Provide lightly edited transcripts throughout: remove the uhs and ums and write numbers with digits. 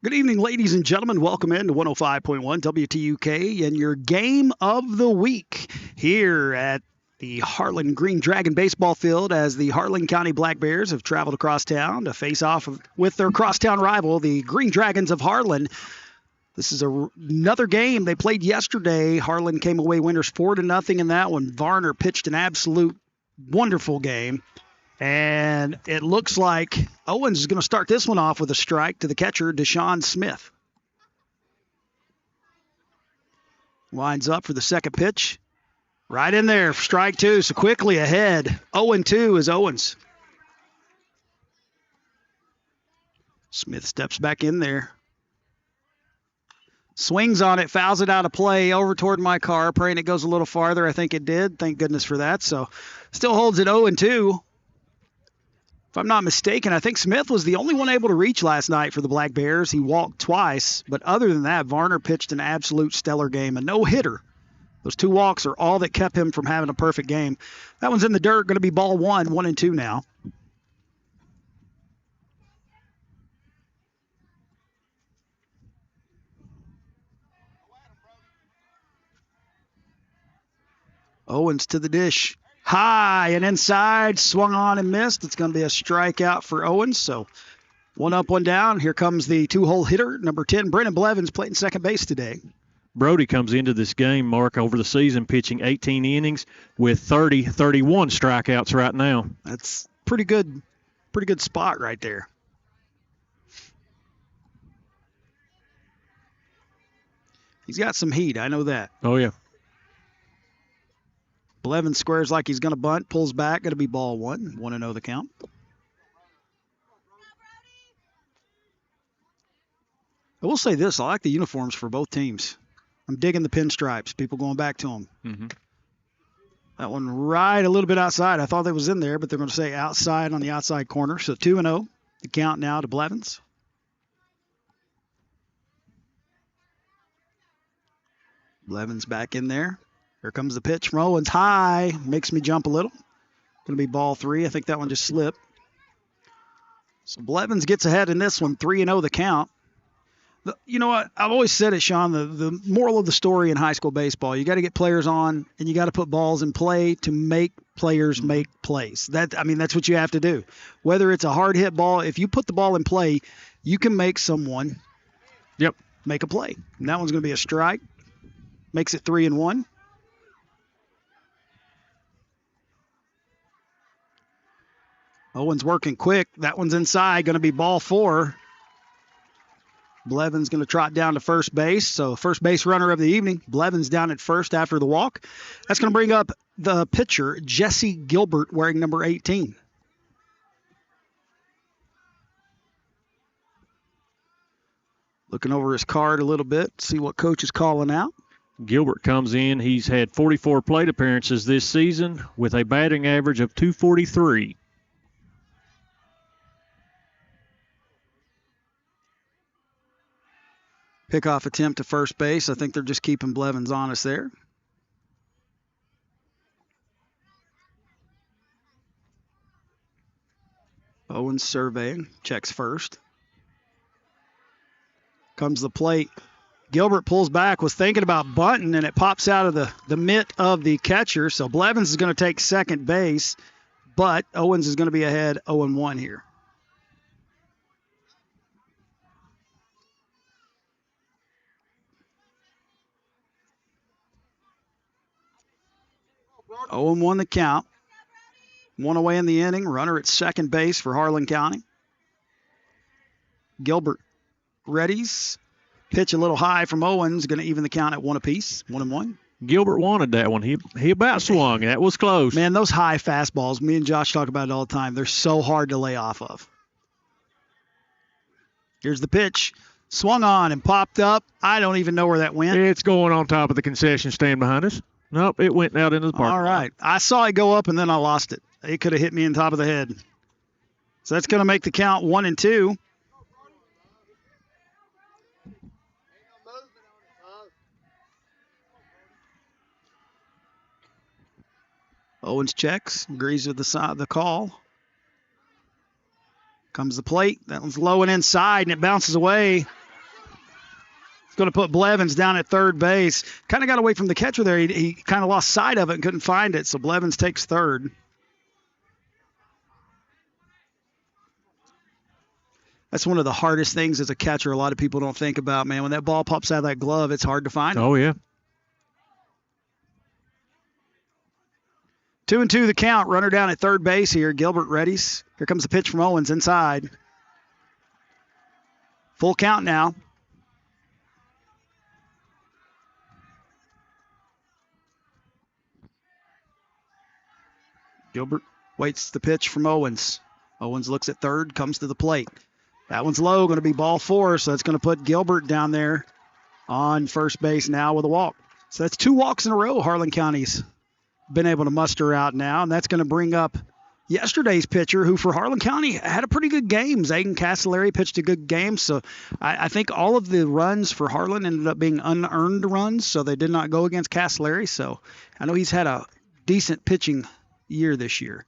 Good evening, ladies and gentlemen. Welcome in to 105.1 WTUK and your game of the week here at the Harlan Green Dragon baseball field as the Harlan County Black Bears have traveled across town to face off with their crosstown rival, the Green Dragons of Harlan. This is another game they played yesterday. Harlan came away winners 4-0 in that one. Varner pitched an absolute wonderful game. And it looks like Owens is going to start this one off with a strike to the catcher, Deshaun Smith. Lines up for the second pitch. Right in there, strike two, so quickly ahead. 0-2 is Owens. Smith steps back in there. Swings on it, fouls it out of play over toward my car, praying it goes a little farther. I think it did. Thank goodness for that. So still holds it 0-2. If I'm not mistaken, I think Smith was the only one able to reach last night for the Black Bears. He walked twice, but other than that, Varner pitched an absolute stellar game, a no-hitter. Those two walks are all that kept him from having a perfect game. That one's in the dirt, going to be ball 1-2 now. Owens to the dish. High and inside, swung on and missed. It's going to be a strikeout for Owens. So 1 up, 1 down. Here comes the two-hole hitter, number 10, Brennan Blevins, playing second base today. Brody comes into this game, Mark, over the season, pitching 18 innings with 31 strikeouts right now. That's pretty good spot right there. He's got some heat, I know that. Oh, yeah. Blevins squares like he's going to bunt, pulls back, going to be ball 1. 1-0 the count. I will say this, I like the uniforms for both teams. I'm digging the pinstripes, people going back to them. Mm-hmm. That one right a little bit outside. I thought that was in there, but they're going to say outside on the outside corner. So 2-0, the count now to Blevins. Blevins back in there. Here comes the pitch from Owens. High. Makes me jump a little. Going to be ball 3. I think that one just slipped. So Blevins gets ahead in this one. 3-0 the count. You know what? I've always said it, Sean, the moral of the story in high school baseball, you got to get players on and you got to put balls in play to make players make plays. That's what you have to do. Whether it's a hard hit ball, if you put the ball in play, you can make someone make a play. And that one's going to be a strike. Makes it 3-1. Owens working quick. That one's inside. Going to be ball 4. Blevins going to trot down to first base. So first base runner of the evening. Blevins down at first after the walk. That's going to bring up the pitcher, Jesse Gilbert, wearing number 18. Looking over his card a little bit, see what coach is calling out. Gilbert comes in. He's had 44 plate appearances this season with a batting average of .243. Pickoff attempt to first base. I think they're just keeping Blevins honest there. Owens surveying. Checks first. Comes the plate. Gilbert pulls back, was thinking about bunting, and it pops out of the mitt of the catcher. So Blevins is going to take second base, but Owens is going to be ahead 0-1 here. Oh, 0-1 the count. 1 away in the inning. Runner at second base for Harlan County. Gilbert readies. Pitch a little high from Owens. Going to even the count at 1 apiece. 1-1. Gilbert wanted that one. He about swung. That was close. Man, those high fastballs, me and Josh talk about it all the time. They're so hard to lay off of. Here's the pitch. Swung on and popped up. I don't even know where that went. It's going on top of the concession stand behind us. Nope, it went out into the park. All right. I saw it go up, and then I lost it. It could have hit me in top of the head. So that's going to make the count 1-2. Owens checks, agrees with the call. Comes the plate. That one's low and inside, and it bounces away. It's going to put Blevins down at third base. Kind of got away from the catcher there. He kind of lost sight of it and couldn't find it, so Blevins takes third. That's one of the hardest things as a catcher a lot of people don't think about, man. When that ball pops out of that glove, it's hard to find it. Oh, yeah. 2-2 the count. Runner down at third base here. Gilbert readies. Here comes the pitch from Owens inside. Full count now. Gilbert waits the pitch from Owens. Owens looks at third, comes to the plate. That one's low, going to be ball 4, so it's going to put Gilbert down there on first base now with a walk. So that's 2 walks in a row Harlan County's been able to muster out now, and that's going to bring up yesterday's pitcher, who for Harlan County had a pretty good game. Zayden Castellari pitched a good game, so I think all of the runs for Harlan ended up being unearned runs, so they did not go against Castellari. So I know he's had a decent pitching year this year.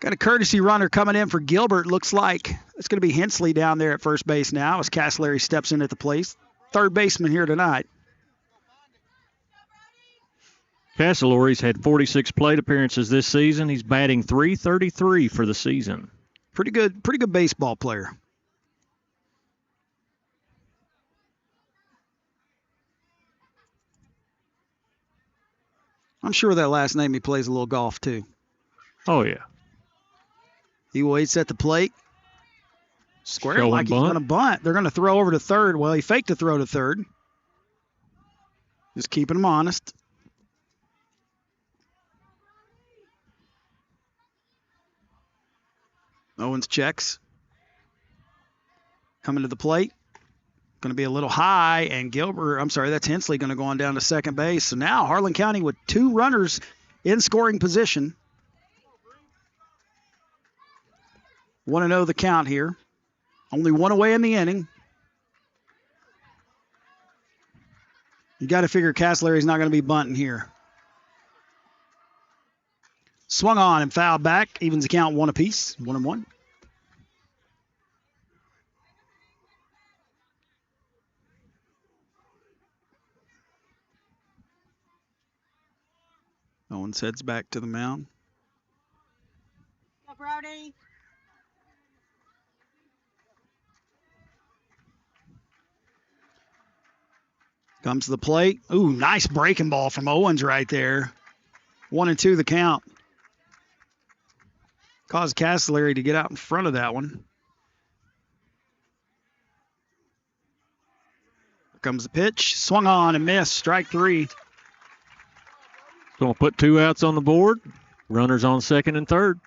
Got a courtesy runner coming in for Gilbert. Looks like it's going to be Hensley down there at first base now as Castellari steps in at the plate. Third baseman here tonight. Castellari's had 46 plate appearances this season. He's batting .333 for the season. Pretty good baseball player. I'm sure that last name he plays a little golf too. Oh, yeah. He waits at the plate. Square Showing like he's going to bunt. They're going to throw over to third. Well, he faked a throw to third. Just keeping him honest. Owens checks. Coming to the plate. Going to be a little high, and that's Hensley going to go on down to second base. So now Harlan County with 2 runners in scoring position. 1-0 the count here. Only 1 away in the inning. You got to figure Castellari's not going to be bunting here. Swung on and fouled back. Evens the count 1 apiece. 1-1. Owens heads back to the mound. Go, Brody. Comes to the plate. Ooh, nice breaking ball from Owens right there. 1-2 the count. Caused Castellari to get out in front of that one. Here comes the pitch. Swung on and missed. Strike 3. Going to put 2 outs on the board. Runners on second and third.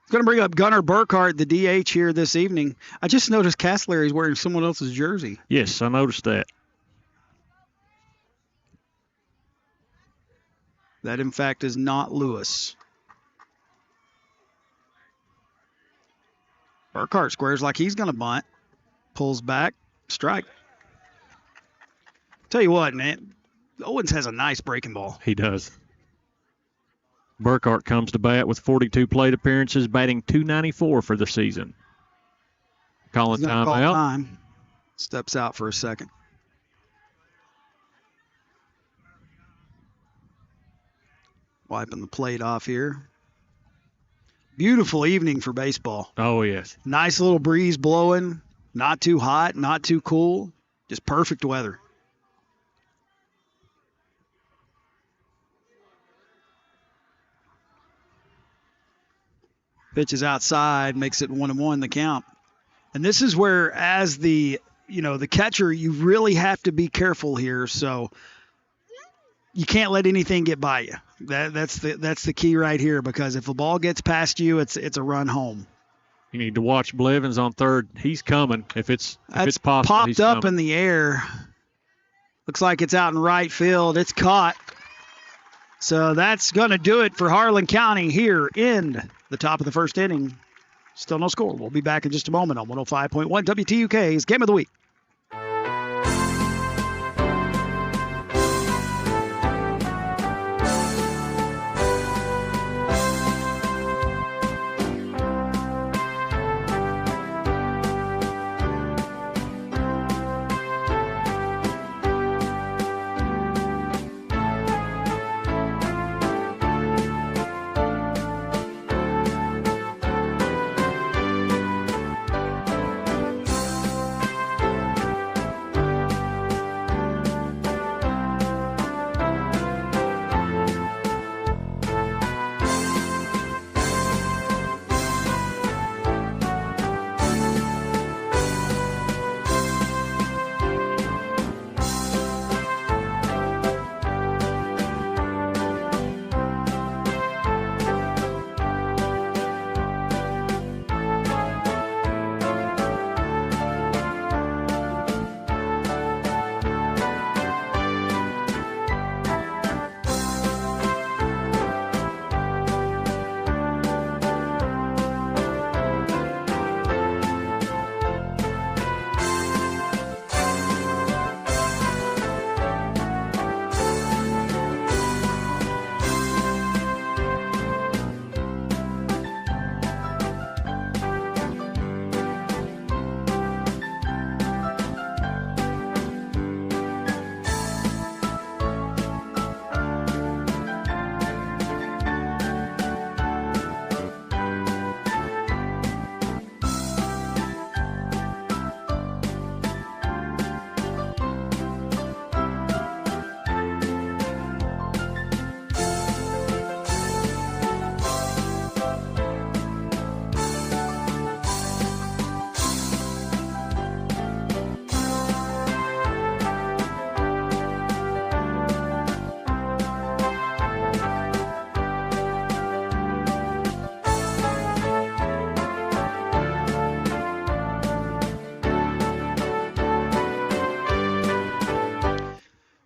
It's going to bring up Gunnar Burkhart, the DH here this evening. I just noticed Castellari is wearing someone else's jersey. Yes, I noticed that. That, in fact, is not Lewis. Burkhart squares like he's going to bunt. Pulls back. Strike. Tell you what, man. Owens has a nice breaking ball. He does. Burkhart comes to bat with 42 plate appearances, batting .294 for the season. Calling time out. Time. Steps out for a second. Wiping the plate off here. Beautiful evening for baseball. Oh, yes. Nice little breeze blowing. Not too hot, not too cool. Just perfect weather. Pitch is outside, makes it 1-1 the count. And this is where, as the catcher, you really have to be careful here. So you can't let anything get by you. That's the key right here, because if a ball gets past you, it's a run home. You need to watch Blevins on third. He's coming. If it's possible, popped he's up coming. in the air. Looks like it's out in right field. It's caught. So that's going to do it for Harlan County here in the top of the first inning. Still no score. We'll be back in just a moment on 105.1 WTUK's Game of the Week.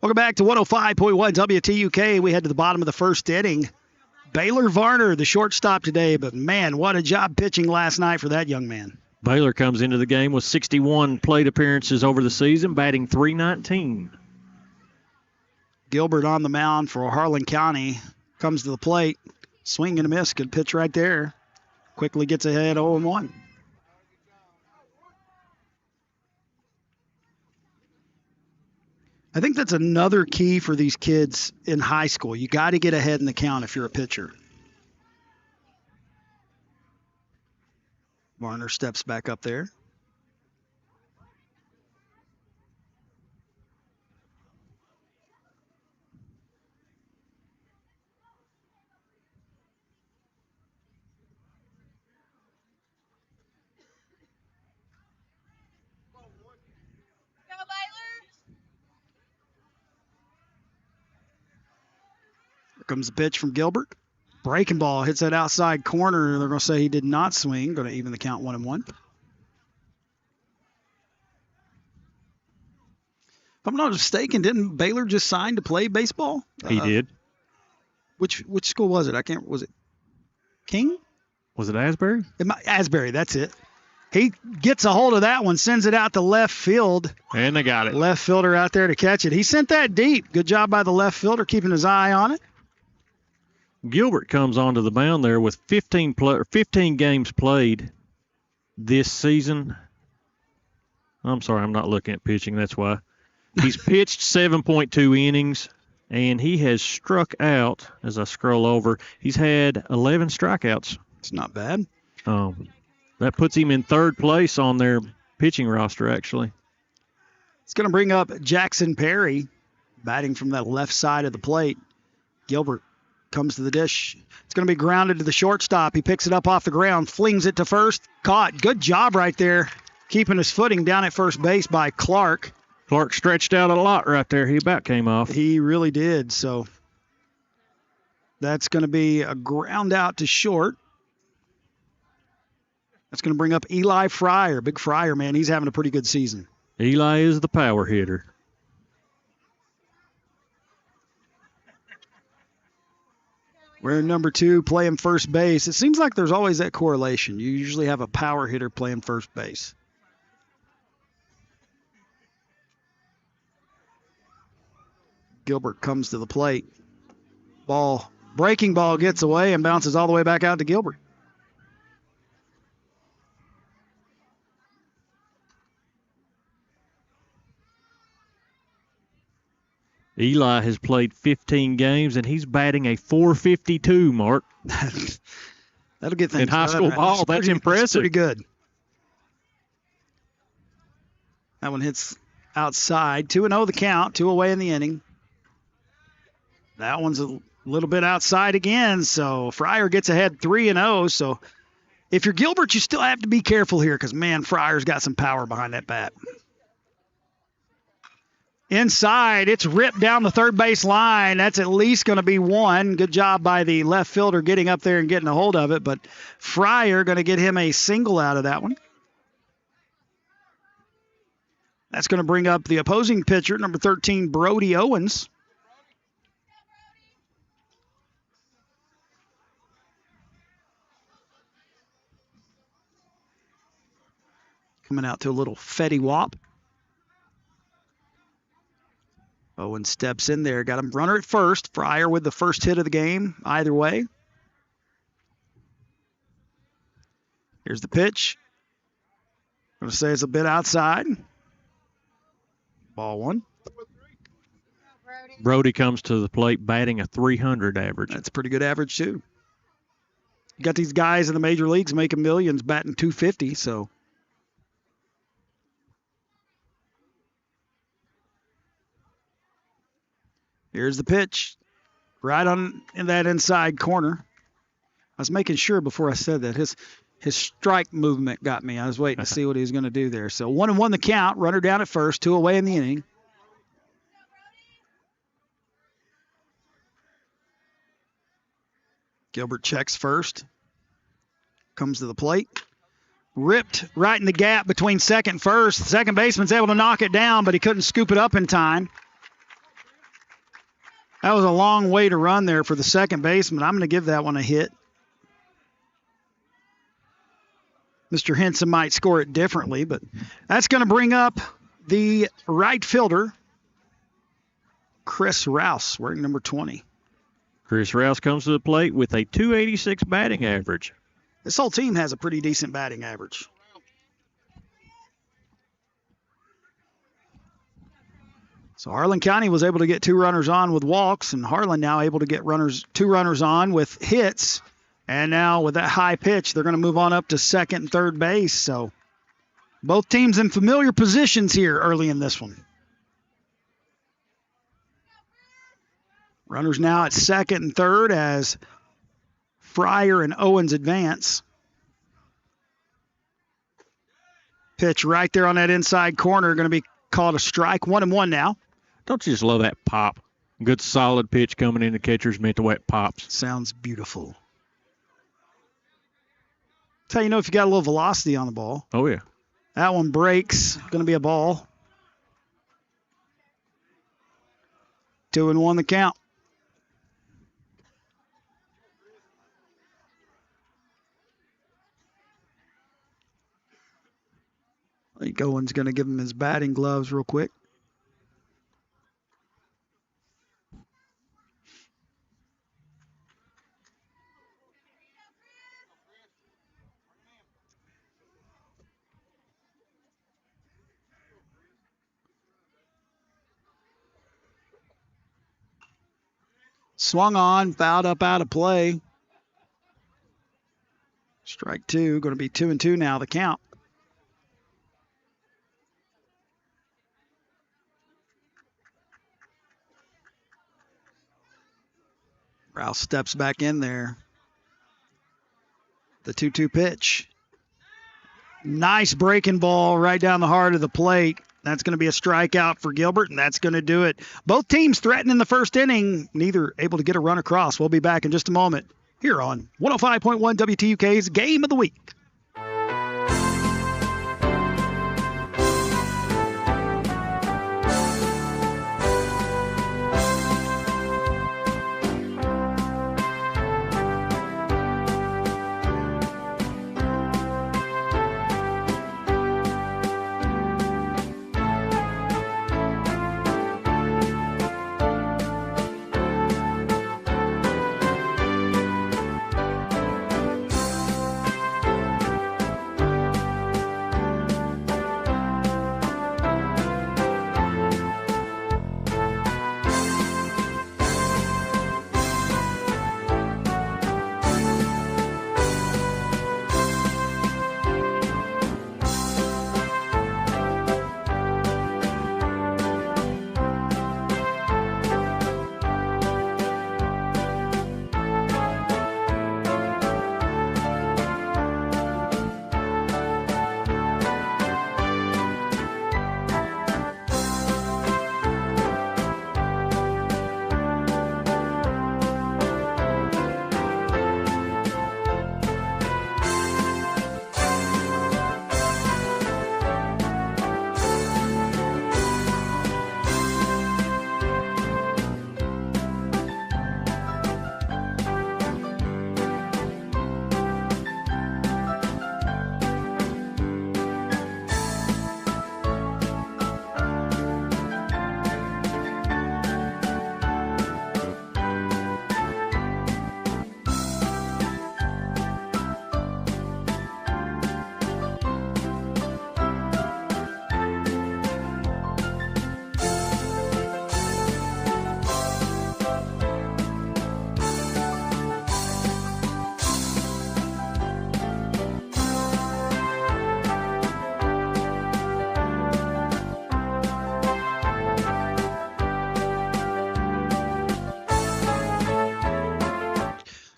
Welcome back to 105.1 WTUK. We head to the bottom of the first inning. Baylor Varner, the shortstop today, but man, what a job pitching last night for that young man. Baylor comes into the game with 61 plate appearances over the season, batting .319. Gilbert on the mound for Harlan County. Comes to the plate. Swing and a miss. Good pitch right there. Quickly gets ahead 0-1. I think that's another key for these kids in high school. You got to get ahead in the count if you're a pitcher. Varner steps back up there. Here comes the pitch from Gilbert. Breaking ball hits that outside corner. They're going to say he did not swing. Going to even the count 1-1. If I'm not mistaken, didn't Baylor just sign to play baseball? He did. Which school was it? Was it King? Was it Asbury? Asbury, that's it. He gets a hold of that one, sends it out to left field. And they got it. Left fielder out there to catch it. He sent that deep. Good job by the left fielder keeping his eye on it. Gilbert comes onto the mound there with 15 games played this season. I'm sorry, I'm not looking at pitching. That's why. He's pitched 7.2 innings, and he has struck out, as I scroll over, he's had 11 strikeouts. It's not bad. That puts him in third place on their pitching roster, actually. It's going to bring up Jackson Perry, batting from that left side of the plate. Gilbert comes to the dish. It's going to be grounded to the shortstop. He picks it up off the ground, flings it to first. Caught. Good job right there, keeping his footing down at first base by Clark. Clark stretched out a lot right there. He about came off. He really did. So that's going to be a ground out to short. That's going to bring up Eli Fryer. Big Fryer, man. He's having a pretty good season. Eli is the power hitter. We're in number 2, playing first base. It seems like there's always that correlation. You usually have a power hitter playing first base. Gilbert comes to the plate. Breaking ball gets away and bounces all the way back out to Gilbert. Eli has played 15 games, and he's batting a .452, Mark. That'll get things in high school ball. That's impressive. That's pretty good. That one hits outside. 2-0 the count. 2 away in the inning. That one's a little bit outside again, so Fryer gets ahead 3-0. So if you're Gilbert, you still have to be careful here because, man, Fryer's got some power behind that bat. Inside, it's ripped down the third base line. That's at least going to be one. Good job by the left fielder getting up there and getting a hold of it, but Fryer going to get him a single out of that one. That's going to bring up the opposing pitcher, number 13, Brody Owens. Coming out to a little Fetty Wap. Owen steps in there. Got him runner at first. Fryer with the first hit of the game. Either way. Here's the pitch. I'm going to say it's a bit outside. Ball 1. Brody comes to the plate batting a .300 average. That's a pretty good average, too. You got these guys in the major leagues making millions batting .250, so. Here's the pitch. Right on in that inside corner. I was making sure before I said that. His strike movement got me. I was waiting to see what he was going to do there. So 1-1 the count. Runner down at first. 2 away in the inning. Gilbert checks first. Comes to the plate. Ripped right in the gap between second and first. The second baseman's able to knock it down, but he couldn't scoop it up in time. That was a long way to run there for the second baseman. I'm going to give that one a hit. Mr. Henson might score it differently, but that's going to bring up the right fielder, Chris Rouse, wearing number 20. Chris Rouse comes to the plate with a .286 batting average. This whole team has a pretty decent batting average. So Harlan County was able to get 2 runners on with walks, and Harlan now able to get 2 runners on with hits. And now with that high pitch, they're going to move on up to second and third base. So both teams in familiar positions here early in this one. Runners now at second and third as Fryer and Owens advance. Pitch right there on that inside corner, going to be called a strike. 1-1 now. Don't you just love that pop? Good solid pitch coming in the catcher's mitt, the way it pops. Sounds beautiful. That's how you know if you got a little velocity on the ball. Oh, yeah. That one breaks. Going to be a ball. 2-1 the count. I think Owen's going to give him his batting gloves real quick. Swung on, fouled up out of play. Strike 2, going to be 2-2 now, the count. Rouse steps back in there. The 2-2 pitch. Nice breaking ball right down the heart of the plate. That's going to be a strikeout for Gilbert, and that's going to do it. Both teams threatening the first inning, neither able to get a run across. We'll be back in just a moment here on 105.1 WTUK's Game of the Week.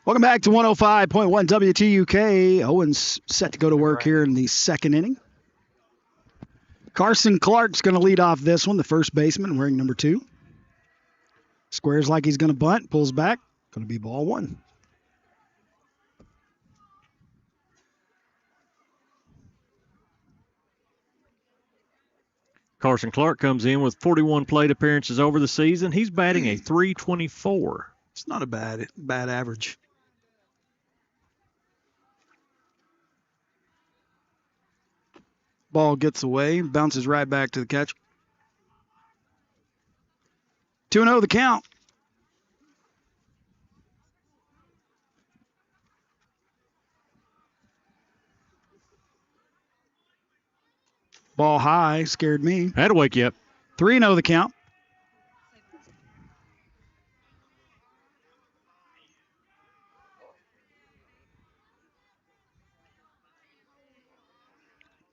Welcome back to 105.1 WTUK. Owens set to go to work here in the second inning. Carson Clark's going to lead off this one, the first baseman wearing number 2. Squares like he's going to bunt, pulls back. Going to be ball 1. Carson Clark comes in with 41 plate appearances over the season. He's batting a .324. It's not a bad average. Ball gets away, bounces right back to the catcher. 2-0 the count. Ball high, scared me. Had to wake you up. 3-0 the count.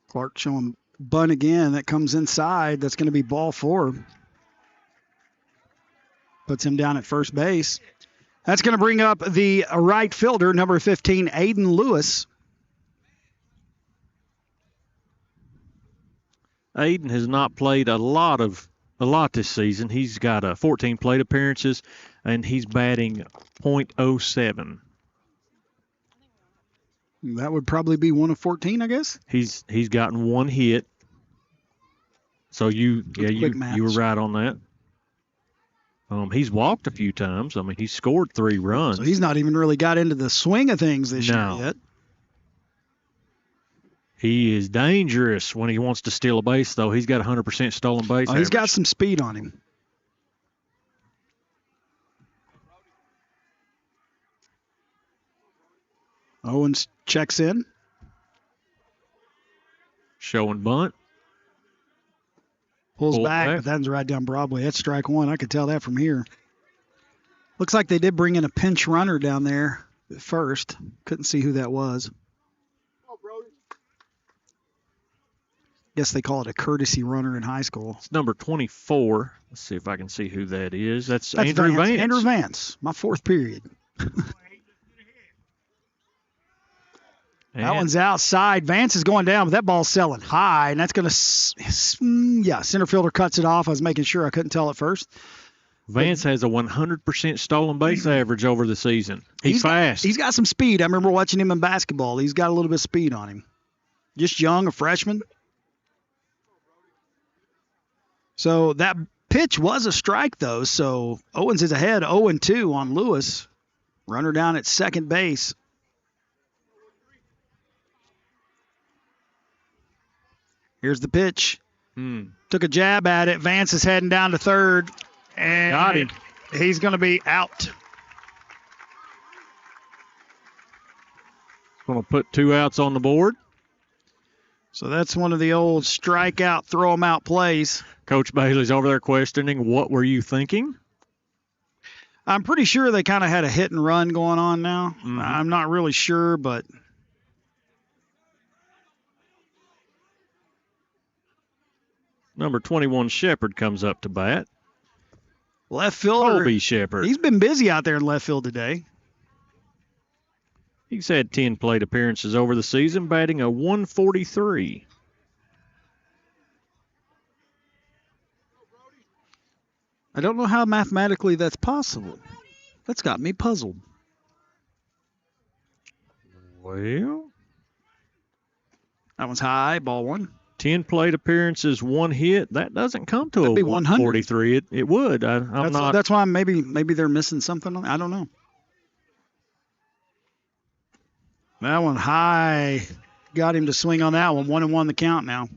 Clark showing bunt again. That comes inside. That's going to be ball 4. Puts him down at first base. That's going to bring up the right fielder, number 15, Aiden Lewis. Aiden has not played a lot this season. He's got 14 plate appearances, and he's batting .07. That would probably be 1 of 14, I guess. He's gotten 1 hit. So you were right on that. He's walked a few times. I mean, he's scored 3 runs. So he's not even really got into the swing of things this year yet. He is dangerous when he wants to steal a base, though. He's got 100% stolen base. He's got some speed on him. Owens checks in. Showing bunt. Pulls back, but that's right down Broadway. That's strike 1. I could tell that from here. Looks like they did bring in a pinch runner down there at first. Couldn't see who that was. Guess they call it a courtesy runner in high school. It's number 24. Let's see if I can see who that is. That's Andrew Vance. Andrew Vance, my 4th period. That one's outside. Vance is going down, but that ball's selling high, and that's going to, center fielder cuts it off. I was making sure. I couldn't tell at first. Vance has a 100% stolen base average over the season. He's fast. He's got some speed. I remember watching him in basketball. He's got a little bit of speed on him. Just young, a freshman. So that pitch was a strike, though. So Owens is ahead 0-2 on Lewis. Runner down at second base. Here's the pitch. Took a jab at it. Vance is heading down to third. And got him. He's going to be out. Going to put 2 outs on the board. So that's one of the old strikeout, throw them out plays. Coach Bailey's over there questioning, what were you thinking? I'm pretty sure they kind of had a hit and run going on now. I'm not really sure, but number 21, Shepard, comes up to bat. Left fielder. Colby Shepard. He's been busy out there in left field today. He's had 10 plate appearances over the season, batting a .143. I don't know how mathematically that's possible. That's got me puzzled. Well, that one's high, ball 1. 10 plate appearances, 1 hit. That doesn't come to That'd a be 143. It would. That's why maybe they're missing something. I don't know. That one high. Got him to swing on that one. 1-1 the count now.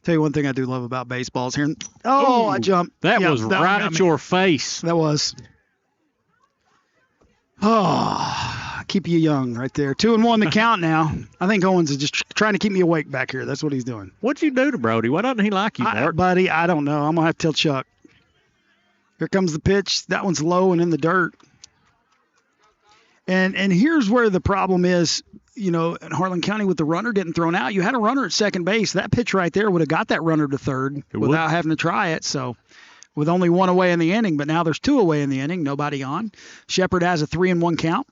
Tell you one thing I do love about baseball is hearing. Oh, I jumped. That was right at your face. That was. Oh, keep you young right there. 2-1 the count now. I think Owens is just trying to keep me awake back here. That's what he's doing. What'd you do to Brody? Why doesn't he like you, Mark? Buddy, I don't know. I'm going to have to tell Chuck. Here comes the pitch. That one's low and in the dirt. And here's where the problem is, in Harlan County with the runner getting thrown out. You had a runner at second base. That pitch right there would have got that runner to third without having to try it. So with only 1 away in the inning, but now there's 2 away in the inning, nobody on. Shepard has a 3-1 count.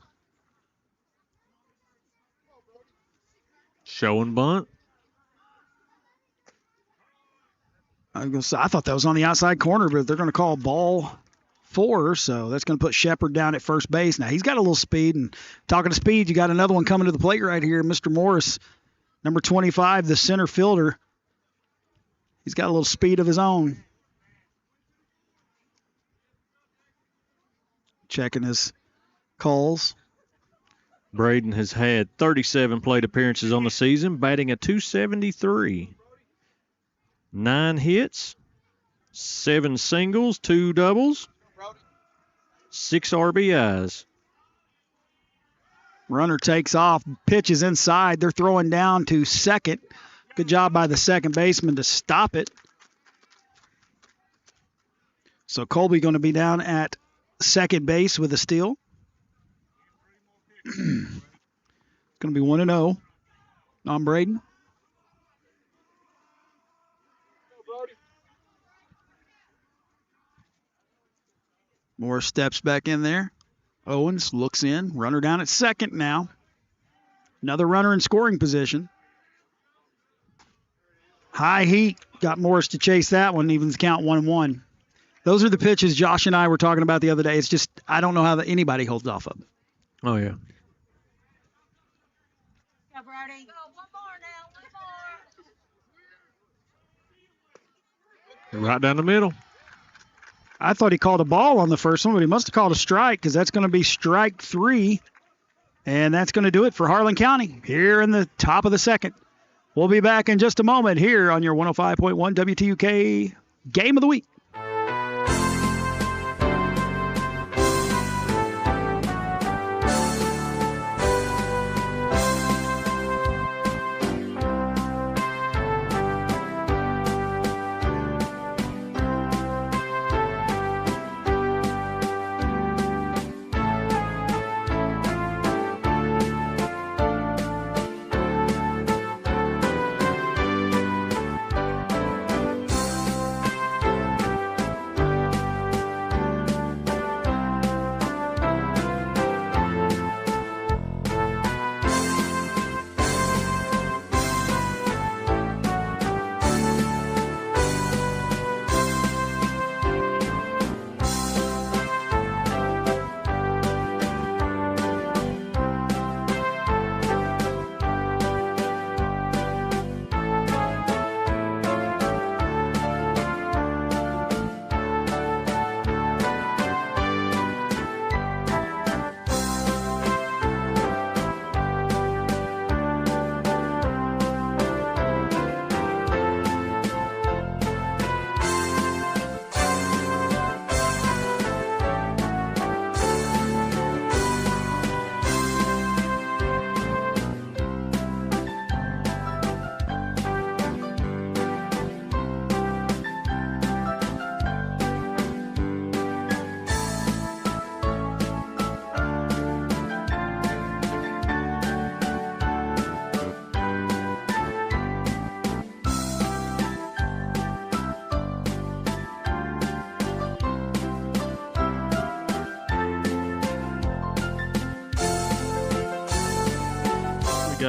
Showing bunt. I thought that was on the outside corner, but they're going to call ball 4, so that's going to put Shepard down at first base. Now, he's got a little speed, and talking to speed, you got another one coming to the plate right here, Mr. Morris, number 25, the center fielder. He's got a little speed of his own. Checking his calls. Braden has had 37 plate appearances on the season, batting a .273. 9 hits, 7 singles, 2 doubles, 6 RBIs. Runner takes off, pitches inside. They're throwing down to second. Good job by the second baseman to stop it. So Colby going to be down at second base with a steal. Going to be 1-0 on Braden. Morris steps back in there. Owens looks in. Runner down at second now. Another runner in scoring position. High heat. Got Morris to chase that one. Evens count 1-1. Those are the pitches Josh and I were talking about the other day. It's just, I don't know how anybody holds off of them. Oh, yeah. Go, Brody. Go, one more now. One more. Right down the middle. I thought he called a ball on the first one, but he must have called a strike because that's going to be strike 3. And that's going to do it for Harlan County here in the top of the second. We'll be back in just a moment here on your 105.1 WTUK Game of the Week.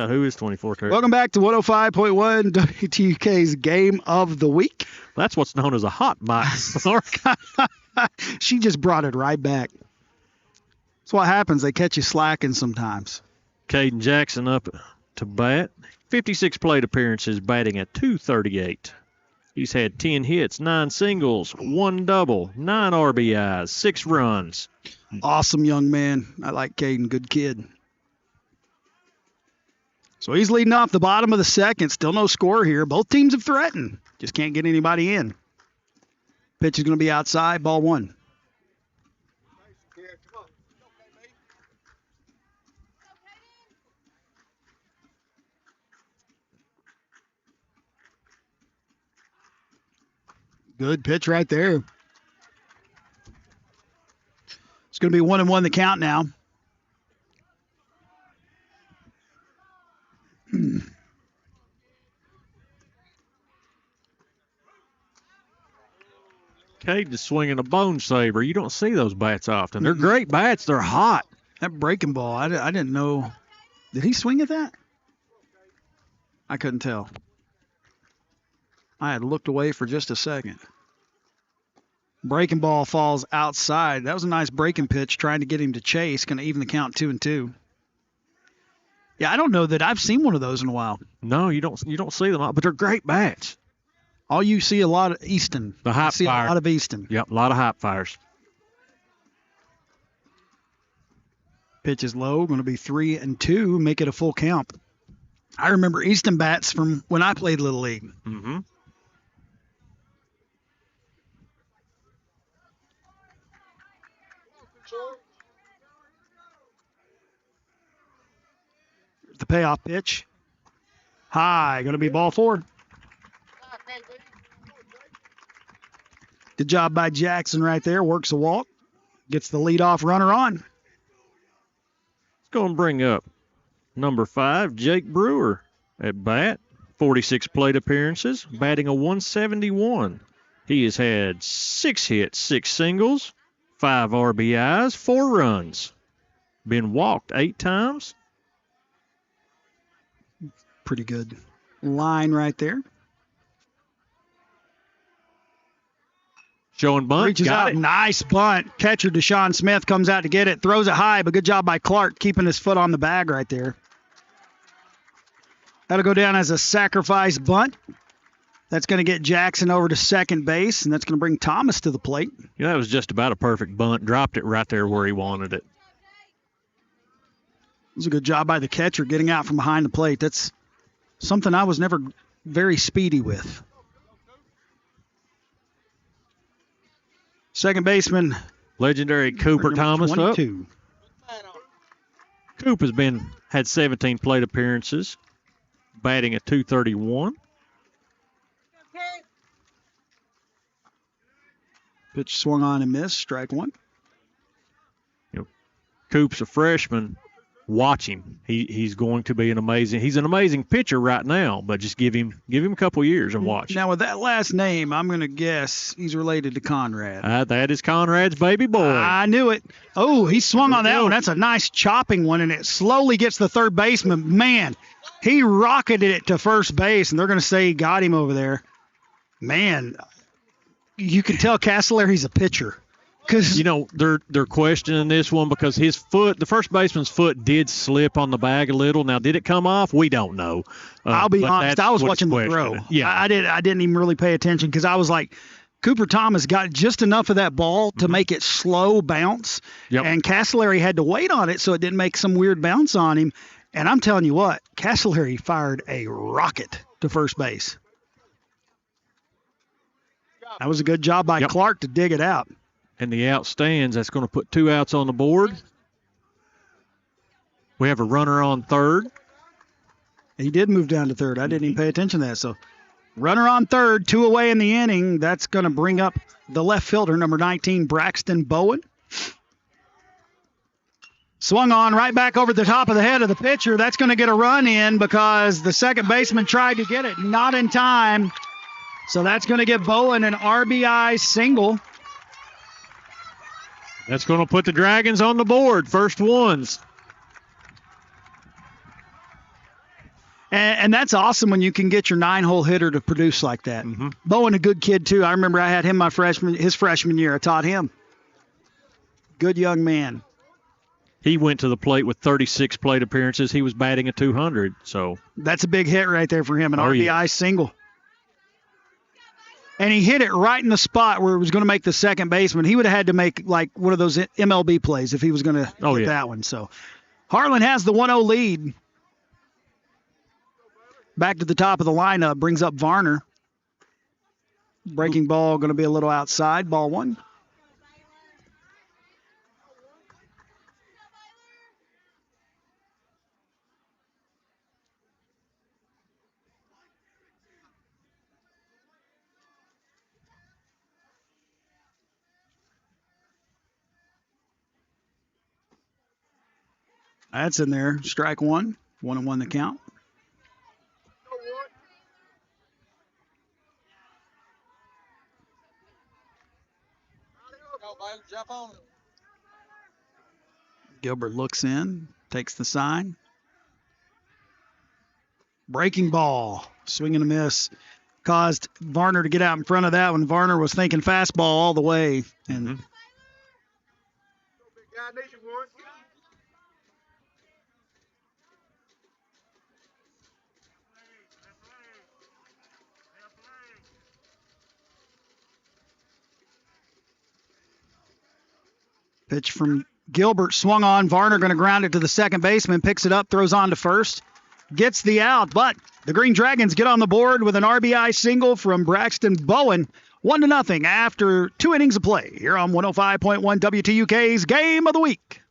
Who is 24 karat? Welcome back to 105.1 WTUK's Game of the Week. That's what's known as a hot box. She just brought it right back. That's what happens. They catch you slacking sometimes. Caden Jackson up to bat. 56 plate appearances, batting at .238. He's had 10 hits, 9 singles, 1 double, 9 RBIs, 6 runs. Awesome young man. I like Caden. Good kid. So he's leading off the bottom of the second. Still no score here. Both teams have threatened. Just can't get anybody in. Pitch is going to be outside. Ball 1. Good pitch right there. It's going to be 1-1 the count now. Cade is swinging a bone saver. You don't see those bats often. They're great bats. They're hot. That breaking ball, I didn't know. Did he swing at that? I couldn't tell. I had looked away for just a second. Breaking ball falls outside. That was a nice breaking pitch, trying to get him to chase. Going to even the count 2-2. Yeah, I don't know that I've seen one of those in a while. No, you don't see them, but they're great bats. All you see a lot of Easton. The hot fire. A lot of Easton. Yep, a lot of hot fires. Pitch is low, going to be 3-2, make it a full count. I remember Easton bats from when I played Little League. Mm-hmm. The payoff pitch. High, going to be ball 4. Good job by Jackson right there. Works a walk. Gets the leadoff runner on. Let's go and bring up number 5, Jake Brewer at bat. 46 plate appearances, batting a 171. He has had 6 hits, 6 singles, 5 RBIs, 4 runs. Been walked 8 times. Pretty good line right there. Showing bunt. Reaches Got out. it. Nice bunt. Catcher Deshaun Smith comes out to get it. Throws it high, but good job by Clark keeping his foot on the bag right there. That'll go down as a sacrifice bunt. That's going to get Jackson over to second base, and that's going to bring Thomas to the plate. Yeah, that was just about a perfect bunt. Dropped it right there where he wanted it. It was a good job by the catcher getting out from behind the plate. That's something I was never very speedy with. Second baseman. Legendary Cooper Thomas up. 22. Coop has had 17 plate appearances, batting a 231. Pitch swung on and missed. Strike 1. Coop's a freshman. Watch him. He's going to be he's an amazing pitcher right now, but just give him a couple years and watch. Now with that last name, I'm going to guess he's related to Conrad. That is Conrad's baby boy. I knew it. Oh, he swung on that one. That's a nice chopping one, and it slowly gets the third baseman. Man, he rocketed it to first base, and they're going to say he got him over there. Man, you can tell Castellary's a pitcher. Because they're questioning this one because his foot, the first baseman's foot, did slip on the bag a little. Now, did it come off? We don't know. I'll be honest. I was watching the throw. Yeah, I didn't even really pay attention because I was like, Cooper Thomas got just enough of that ball to make it slow bounce, and Castellari had to wait on it so it didn't make some weird bounce on him. And I'm telling you what, Castellari fired a rocket to first base. That was a good job by Clark to dig it out. And the out stands. That's going to put 2 outs on the board. We have a runner on third. He did move down to third. I didn't even pay attention to that. So runner on third, 2 away in the inning. That's going to bring up the left fielder, number 19, Braxton Bowen. Swung on right back over the top of the head of the pitcher. That's going to get a run in because the second baseman tried to get it. Not in time. So that's going to give Bowen an RBI single. That's going to put the Dragons on the board, first ones. And that's awesome when you can get your 9-hole hitter to produce like that. Mm-hmm. Bowen, a good kid, too. I remember I had him his freshman year. I taught him. Good young man. He went to the plate with 36 plate appearances. He was batting a 200. So that's a big hit right there for him, an RBI single. And he hit it right in the spot where it was going to make the second baseman. He would have had to make like one of those MLB plays if he was going to hit that one. So Harlan has the 1-0 lead. Back to the top of the lineup, brings up Varner. Breaking ball going to be a little outside, ball 1. That's in there. Strike 1. 1-1 the count. Gilbert looks in, takes the sign. Breaking ball. Swing and a miss. caused Varner to get out in front of that one. Varner was thinking fastball all the way. And pitch from Gilbert swung on. Varner going to ground it to the second baseman. Picks it up, throws on to first. Gets the out, but the Green Dragons get on the board with an RBI single from Braxton Bowen. 1-0 after 2 innings of play here on 105.1 WTUK's Game of the Week.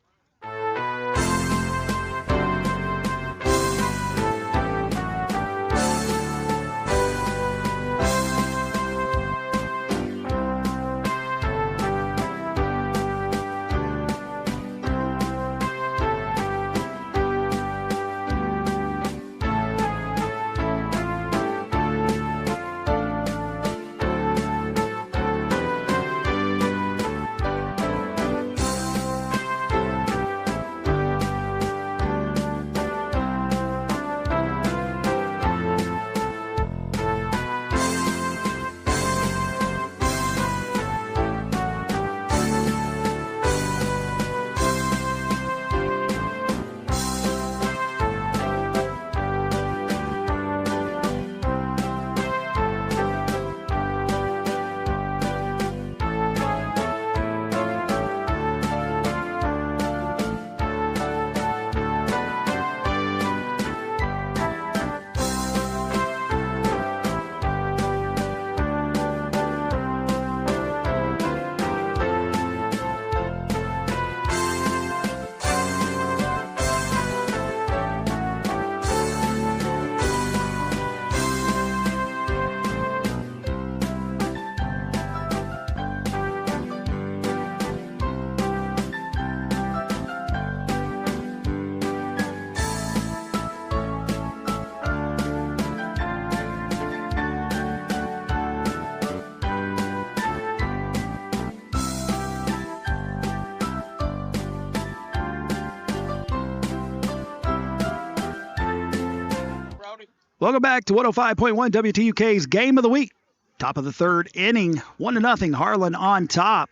Welcome back to 105.1 WTUK's Game of the Week. Top of the third inning, 1-0, Harlan on top.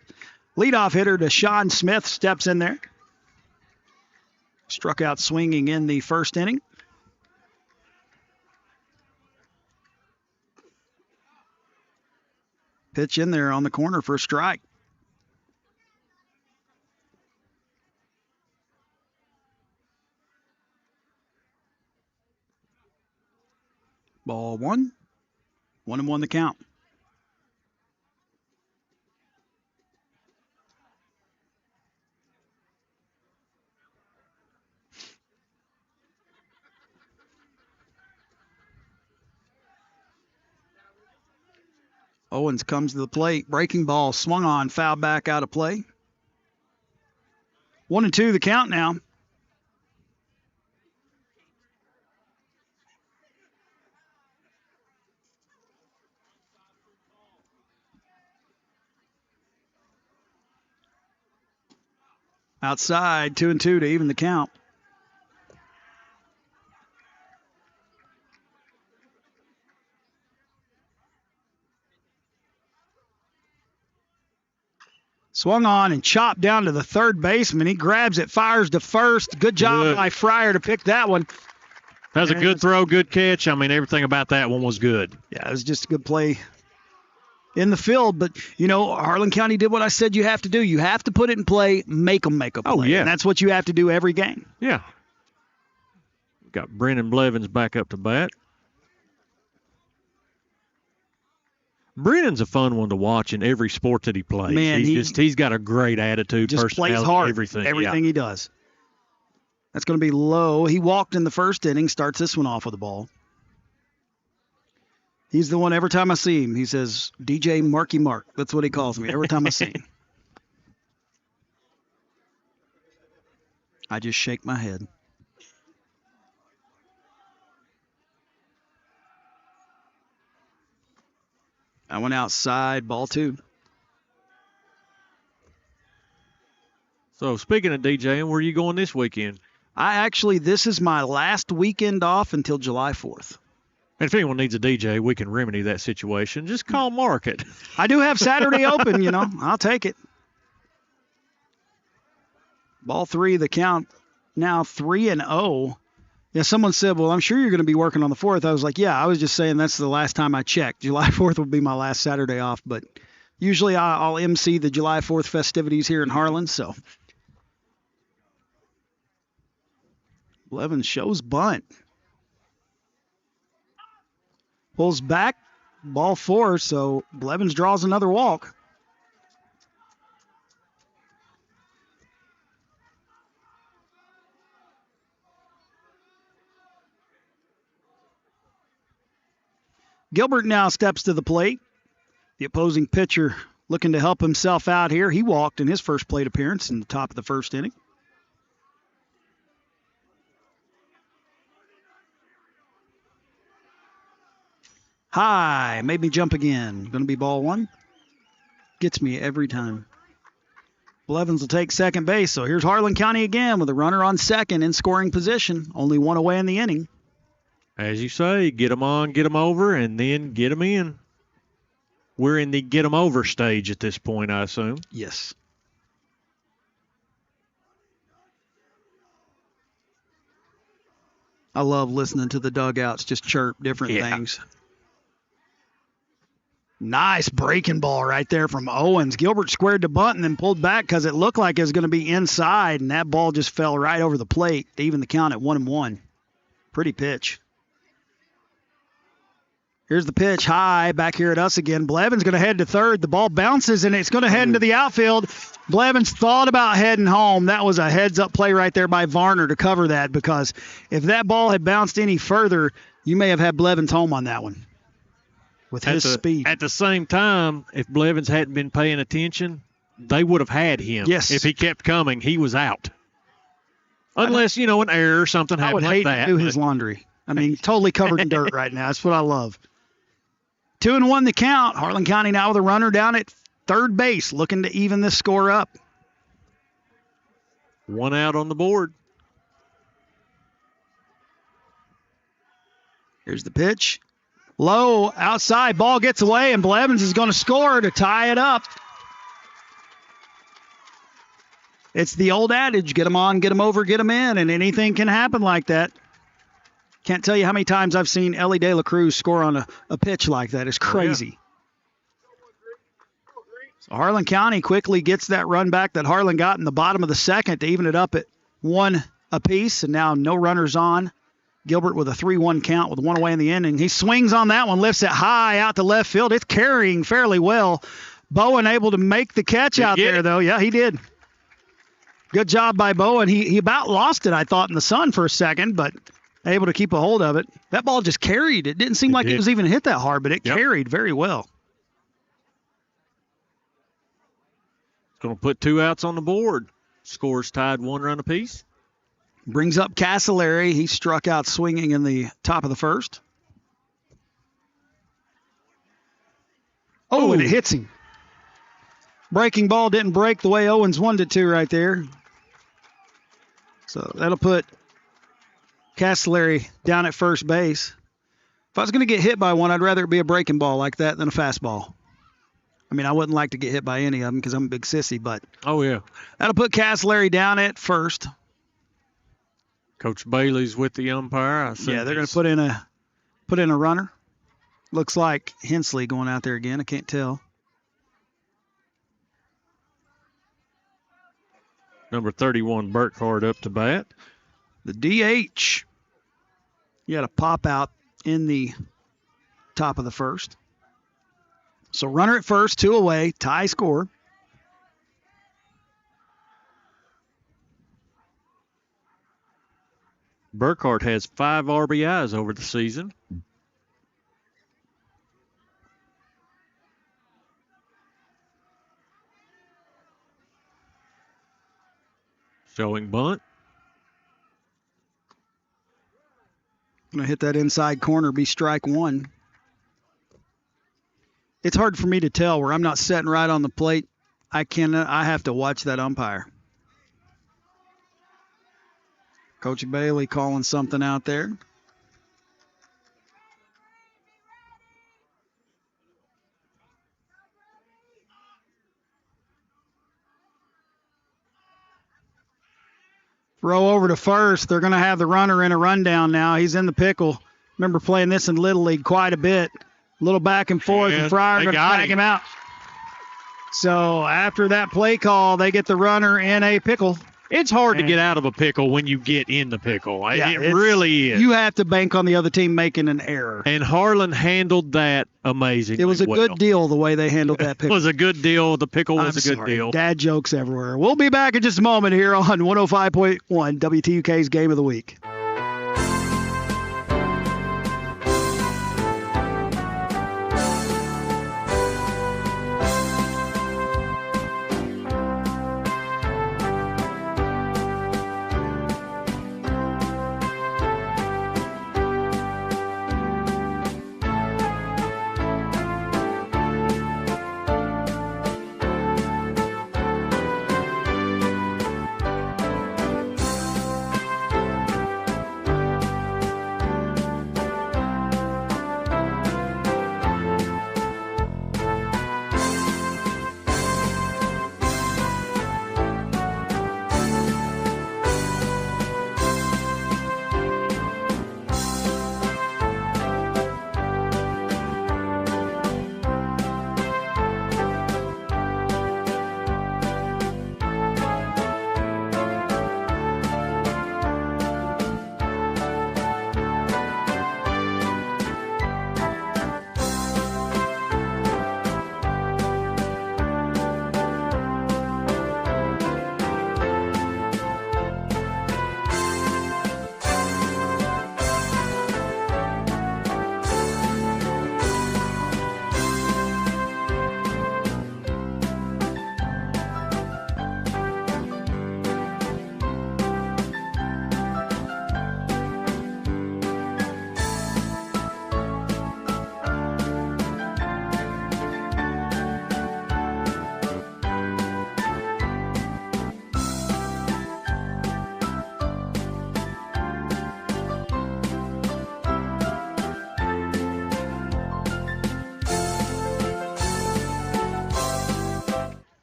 Leadoff hitter Deshaun Smith steps in there. Struck out swinging in the first inning. Pitch in there on the corner for a strike. Ball one. 1-1 the count. Owens comes to the plate. Breaking ball swung on. Foul back out of play. 1-2 the count now. Outside, 2-2 to even the count. Swung on and chopped down to the third baseman. He grabs it, fires to first. Good job by Fryer to pick that one. That was a good throw, good catch. I mean, everything about that one was good. Yeah, it was just a good play in the field. But, you know, Harlan County did what I said you have to do. You have to put it in play, make them make a play. Oh, yeah. And that's what you have to do every game. Yeah. Got Brennan Blevins back up to bat. Brennan's a fun one to watch in every sport that he plays. Man, he's got a great attitude, just personality, plays hard, everything he does. That's going to be low. He walked in the first inning, starts this one off with a ball. He's the one every time I see him. He says, DJ Marky Mark. That's what he calls me every time I see him. I just shake my head. I went outside, ball two. So speaking of DJing, where are you going this weekend? This is my last weekend off until July 4th. And if anyone needs a DJ, we can remedy that situation. Just call Mark it. I do have Saturday open, you know. I'll take it. Ball 3, the count now 3-0. Yeah, someone said, well, I'm sure you're going to be working on the 4th. I was like, yeah, I was just saying that's the last time I checked. July 4th will be my last Saturday off, but usually I'll MC the July 4th festivities here in Harlan, so. Blevins shows bunt. Pulls back, ball 4, so Blevins draws another walk. Gilbert now steps to the plate. The opposing pitcher looking to help himself out here. He walked in his first plate appearance in the top of the first inning. High, made me jump again. Going to be ball 1. Gets me every time. Blevins will take second base, so here's Harlan County again with a runner on second in scoring position. Only one away in the inning. As you say, get them on, get them over, and then get them in. We're in the get them over stage at this point, I assume. Yes. I love listening to the dugouts just chirp different things. Nice breaking ball right there from Owens. Gilbert squared the bunt and then pulled back because it looked like it was going to be inside, and that ball just fell right over the plate to even the count at 1-1. Pretty pitch. Here's the pitch high back here at us again. Blevins going to head to third. The ball bounces, and it's going to head into the outfield. Blevins thought about heading home. That was a heads-up play right there by Varner to cover that, because if that ball had bounced any further, you may have had Blevins home on that one with his speed. At the same time, if Blevins hadn't been paying attention, they would have had him. Yes. If he kept coming, he was out. Unless, an error or something happened like that. I would hate to do his laundry. I mean, totally covered in dirt right now. That's what I love. 2-1 the count. Harlan County now with a runner down at third base, looking to even this score up. 1 out on the board. Here's the pitch. Low, outside, ball gets away, and Blevins is going to score to tie it up. It's the old adage, get them on, get them over, get them in, and anything can happen like that. Can't tell you how many times I've seen Ellie De La Cruz score on a pitch like that. It's crazy. So Harlan County quickly gets that run back that Harlan got in the bottom of the second to even it up at 1 apiece, and now no runners on. Gilbert with a 3-1 count with 1 away in the inning. He swings on that one, lifts it high out to left field. It's carrying fairly well. Bowen able to make the catch out there, though. Yeah, he did. Good job by Bowen. He about lost it, I thought, in the sun for a second, but able to keep a hold of it. That ball just carried. It didn't seem like it was even hit that hard, but it carried very well. It's going to put 2 outs on the board. Scores tied 1 run apiece. Brings up Castellari. He struck out swinging in the top of the first. Oh, and it hits him. Breaking ball didn't break the way Owens wanted it to right there. So that'll put Castellari down at first base. If I was going to get hit by one, I'd rather it be a breaking ball like that than a fastball. I mean, I wouldn't like to get hit by any of them because I'm a big sissy, but that'll put Castellari down at first. Coach Bailey's with the umpire. Yeah, they're going to put in a runner. Looks like Hensley going out there again. I can't tell. Number 31, Burkhart up to bat. The DH. You had a pop out in the top of the first. So runner at first, 2 away, tie score. Burkhart has 5 RBIs over the season. Showing bunt. Going to hit that inside corner, be strike 1. It's hard for me to tell where I'm not sitting right on the plate. I have to watch that umpire. Coach Bailey calling something out there. Throw over to first. They're going to have the runner in a rundown now. He's in the pickle. Remember playing this in Little League quite a bit. A little back and forth, and Fryer going to tag him out. So after that play call, they get the runner in a pickle. It's hard to get out of a pickle when you get in the pickle. Yeah, it really is. You have to bank on the other team making an error. And Harlan handled that amazingly. It was a good deal the way they handled that pickle. It was a good deal. The pickle was a good deal. Dad jokes everywhere. We'll be back in just a moment here on 105.1 WTUK's Game of the Week.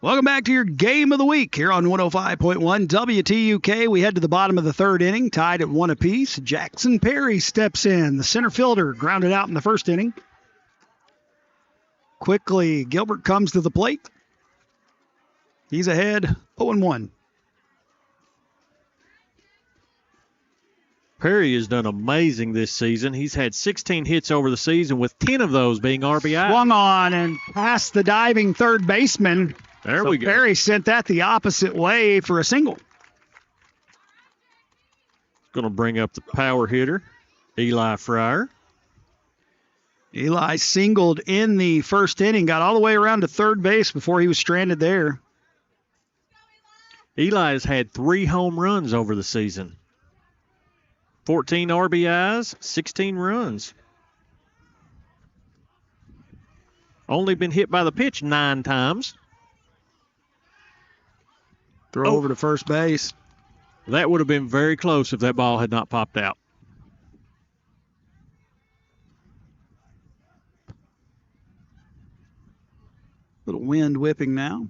Welcome back to your Game of the Week here on 105.1 WTUK. We head to the bottom of the third inning, tied at 1 apiece. Jackson Perry steps in. The center fielder grounded out in the first inning. Quickly, Gilbert comes to the plate. He's ahead 0-1. Perry has done amazing this season. He's had 16 hits over the season, with 10 of those being RBI. Swung on and past the diving third baseman. There we go. Perry sent that the opposite way for a single. Going to bring up the power hitter, Eli Fryer. Eli singled in the first inning, got all the way around to third base before he was stranded there. Eli has had 3 home runs over the season. 14 RBIs, 16 runs. Only been hit by the pitch 9 times. Throw over to first base. That would have been very close if that ball had not popped out. Little wind whipping now.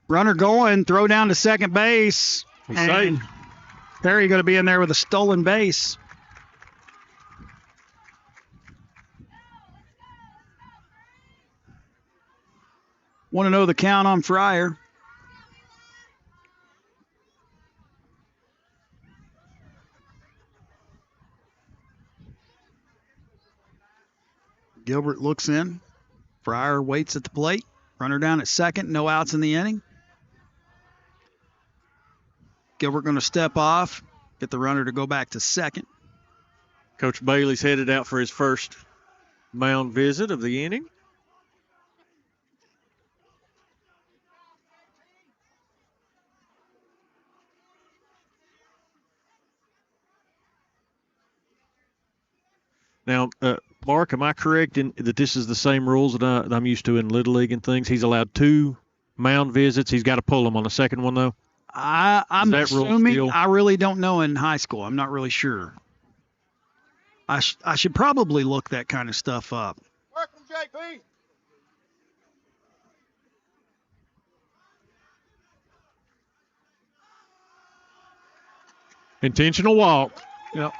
Runner going, throw down to second base. He's and safe. Perry going to be in there with a stolen base. Want to know the count on Fryer. Gilbert looks in. Fryer waits at the plate. Runner down at second. No outs in the inning. Gilbert going to step off. Get the runner to go back to second. Coach Bailey's headed out for his first mound visit of the inning. Now, Mark, am I correct in that this is the same rules that I'm used to in Little League and things? He's allowed 2 mound visits. He's got to pull them on the second one, though? I'm assuming. I really don't know in high school. I'm not really sure. I should probably look that kind of stuff up. Work from JP. Intentional walk. Yep.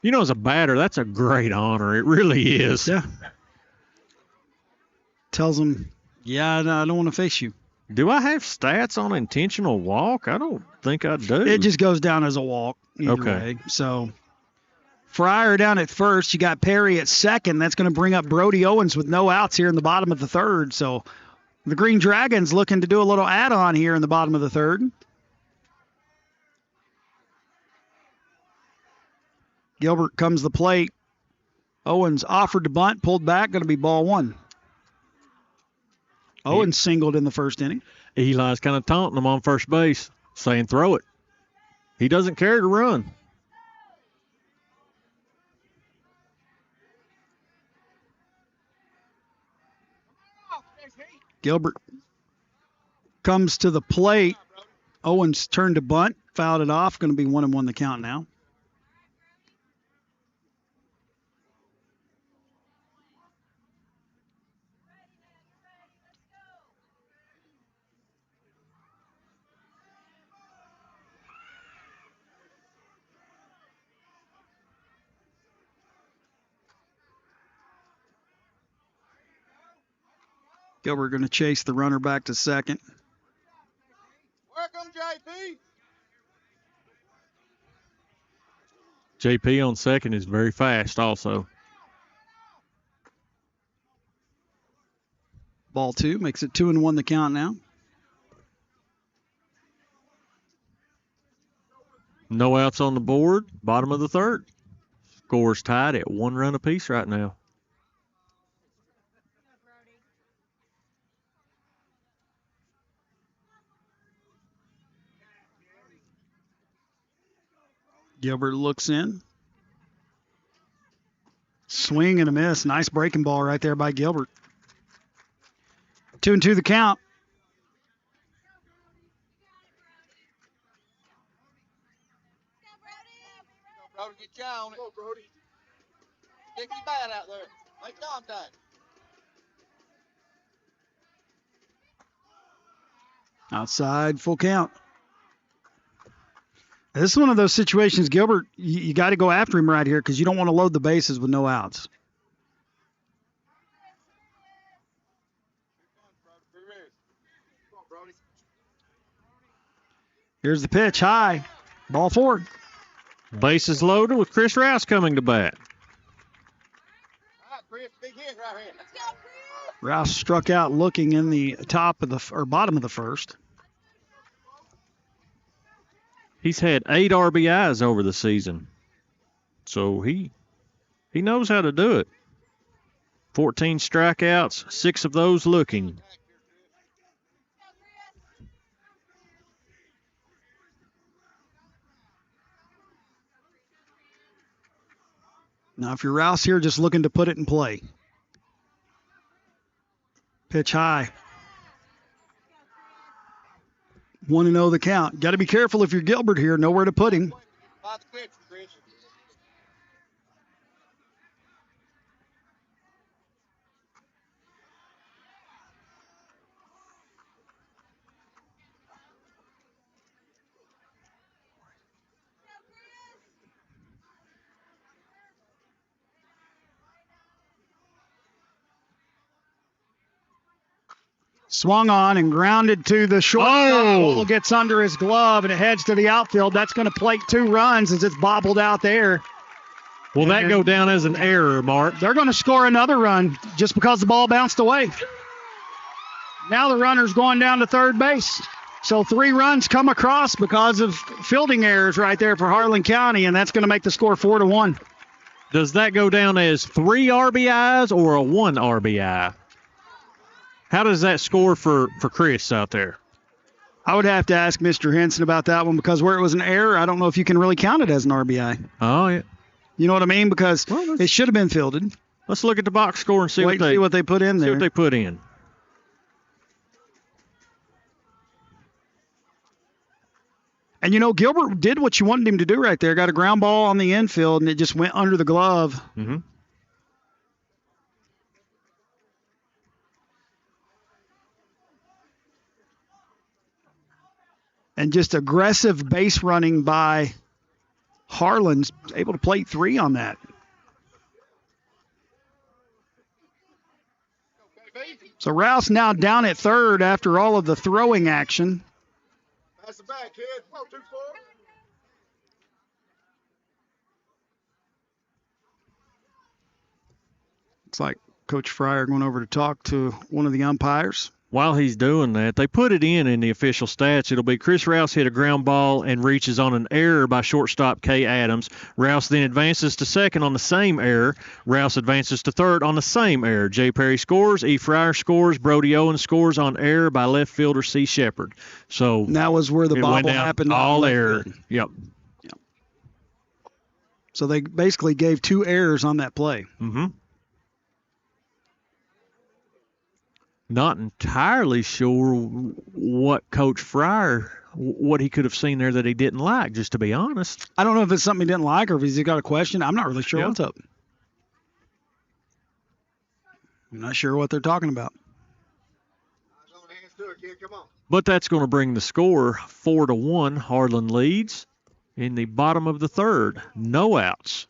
You know, as a batter, that's a great honor. It really is. Yeah. Tells him, yeah, no, I don't want to face you. Do I have stats on intentional walk? I don't think I do. It just goes down as a walk either way. So Fryer down at first. You got Perry at second. That's going to bring up Brody Owens with no outs here in the bottom of the third. So the Green Dragons looking to do a little add-on here in the bottom of the third. Gilbert comes to the plate. Owens offered to bunt, pulled back, going to be ball one. Owens singled in the first inning. Eli's kind of taunting him on first base, saying throw it. He doesn't care to run. Gilbert comes to the plate. Owens turned to bunt, fouled it off. Going to be 1-1 the count now. Gilbert going to chase the runner back to second. Work 'em, JP. JP on second is very fast also. Ball two makes it 2-1 the count now. No outs on the board. Bottom of the third. Scores tied at 1 run apiece right now. Gilbert looks in. Swing and a miss. Nice breaking ball right there by Gilbert. 2-2 the count. Brody, get you on it. Go, Brody. Stick your bat out there. Make contact. Outside, full count. This is one of those situations, Gilbert, you got to go after him right here because you don't want to load the bases with no outs. Here's the pitch, high. Ball four. Bases loaded with Chris Rouse coming to bat. All right, Chris, big hit right here. Let's go, Chris. Rouse struck out looking in the top of the or bottom of the first. He's had 8 RBIs over the season. So he knows how to do it. 14 strikeouts, 6 of those looking. Now, if you're Rouse here, just looking to put it in play. Pitch high. 1-0 the count. Got to be careful if you're Gilbert here. Nowhere to put him. By the pitch, Chris. Swung on and grounded to the short. Ball gets under his glove and it heads to the outfield. That's going to plate 2 runs as it's bobbled out there. Will that go down as an error, Mark? They're going to score another run just because the ball bounced away. Now the runner's going down to third base. So 3 runs come across because of fielding errors right there for Harlan County, and that's going to make the score 4-1. Does that go down as 3 RBIs or a 1 RBI? How does that score for Chris out there? I would have to ask Mr. Henson about that one because where it was an error, I don't know if you can really count it as an RBI. Oh, yeah. You know what I mean? Because it should have been fielded. Let's look at the box score and see see what they put in there. See what they put in. And, you know, Gilbert did what you wanted him to do right there. Got a ground ball on the infield, and it just went under the glove. Mm-hmm. And just aggressive base running by Harlan's able to plate 3 on that. So Rouse now down at third after all of the throwing action. Pass it back, kid. 2-4. Looks like Coach Fryer going over to talk to one of the umpires. While he's doing that, they put it in the official stats. It'll be Chris Rouse hit a ground ball and reaches on an error by shortstop Kay Adams. Rouse then advances to second on the same error. Rouse advances to third on the same error. Jay Perry scores. E. Fryer scores. Brody Owen scores on error by left fielder C. Shepard. So And that was where the it went bobble down happened. all on error. field. Yep. So they basically gave 2 errors on that play. Mm-hmm. Not entirely sure what Coach Fryer, what he could have seen there that he didn't like, just to be honest. I don't know if it's something he didn't like or if he's got a question. I'm not really sure what's up. I'm not sure what they're talking about. But that's going to bring the score 4-1. Harlan leads in the bottom of the third. No outs.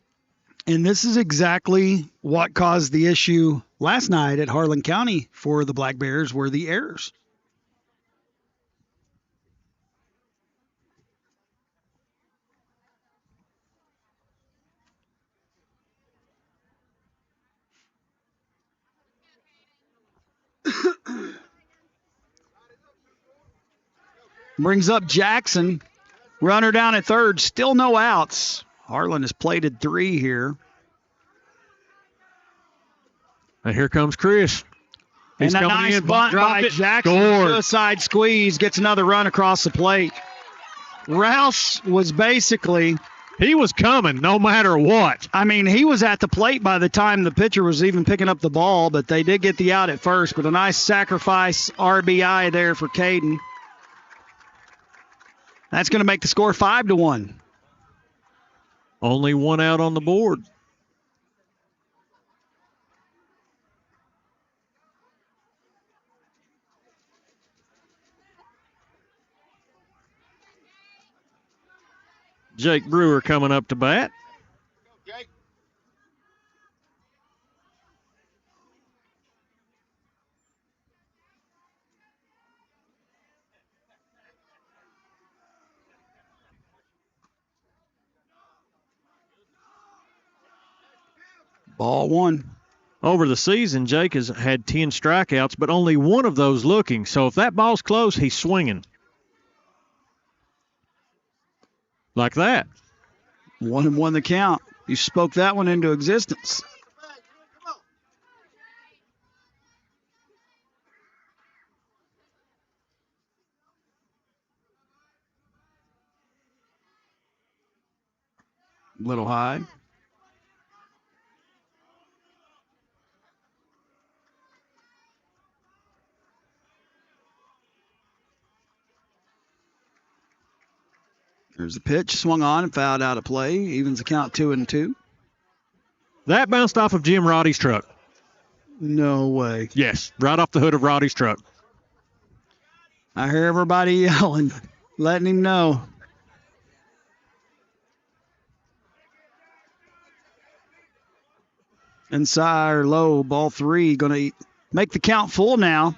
And this is exactly what caused the issue last night at Harlan County for the Black Bears were the errors. Brings up Jackson. Runner down at third. Still no outs. Harlan has plated 3 here. And here comes Chris. He's and a coming nice in, bunt dropped by it, Jackson. scored. Suicide squeeze. Gets another run across the plate. Rouse was basically... He was coming no matter what. I mean, he was at the plate by the time the pitcher was even picking up the ball, but they did get the out at first. But a nice sacrifice RBI there for Caden. That's going to make the score 5-1. Only 1 out on the board. Jake Brewer coming up to bat. Jake. Ball 1. Over the season, Jake has had 10 strikeouts, but only 1 of those looking. So if that ball's close, he's swinging. Like that. 1-1 the count. You spoke that one into existence. Little high. There's the pitch, swung on and fouled out of play. Evens the count 2-2. That bounced off of Jim Roddy's truck. No way. Yes, right off the hood of Roddy's truck. I hear everybody yelling, letting him know. Inside or low, ball 3. Going to make the count full now.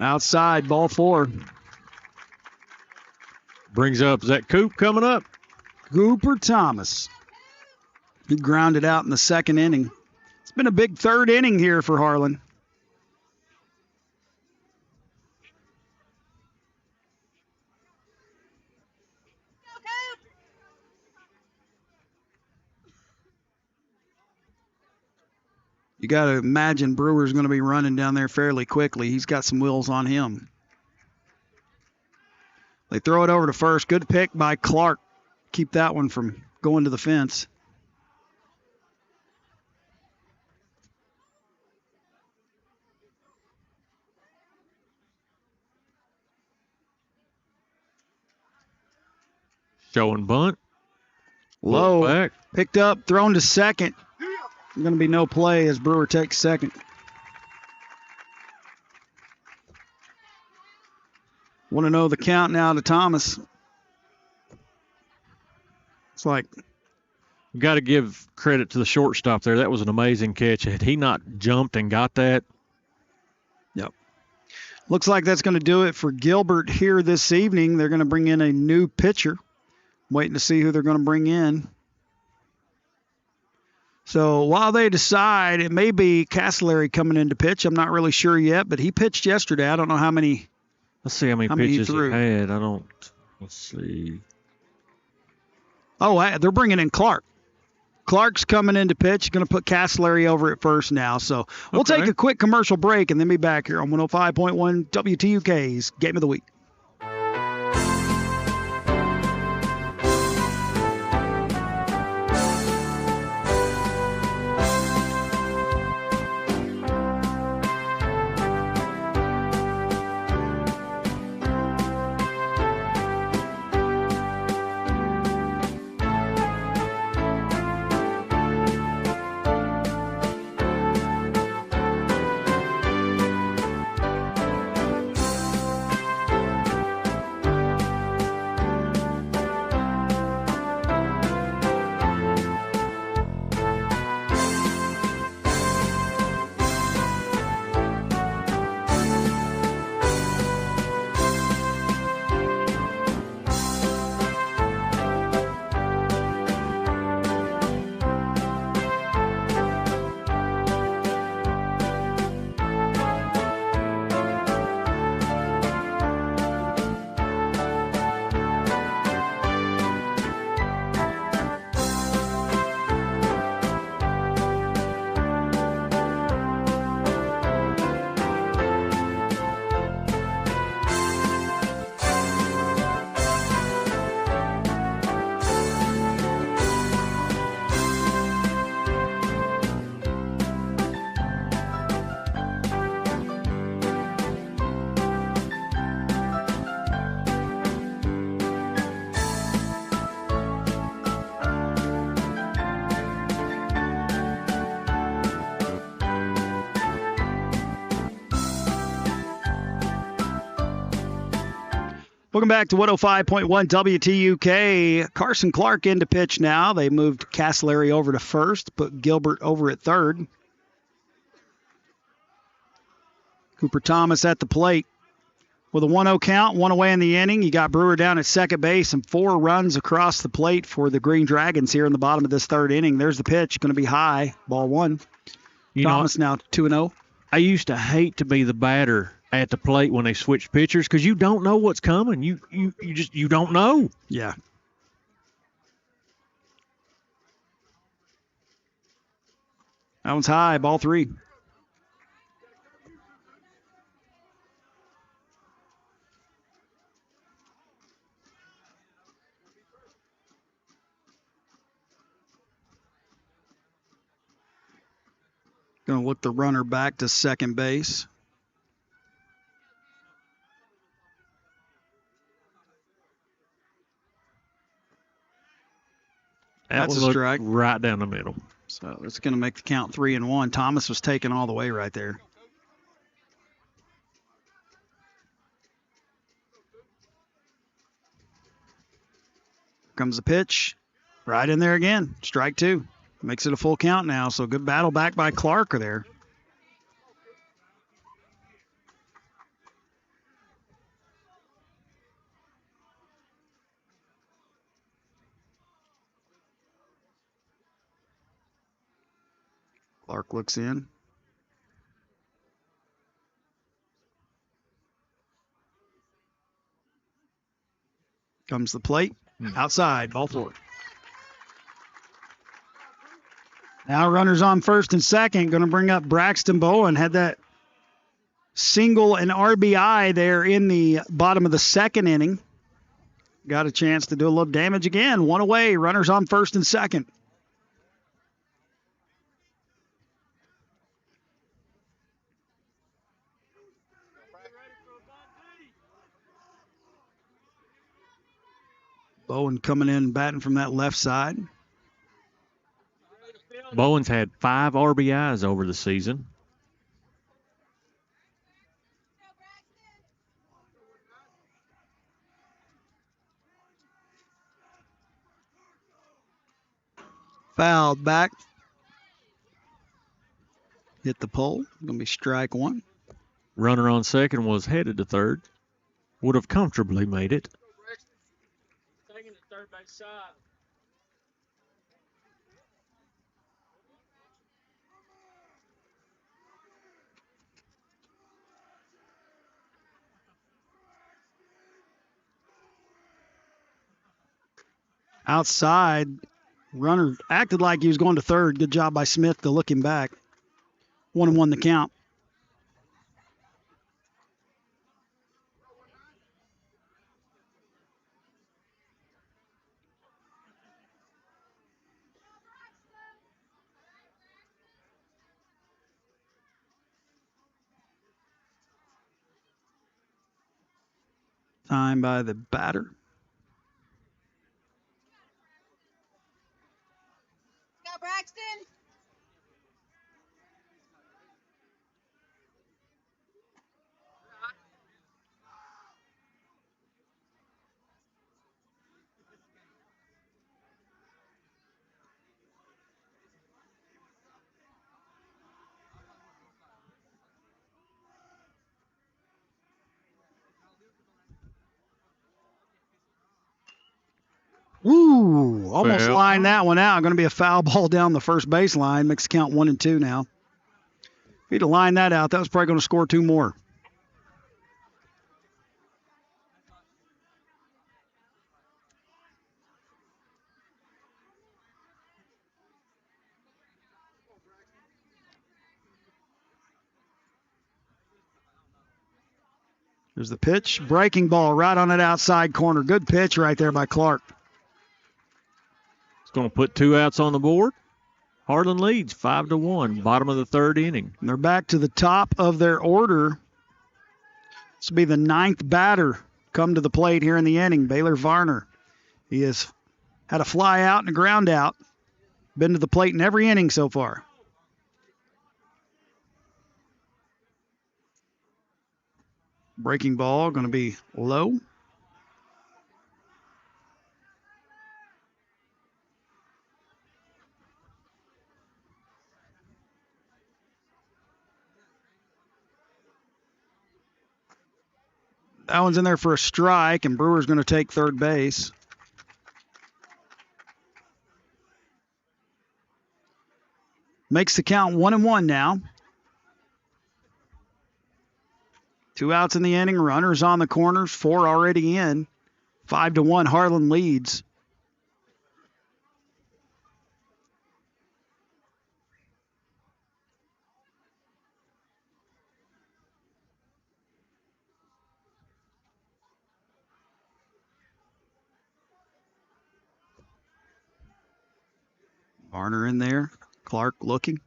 Outside, ball 4. Brings up, is that Coop coming up? Cooper Thomas. He grounded out in the 2nd inning. It's been a big 3rd inning here for Harlan. You got to imagine Brewer's going to be running down there fairly quickly. He's got some wheels on him. They throw it over to first. Good pick by Clark. Keep that one from going to the fence. Showing bunt. Low. Back. Picked up, thrown to second. Going to be no play as Brewer takes second. Want to know the count now to Thomas. It's like, Got to give credit to the shortstop there. That was an amazing catch. Had he not jumped and got that? yep. Looks like that's going to do it for Gilbert here this evening. They're going to bring in a new pitcher. Waiting to see who they're going to bring in. So while they decide, it may be Castellari coming in to pitch. I'm not really sure yet, but he pitched yesterday. I don't know how many. Let's see how many he pitches he threw. had. I don't. Let's see. Oh, they're bringing in Clark. Clark's coming in to pitch. Going to put Castellari over at first now. So we'll take a quick commercial break and then be back here on 105.1 WTUK's Game of the Week. Welcome back to 105.1 WTUK. Carson Clark into pitch now. They moved Castellari over to first, put Gilbert over at third. Cooper Thomas at the plate. With a 1-0 count, one away in the inning. You got Brewer down at second base and 4 runs across the plate for the Green Dragons here in the bottom of this third inning. There's the pitch. Going to be high. Ball 1. Thomas now 2-0. I used to hate to be the batter at the plate when they switch pitchers because you don't know what's coming. You don't know. Yeah. That one's high. Ball 3. Going to look the runner back to second base. That's a strike. Right down the middle. So it's going to make the count 3-1. Thomas was taken all the way right there. Comes the pitch. Right in there again. Strike 2. Makes it a full count now. So good battle back by Clark there. Clark looks in. Comes the plate. Outside. Ball 4. Now runners on first and second. Going to bring up Braxton Bowen. Had that single and RBI there in the bottom of the second inning. Got a chance to do a little damage again. One away. Runners on first and second. Bowen coming in batting from that left side. Bowen's had 5 RBIs over the season. Fouled back. Hit the pole. Going to be strike one. Runner on second was headed to third. Would have comfortably made it. Taking the third base side. Outside, runner acted like he was going to third. Good job by Smith to look him back. 1-1 the count. Time by the batter. Go, Braxton. Woo! Almost Well. lined that one out. Going to be a foul ball down the first baseline. Makes the count 1-2 now. If he'd have lined that out, that was probably going to score 2 more. There's the pitch. Breaking ball right on that outside corner. Good pitch right there by Clark. It's going to put 2 outs on the board. Harlan leads 5-1, bottom of the third inning. And they're back to the top of their order. This will be the 9th batter come to the plate here in the inning, Baylor Varner. He has had a fly out and a ground out. Been to the plate in every inning so far. Breaking ball going to be low. That one's in there for a strike, and Brewer's going to take third base. Makes the count 1-1 now. 2 outs in the inning, runners on the corners, 4 already in. 5-1, Harlan leads. Varner in there, Clark looking.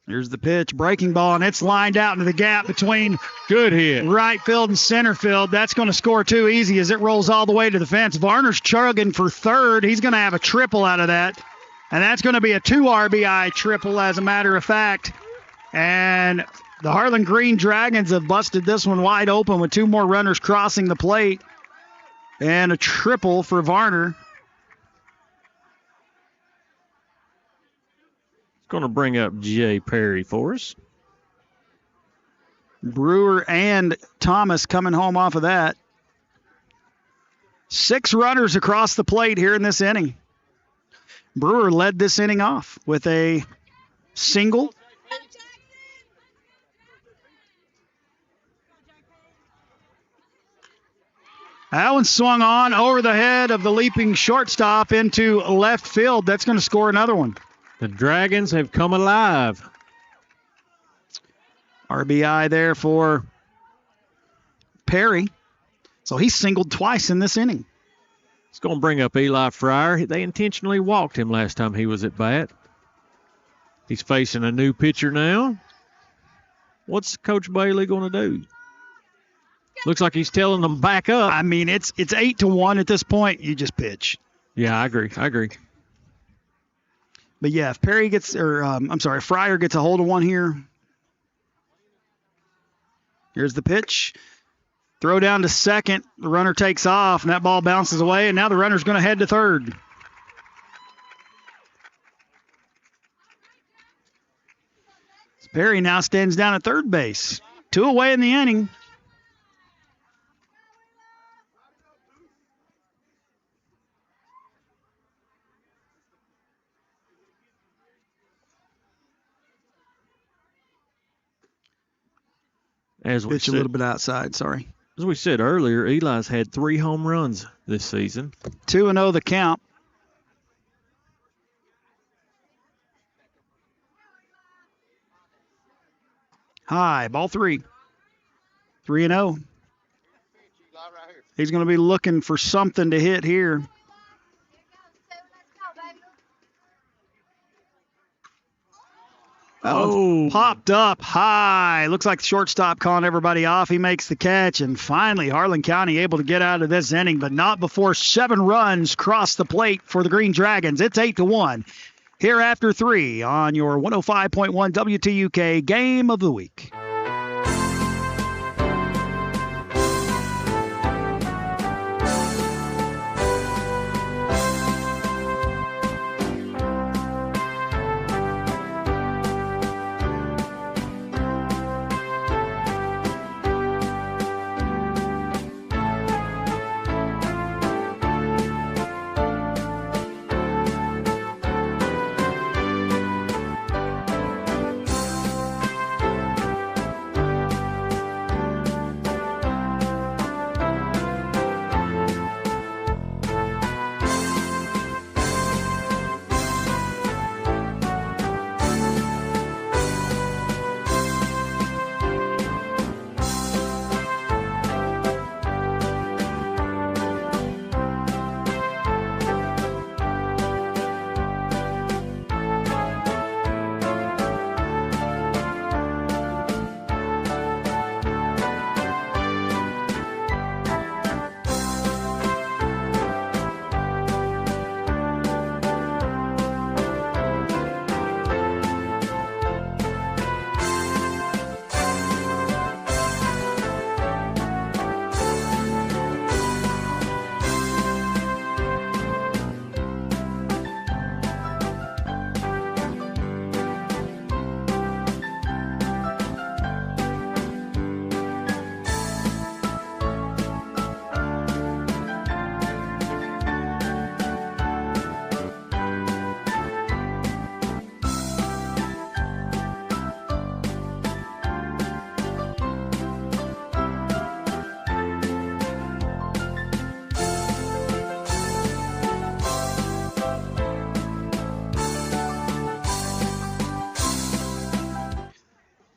Here's the pitch, breaking ball, and it's lined out into the gap between Good hit. right field and center field. That's going to score 2 easy as it rolls all the way to the fence. Varner's chugging for third. He's going to have a triple out of that, and that's going to be a 2 RBI triple as a matter of fact. And the Harlan Green Dragons have busted this one wide open with 2 more runners crossing the plate and a triple for Varner. Going to bring up Jay Perry for us. Brewer and Thomas coming home off of that. 6 runners across the plate here in this inning. Brewer led this inning off with a single. That one swung on over the head of the leaping shortstop into left field. That's going to score another one. The Dragons have come alive. RBI there for Perry. So he singled twice in this inning. It's going to bring up Eli Fryer. They intentionally walked him last time he was at bat. He's facing a new pitcher now. What's Coach Bailey going to do? Looks like he's telling them back up. I mean, it's 8-1 at this point. You just pitch. Yeah, I agree. But yeah, if Perry gets, if Fryer gets a hold of one here. Here's the pitch. Throw down to second. The runner takes off, and that ball bounces away, and now the runner's going to head to third. Perry now stands down at third base. 2 away in the inning. Pitch a little bit outside, sorry. As we said earlier, Eli's had 3 home runs this season. 2-0 the count. High, ball 3. 3-0. He's going to be looking for something to hit here. Oh, popped up high. Looks like the shortstop calling everybody off. He makes the catch, and finally Harlan County able to get out of this inning, but not before 7 runs cross the plate for the Green Dragons. It's 8-1 here after 3 on your 105.1 WTUK Game of the Week.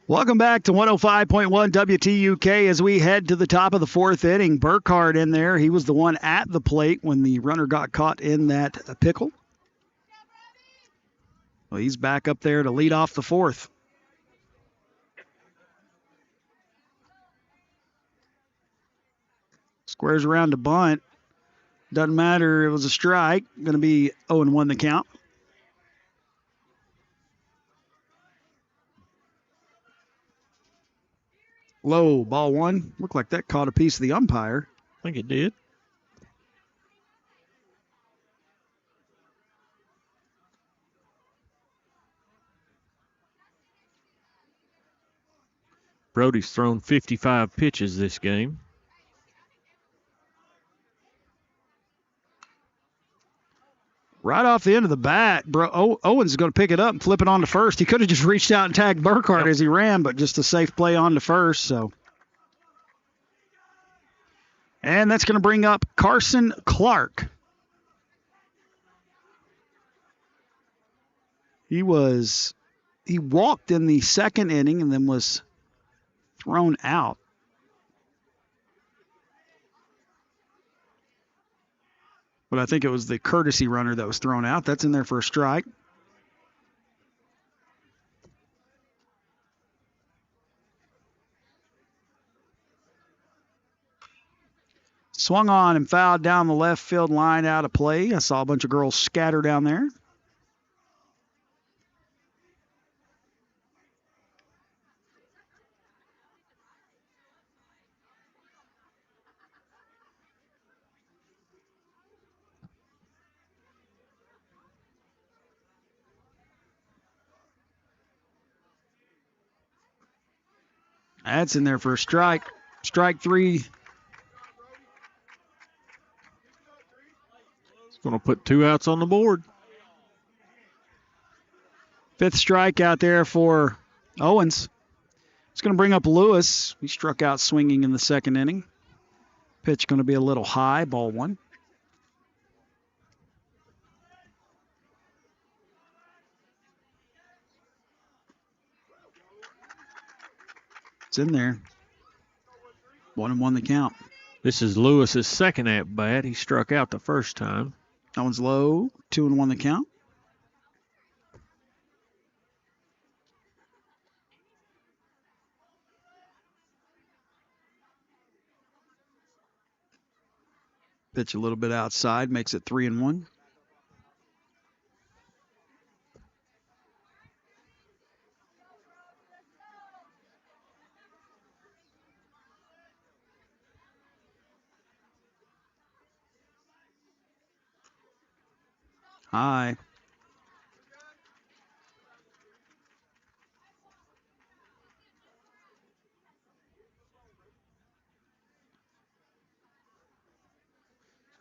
Welcome back to 105.1 WTUK as we head to the top of the 4th inning. Burkhardt in there. He was the one at the plate when the runner got caught in that pickle. Well, he's back up there to lead off the 4th. Squares around to bunt. Doesn't matter. It was a strike. Going to be 0-1 the count. Low, ball 1. Looked like that caught a piece of the umpire. I think it did. Brody's thrown 55 pitches this game. Right off the end of the bat, Owens is going to pick it up and flip it on to first. He could have just reached out and tagged Burkhardt as he ran, but just a safe play on to first. So, and that's going to bring up Carson Clark. He walked in the 2nd inning and then was thrown out. But I think it was the courtesy runner that was thrown out. That's in there for a strike. Swung on and fouled down the left field line out of play. I saw a bunch of girls scatter down there. That's in there for a strike. Strike 3. It's going to put 2 outs on the board. 5th strike out there for Owens. It's going to bring up Lewis. He struck out swinging in the 2nd inning. Pitch going to be a little high, ball 1. It's in there. 1-1 the count. This is Lewis's 2nd at bat. He struck out the first time. That one's low. 2-1 the count. Pitch a little bit outside, makes it 3-1. High.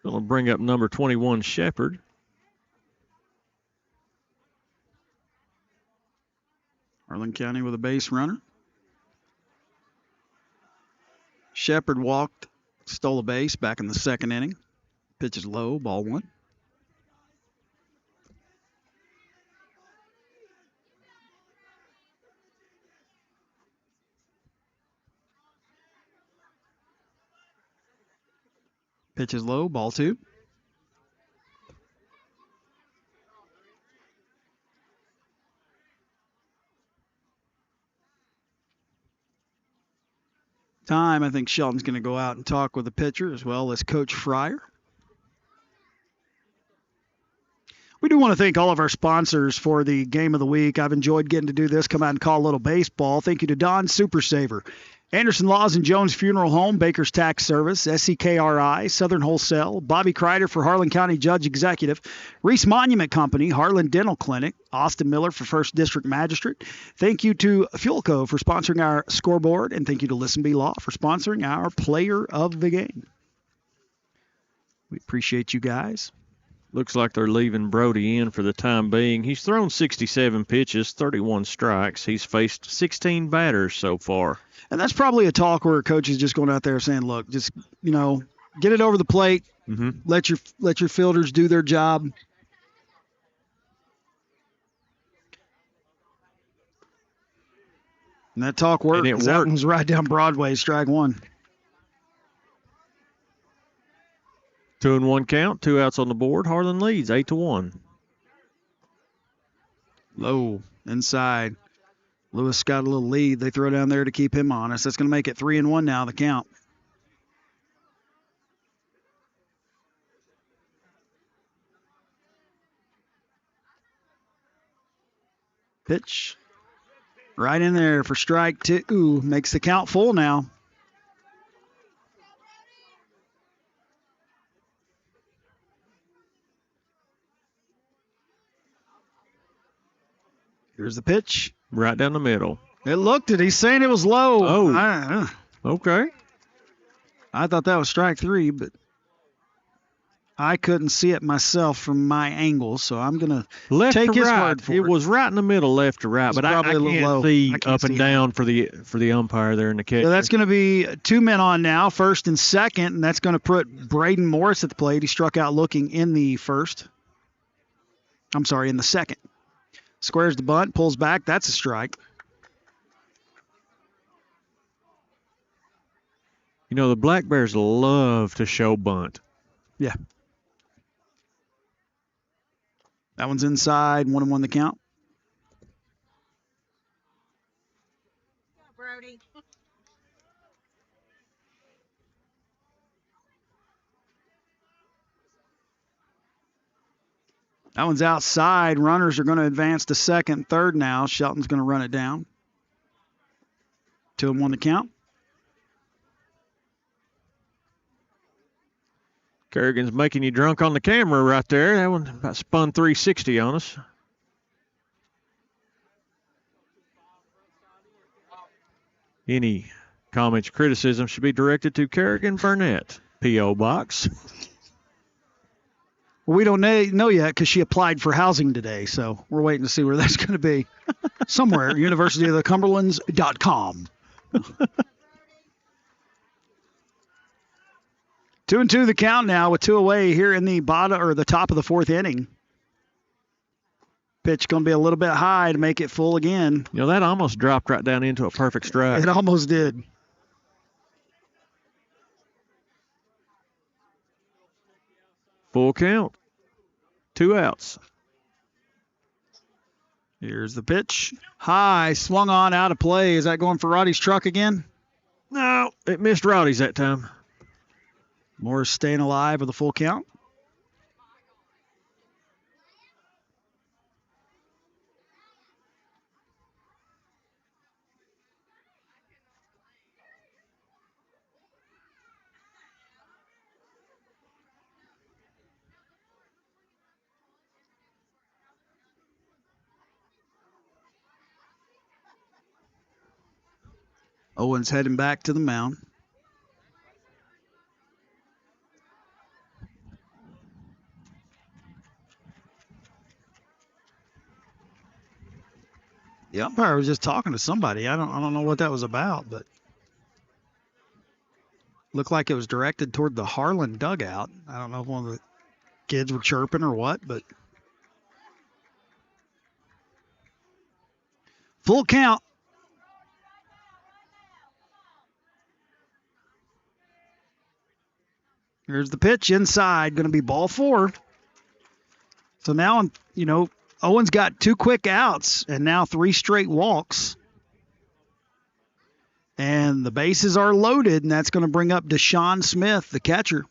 Going to bring up number 21, Shepard. Harlan County with a base runner. Shepard walked, stole a base back in the 2nd inning. Pitch is low, ball 1. Pitch is low, ball 2. Time, I think Shelton's going to go out and talk with the pitcher as well as Coach Fryer. We do want to thank all of our sponsors for the game of the week. I've enjoyed getting to do this, come out and call a little baseball. Thank you to Don Super Saver, Anderson Laws and Jones Funeral Home, Baker's Tax Service, SCKRI, Southern Wholesale, Bobby Kreider for Harlan County Judge Executive, Reese Monument Company, Harlan Dental Clinic, Austin Miller for First District Magistrate. Thank you to Fuelco for sponsoring our scoreboard, and thank you to Listen Be Law for sponsoring our player of the game. We appreciate you guys. Looks like they're leaving Brody in for the time being. He's thrown 67 pitches, 31 strikes. He's faced 16 batters so far. And that's probably a talk where a coach is just going out there saying, look, just, get it over the plate. Mm-hmm. Let your fielders do their job. And that talk worked. And it that worked. one was right down Broadway, strike 1. 2-1 count, 2 outs on the board. Harlan leads 8-1. Low, inside. Lewis got a little lead. They throw down there to keep him honest. That's going to make it 3-1 now, the count. Pitch. Right in there for strike 2. Makes the count full now. Here's the pitch. Right down the middle. It looked it. He's saying it was low. Oh. Okay. I thought that was strike 3, but I couldn't see it myself from my angle, so I'm going to take his word for it. It was right in the middle, left to right, but I can't see up and down for the umpire there in the catcher. So that's going to be 2 men on now, first and second, and that's going to put Braden Morris at the plate. He struck out looking in the second. Squares the bunt, pulls back. That's a strike. The Black Bears love to show bunt. Yeah. That one's inside, 1-1 the count. Brody. That one's outside. Runners are going to advance to second, third now. Shelton's going to run it down. 2-1 to count. Kerrigan's making you drunk on the camera right there. That one about spun 360 on us. Any comments, criticism should be directed to Kerrigan Burnett, P.O. Box. Well, we don't know yet because she applied for housing today, so we're waiting to see where that's going to be. Somewhere, universityofthecumberlands.com. 2-2 the count now with 2 away here in the bottom or the top of the 4th inning. Pitch going to be a little bit high to make it full again. You know, that almost dropped right down into a perfect strike. It almost did. Full count. 2 outs. Here's the pitch. High, swung on, out of play. Is that going for Roddy's truck again? No, it missed Roddy's that time. Morris staying alive with a full count. Owens heading back to the mound. The umpire was just talking to somebody. I don't know what that was about, but looked like it was directed toward the Harlan dugout. I don't know if one of the kids were chirping or what, but full count. Here's the pitch inside, going to be ball 4. So now, Owens got 2 quick outs and now 3 straight walks. And the bases are loaded, and that's going to bring up Deshaun Smith, the catcher.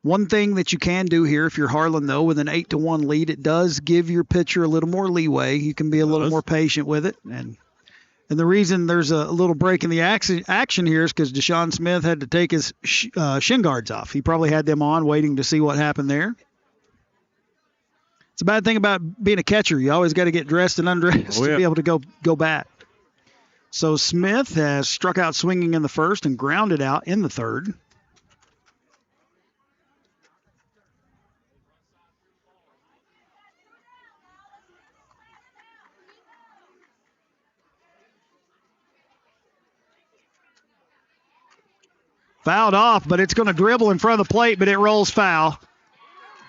One thing that you can do here, if you're Harlan, though, with an 8-1 lead, it does give your pitcher a little more leeway. You can be a little more patient with it. And the reason there's a little break in the action here is because Deshaun Smith had to take his shin guards off. He probably had them on waiting to see what happened there. It's a bad thing about being a catcher. You always got to get dressed and undressed to be able to go bat. So Smith has struck out swinging in the first and grounded out in the third. Fouled off, but it's going to dribble in front of the plate, but it rolls foul.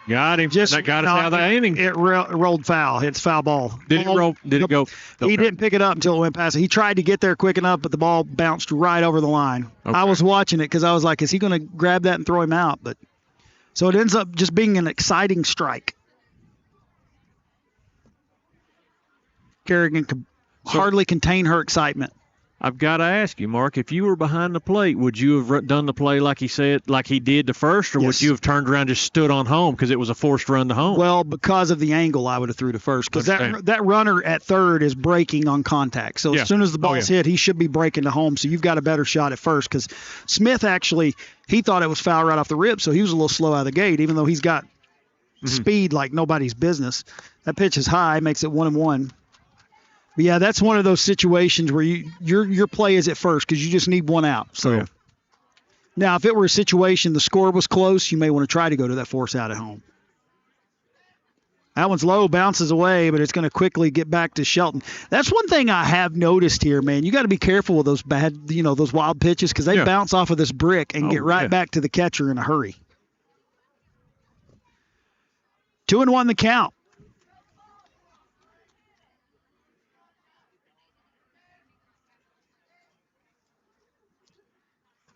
Got him. That got us out of the inning. It rolled foul. It's foul ball. Did it roll? Did it go? He didn't pick it up until it went past it. He tried to get there quick enough, but the ball bounced right over the line. Okay. I was watching it because I was like, is he going to grab that and throw him out? But so it ends up just being an exciting strike. Kerrigan could hardly contain her excitement. I've got to ask you, Mark, if you were behind the plate, would you have done the play like he said, like he did the first, or would you have turned around and just stood on home because it was a forced run to home? Well, because of the angle, I would have threw to first because that runner at third is breaking on contact. So as soon as the ball's hit, he should be breaking to home. So you've got a better shot at first because Smith actually, he thought it was foul right off the rip, so he was a little slow out of the gate, even though he's got speed like nobody's business. That pitch is high, makes it 1-1. But yeah, that's one of those situations where your play is at first because you just need one out. So now, if it were a situation the score was close, you may want to try to go to that force out at home. That one's low, bounces away, but it's going to quickly get back to Shelton. That's one thing I have noticed here, man. You got to be careful with those those wild pitches because they bounce off of this brick and get right back to the catcher in a hurry. 2-1 the count.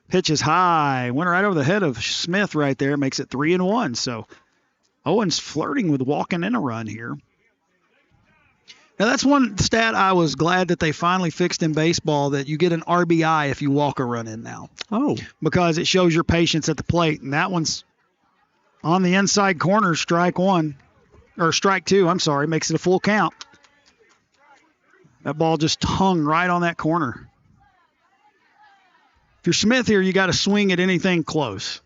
Pitch is high. Went right over the head of Smith right there. Makes it 3-1. So Owens flirting with walking in a run here. Now, that's one stat I was glad that they finally fixed in baseball, that you get an RBI if you walk a run in now. Oh. Because it shows your patience at the plate. And that one's On the inside corner, strike one. Or strike two, I'm sorry. Makes it a full count. That ball just hung right on that corner. If you're Smith here, you got to swing at anything close.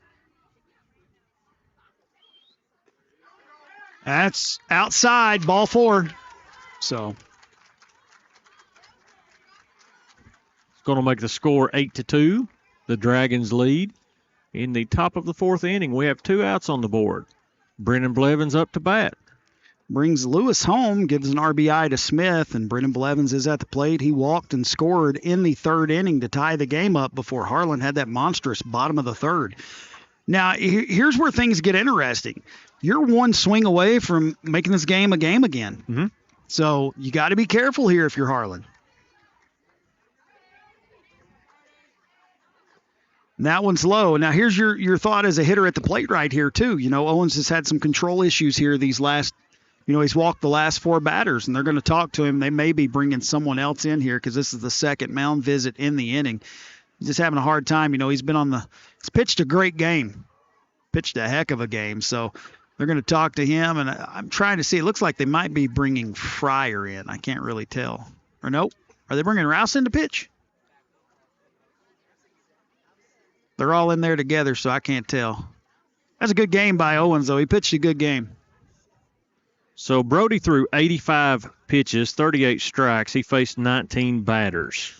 That's outside, ball 4. So It's going to make the score 8-2. The Dragons lead. In the top of the 4th inning, we have 2 outs on the board. Brennan Blevins up to bat. brings Lewis home, gives an RBI to Smith, and Brennan Blevins is at the plate. He walked and scored in the 3rd inning to tie the game up before Harlan had that monstrous bottom of the 3rd. Now, here's where things get interesting. You're one swing away from making this game a game again. Mm-hmm. So you got to be careful here if you're Harlan. And that one's low. Now, here's your thought as a hitter at the plate right here, too. You know, Owens has had some control issues here these last, he's walked the last 4 batters, and they're going to talk to him. They may be bringing someone else in here because this is the 2nd mound visit in the inning. He's just having a hard time. He's pitched a great game, pitched a heck of a game. So they're going to talk to him, and I'm trying to see. It looks like they might be bringing Fryer in. I can't really tell. Or nope. Are they bringing Rouse in to pitch? They're all in there together, so I can't tell. That's a good game by Owens, though. He pitched a good game. So Brody threw 85 pitches, 38 strikes. He faced 19 batters.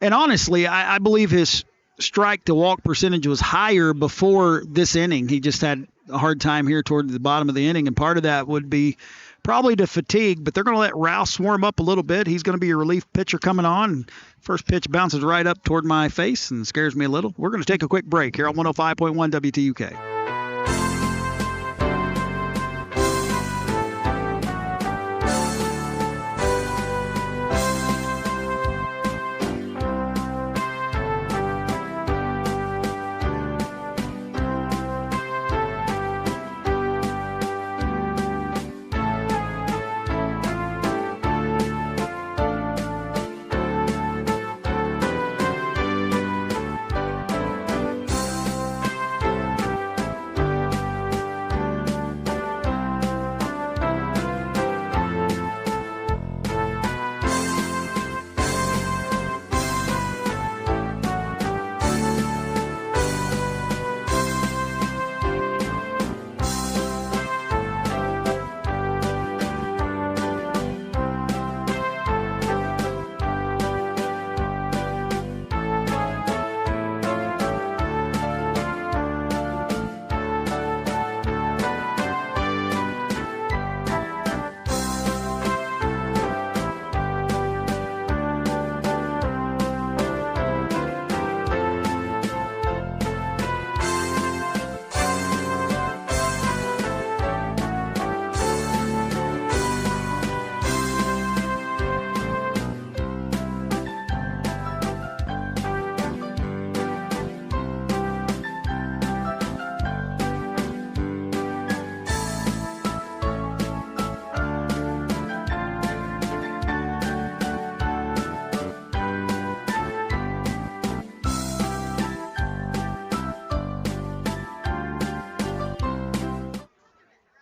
And honestly, I believe his strike-to-walk percentage was higher before this inning. He just had a hard time here toward the bottom of the inning, and part of that would be probably to fatigue, but they're going to let Rouse warm up a little bit. He's going to be a relief pitcher coming on. First pitch bounces right up toward my face and scares me a little. We're going to take a quick break here on 105.1 WTUK.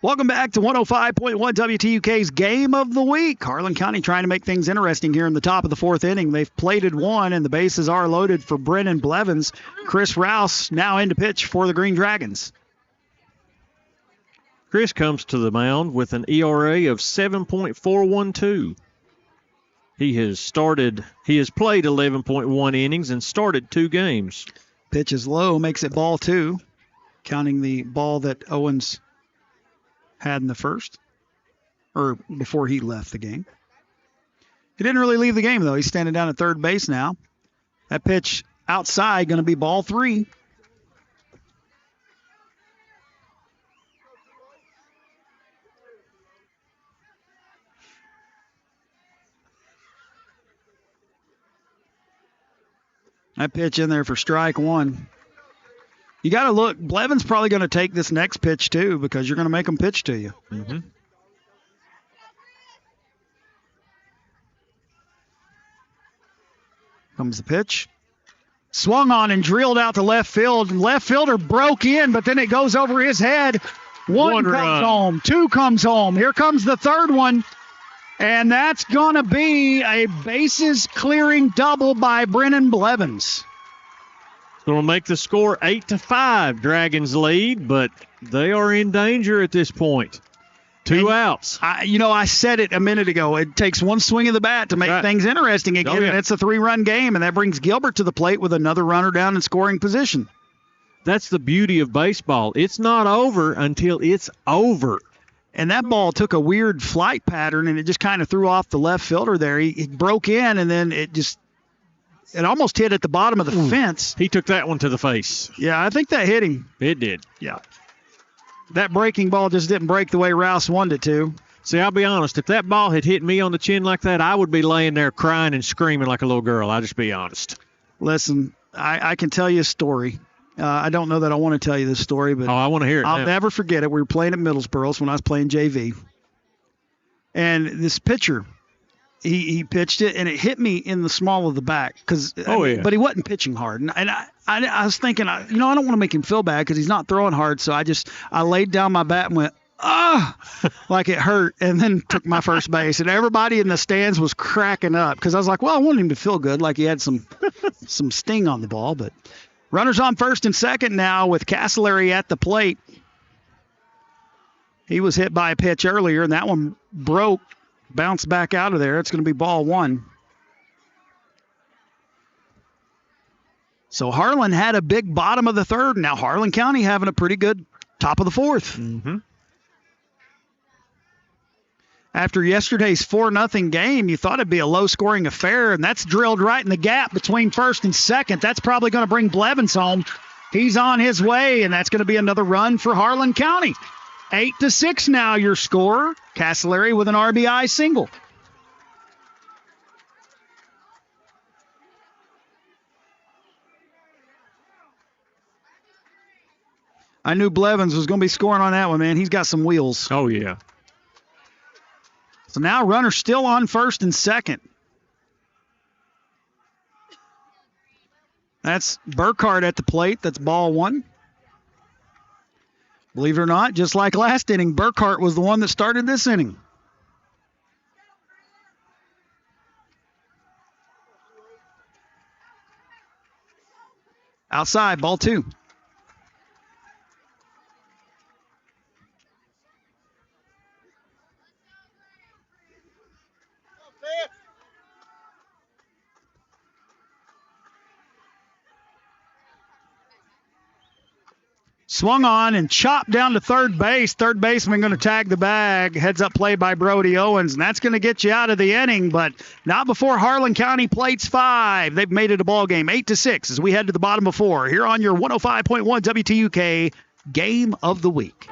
Welcome back to 105.1 WTUK's Game of the Week. Harlan County trying to make things interesting here in the top of the 4th inning. They've plated 1, and the bases are loaded for Brennan Blevins. Chris Rouse now in to pitch for the Green Dragons. Chris comes to the mound with an ERA of 7.412. He has played 11.1 innings and started 2 games. Pitch is low, makes it ball 2, counting the ball that Owens had in the first, or before he left the game. He didn't really leave the game, though. He's standing down at third base now. That pitch outside going to be ball 3. That pitch in there for strike 1. You got to look. Blevins probably going to take this next pitch, too, because you're going to make him pitch to you. Mm-hmm. Comes the pitch. Swung on and drilled out to left field. Left fielder broke in, but then it goes over his head. One comes run. home. Two comes home. Here comes the third one. And that's going to be a bases clearing double by Brennan Blevins. Going to make the score 8-5. Dragons lead, but they are in danger at this point. Two outs. I said it a minute ago. It takes one swing of the bat to make things interesting again, and it's a 3-run game, and that brings Gilbert to the plate with another runner down in scoring position. That's the beauty of baseball. It's not over until it's over. And that ball took a weird flight pattern, and it just kind of threw off the left fielder there. He broke in, and then it almost hit at the bottom of the fence. He took that one to the face. Yeah, I think that hit him. It did. Yeah. That breaking ball just didn't break the way Rouse wanted it to. See, I'll be honest. If that ball had hit me on the chin like that, I would be laying there crying and screaming like a little girl. I'll just be honest. Listen, I can tell you a story. I don't know that I want to tell you this story, but I want to hear it. I'll never forget it. We were playing at Middlesboro when I was playing JV. And this pitcher, he pitched it, and it hit me in the small of the back. But he wasn't pitching hard. And I was thinking, I don't want to make him feel bad because he's not throwing hard. So I laid down my bat and went, like it hurt, and then took my first base. And everybody in the stands was cracking up because I was like, well, I want him to feel good, like he had some sting on the ball. But runners on first and second now with Castleberry at the plate. He was hit by a pitch earlier, and that one broke, bounced back out of there. It's going to be ball one. So Harlan had a big bottom of the third. Now Harlan County having a pretty good top of the fourth. Mm-hmm. After yesterday's 4-0 game, you thought it'd be a low-scoring affair, and that's drilled right in the gap between first and second. That's probably going to bring Blevins home. He's on his way, and that's going to be another run for Harlan County. 8-6 now your score. Castleberry with an RBI single. I knew Blevins was going to be scoring on that one, man. He's got some wheels. Oh, yeah. So now runners still on first and second. That's Burkhart at the plate. That's ball one. Believe it or not, just like last inning, Burkhart was the one that started this inning. Outside, ball two. Swung on and chopped down to third base. Third baseman going to tag the bag. Heads up play by Brody Owens, and that's going to get you out of the inning, but not before Harlan County plates 5. They've made it a ball game, 8-6, as we head to the bottom of 4 here on your 105.1 WTUK Game of the Week.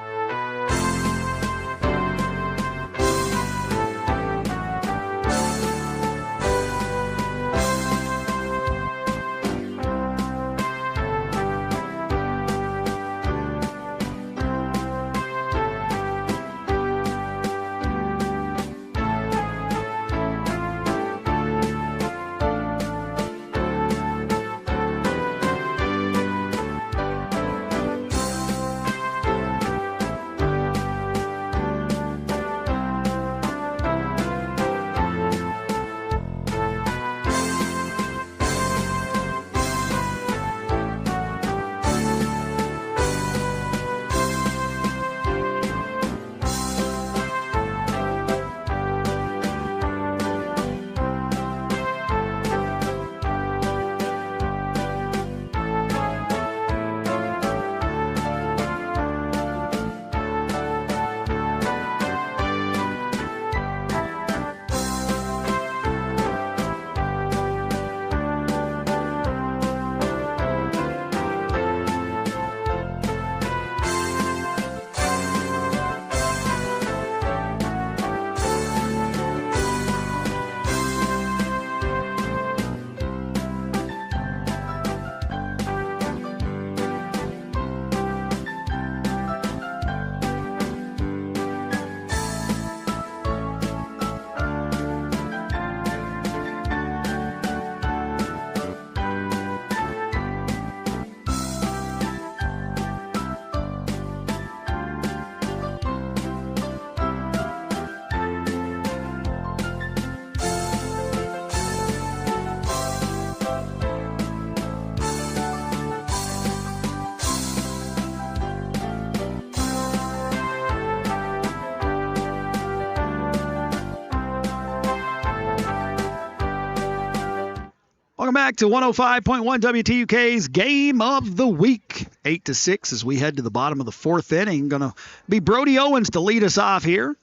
Welcome back to 105.1 WTUK's Game of the Week. 8-6 as we head to the bottom of the fourth inning. Going to be Brody Owens to lead us off here.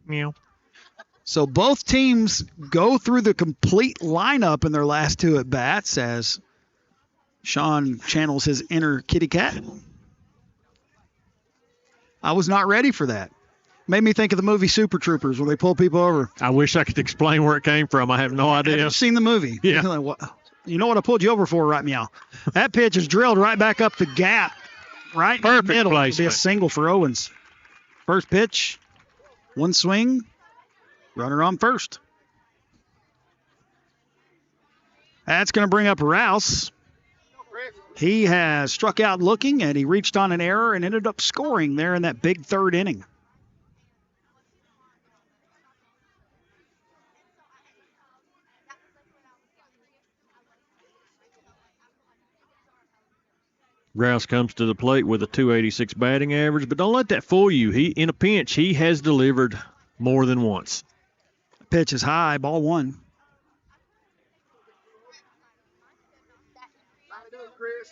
Meow. So both teams go through the complete lineup in their last two at-bats as Sean channels his inner kitty cat. I was not ready for that. Made me think of the movie Super Troopers when they pull people over. I wish I could explain where it came from. I have no idea. I've seen the movie. Yeah. Like, what? You know what I pulled you over for, right, meow? That pitch is drilled right back up the gap. Right Perfect in the middle. It'll be a placement. single for Owens. First pitch, one swing, runner on first. That's going to bring up Rouse. He has struck out looking, and he reached on an error and ended up scoring there in that big third inning. Rouse comes to the plate with a 286 batting average, but don't let that fool you. In a pinch, he has delivered more than once. Pitch is high, ball one. Chris.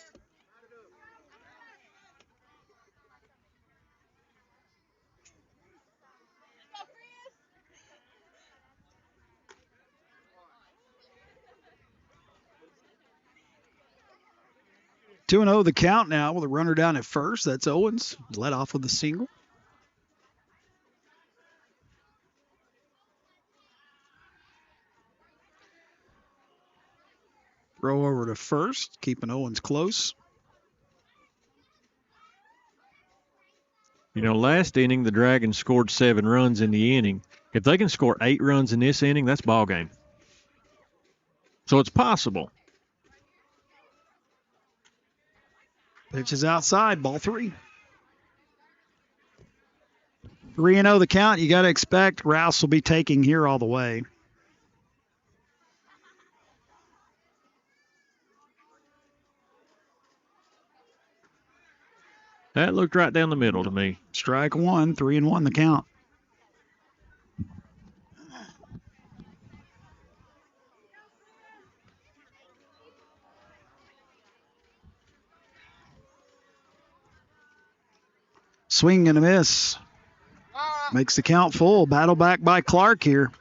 2-0 the count now with a runner down at first. That's Owens. Led off with a single. Throw over to first, keeping Owens close. You know, last inning, the Dragons scored 7 runs in the inning. If they can score 8 runs in this inning, that's ball game. So it's possible. Pitch is outside, ball 3. 3-0 the count. You got to expect Rouse will be taking here all the way. That looked right down the middle to me. Strike one, 3-1 the count. Swing and a miss. Makes the count full. Battle back by Clark here.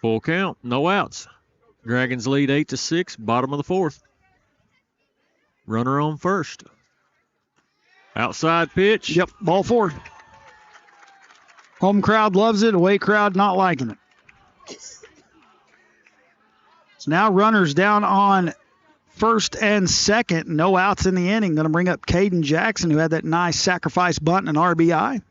Full count, no outs. Dragons lead 8-6, bottom of the fourth. Runner on first. Outside pitch. Yep, ball 4. Home crowd loves it. Away crowd not liking it. So now runners down on first and second. No outs in the inning. Going to bring up Caden Jackson, who had that nice sacrifice bunt and an RBI.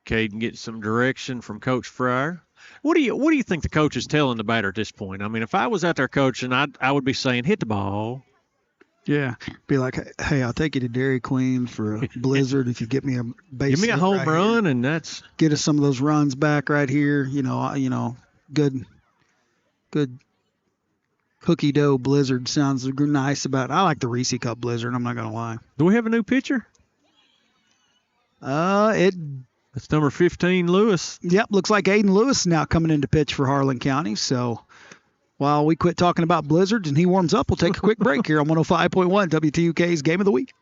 Caden gets some direction from Coach Fryer. What do you think the coach is telling the batter at this point? I mean, if I was out there coaching, I would be saying, hit the ball. Yeah, be like, hey, I'll take you to Dairy Queen for a blizzard if you get me a base. Give me a home run, and that's get us some of those runs back right here. You know, good cookie dough blizzard sounds nice about it. I like the Reese Cup blizzard. I'm not gonna lie. Do we have a new pitcher? That's number 15, Lewis. Yep, looks like Aiden Lewis now coming in to pitch for Harlan County. So while we quit talking about blizzards and he warms up, we'll take a quick break here on 105.1 WTUK's Game of the Week.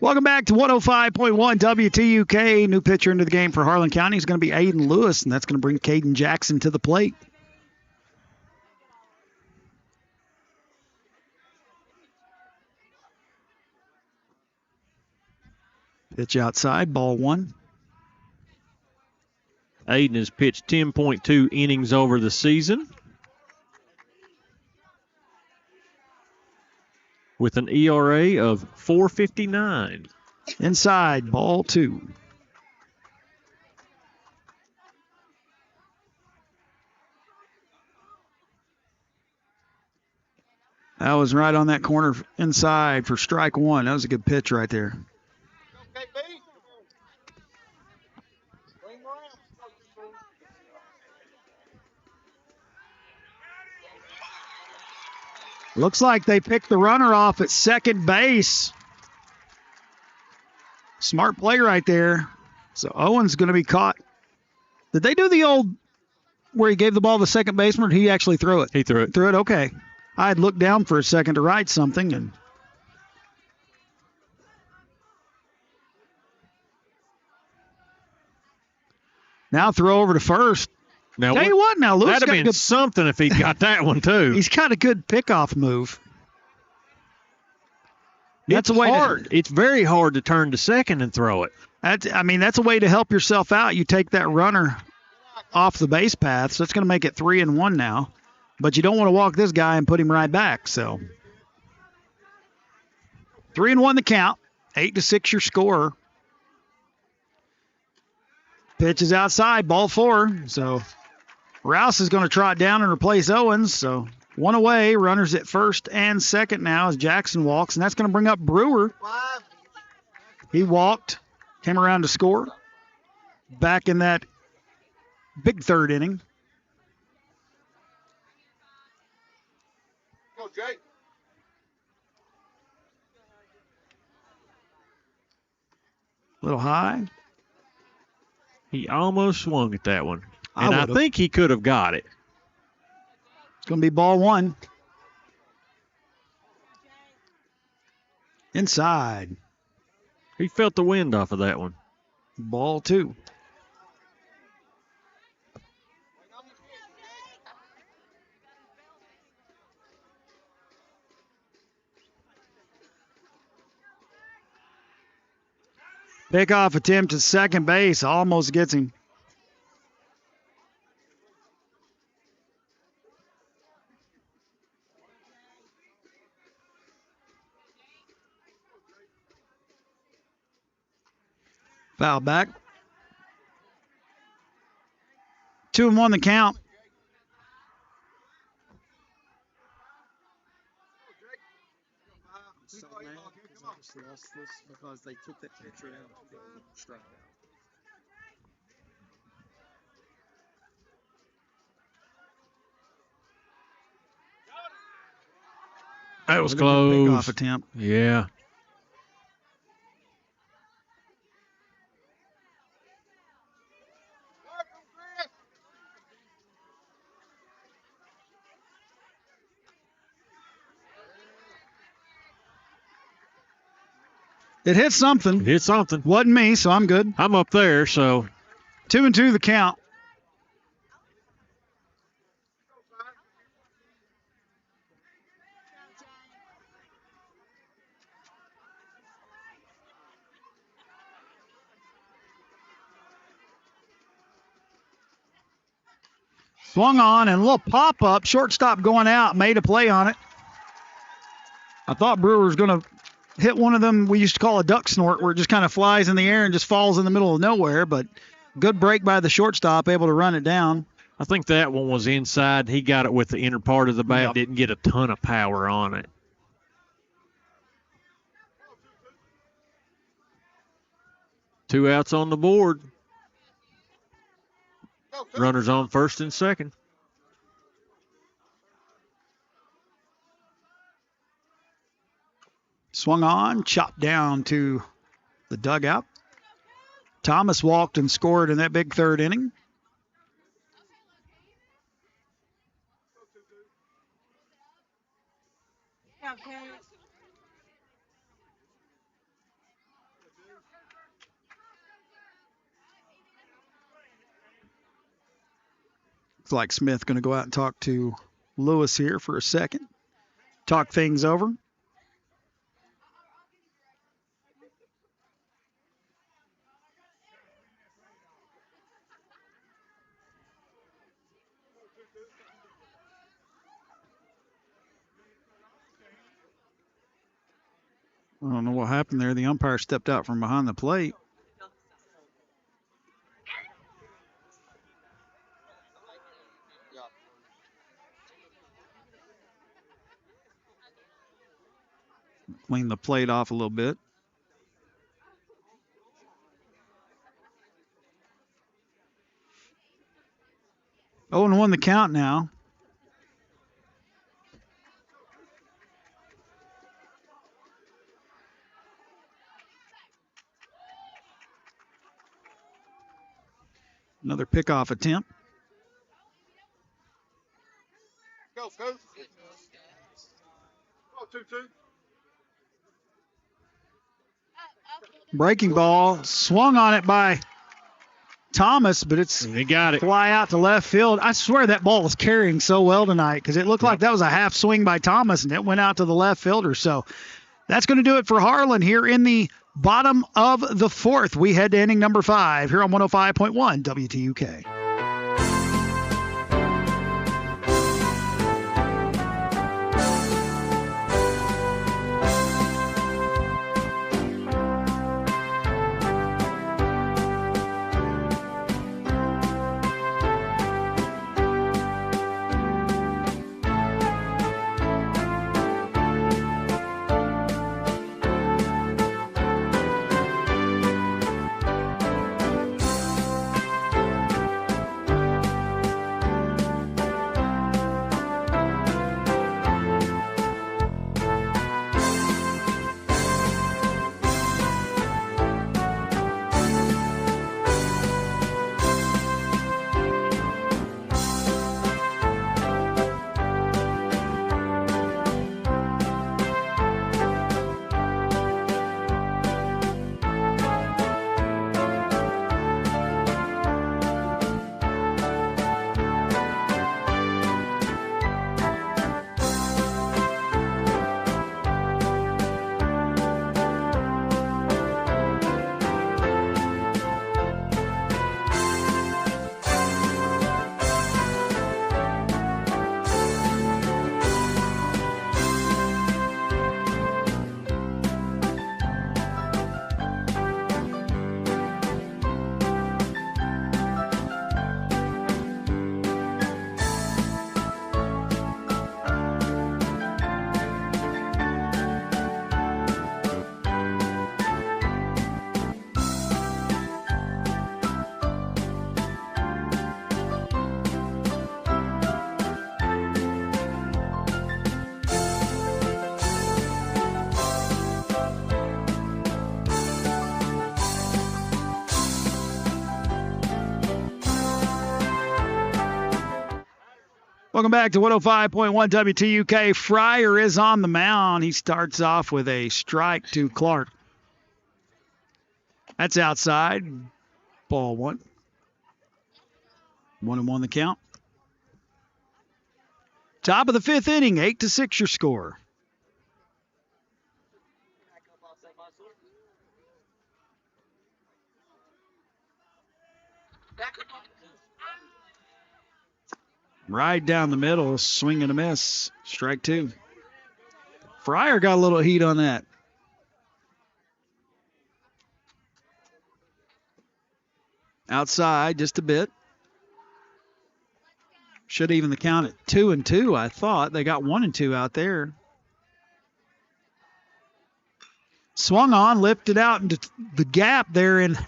Welcome back to 105.1 WTUK. New pitcher into the game for Harlan County is going to be Aiden Lewis, and that's going to bring Caden Jackson to the plate. Pitch outside, ball one. Aiden has pitched 10.2 innings over the season with an ERA of 4.59. Inside, ball two. That was right on that corner inside for strike one. That was a good pitch right there. Okay, B. Bring him around. Looks like they picked the runner off at second base. Smart play right there. So Owen's going to be caught. Did they do the old where he gave the ball to the second baseman, or did he actually throw it? He threw it. Threw it? Okay. I had looked down for a second to write something, and now throw over to first. Now, Tell you what, now Lewis that'd got have been something if he got that one too. He's got a good pickoff move. That's It's a way hard. It's very hard to turn to second and throw it. That's a way to help yourself out. You take that runner off the base path, so it's going to make it 3-1 now. But you don't want to walk this guy and put him right back. So 3-1 the count. 8-6 your score. Pitch is outside, ball four. So Rouse is going to trot down and replace Owens. So one away, runners at first and second now as Jackson walks, and that's going to bring up Brewer. He walked, came around to score. Back in that big third inning. Go, Jake. A little high. He almost swung at that one. And I would've. think he could have got it. It's going to be ball one. Inside. He felt the wind off of that one. Ball two. Pickoff attempt at second base. Almost gets him. Foul back. 2-1 the count. So mad because I just lost this because they took that picture out of the strikeout. That was Look at the close. Pickoff attempt. Yeah. It hit something. It hit something. Wasn't me, so I'm good. I'm up there, so 2-2 the count. Swung on and a little pop-up. Shortstop going out. Made a play on it. I thought Brewer was going to hit one of them we used to call a duck snort, where it just kind of flies in the air and just falls in the middle of nowhere. But good break by the shortstop, able to run it down. I think that one was inside. He got it with the inner part of the bat. Yep. Didn't get a ton of power on it. Two outs on the board. Go, two. Runners on first and second. Swung on, chopped down to the dugout. Thomas walked and scored in that big third inning. Looks like Smith going to go out and talk to Lewis here for a second. Talk things over. I don't know what happened there. The umpire stepped out from behind the plate. Clean the plate off a little bit. Oh, and 1 the count now. Another pickoff attempt. Go, Coach. Go, 2-2. Breaking ball. Swung on it by Thomas, but it's He got it. fly out to left field. I swear that ball was carrying so well tonight because it looked like that was a half swing by Thomas, and it went out to the left fielder. So that's going to do it for Harlan here in the bottom of the 4th. We head to inning number 5 here on 105.1 WTUK. Welcome back to 105.1 WTUK. Fryer is on the mound. He starts off with a strike to Clark. That's outside. Ball 1. 1-1 the count. Top of the 5th inning, 8-6 your score. Right down the middle, swing and a miss. Strike 2. Fryer got a little heat on that. Outside just a bit. Should even the count at 2-2, I thought. They got 1-2 out there. Swung on, lifted out into the gap there and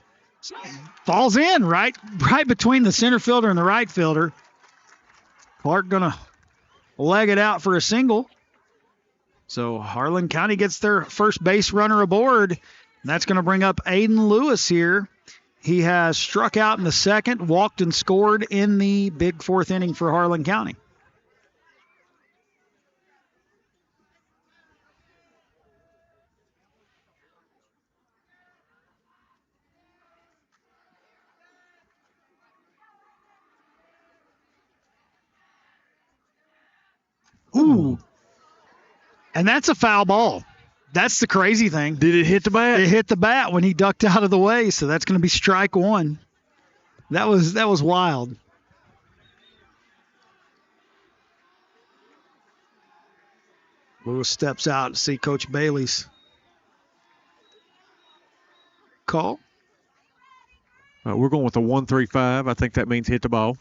falls in right between the center fielder and the right fielder. Clark going to leg it out for a single. So Harlan County gets their first base runner aboard. And that's going to bring up Aiden Lewis here. He has struck out in the 2nd, walked and scored in the big 4th inning for Harlan County. Ooh. And that's a foul ball. That's the crazy thing. Did it hit the bat? It hit the bat when he ducked out of the way, so that's going to be strike one. That was wild. Lewis steps out to see Coach Bailey's call. We're going with a 1-3-5. I think that means hit the ball.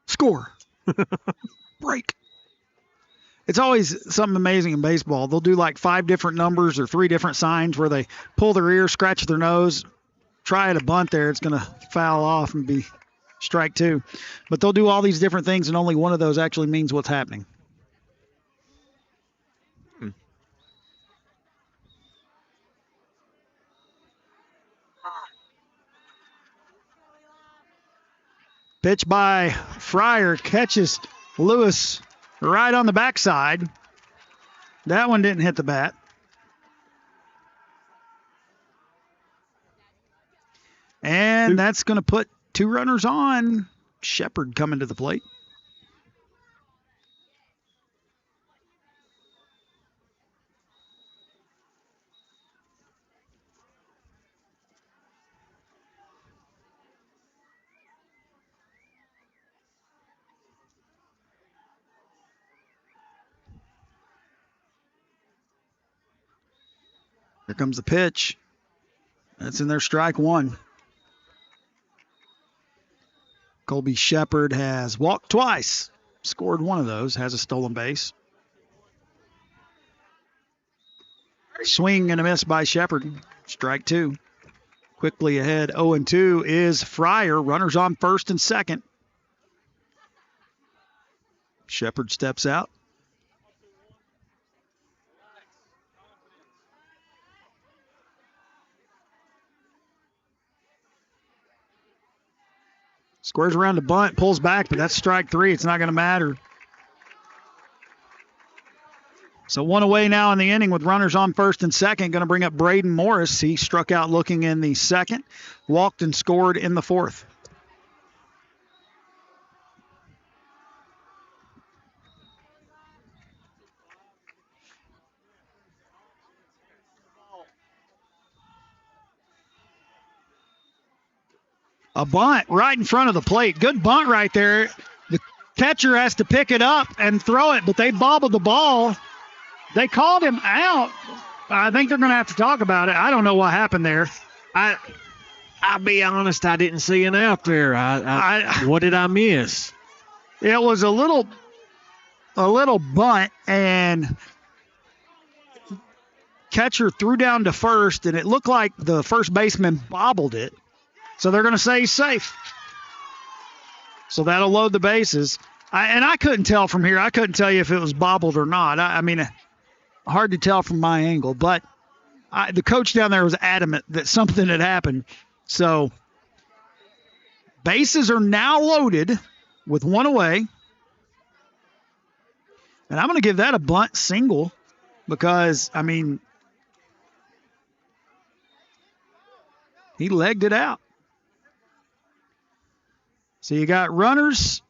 Score. Break. It's always something amazing in baseball. They'll do like 5 different numbers or 3 different signs where they pull their ear, scratch their nose, try at a bunt there. It's going to foul off and be strike 2. But they'll do all these different things, and only one of those actually means what's happening. Pitch by Fryer, catches Lewis right on the backside. That one didn't hit the bat. And that's going to put 2 runners on. Shepard coming to the plate. Here comes the pitch. That's in there, strike 1. Colby Shepard has walked twice, scored one of those, has a stolen base. Swing and a miss by Shepard, strike 2. Quickly ahead, 0-2 is Fryer. Runners on first and second. Shepard steps out. Squares around the bunt, pulls back, but that's strike 3. It's not going to matter. So 1 away now in the inning with runners on first and second. Going to bring up Braden Morris. He struck out looking in the second, walked and scored in the fourth. A bunt right in front of the plate. Good bunt right there. The catcher has to pick it up and throw it, but they bobbled the ball. They called him out. I think they're going to have to talk about it. I don't know what happened there. I'll be honest, I didn't see an out there. What did I miss? It was a little bunt, and catcher threw down to first, and it looked like the first baseman bobbled it. So they're going to say he's safe. So that'll load the bases. I couldn't tell from here. I couldn't tell you if it was bobbled or not. I mean, hard to tell from my angle. But the coach down there was adamant that something had happened. So bases are now loaded with 1 away. And I'm going to give that a bunt single because, I mean, he legged it out. So you got runners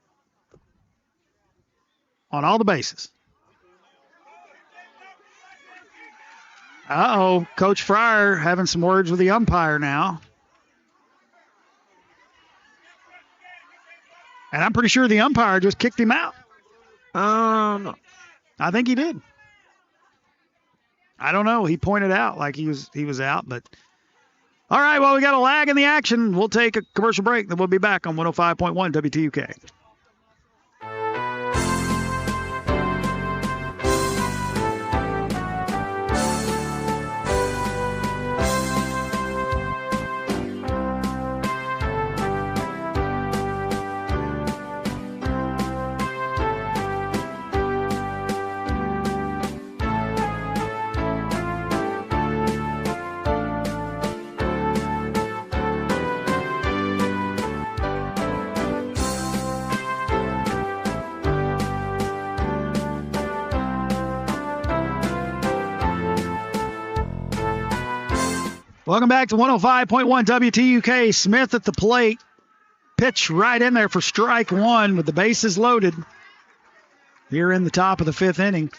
on all the bases. Uh-oh, Coach Fryer having some words with the umpire now. And I'm pretty sure the umpire just kicked him out. No. I think he did. I don't know. He pointed out like he was out, but all right, well, we got a lag in the action. We'll take a commercial break, then we'll be back on 105.1 WTUK. Welcome back to 105.1 WTUK. Smith at the plate. Pitch right in there for strike 1 with the bases loaded. here in the top of the 5th inning.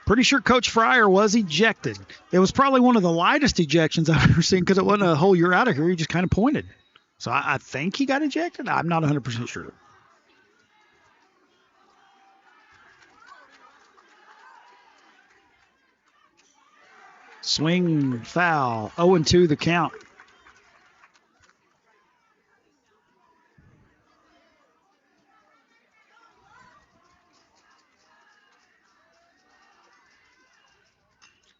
Pretty sure Coach Fryer was ejected. It was probably one of the lightest ejections I've ever seen because it wasn't a whole "you're out of here." He just kind of pointed. So I think he got ejected. I'm not 100% sure. Swing, foul, 0-2 the count.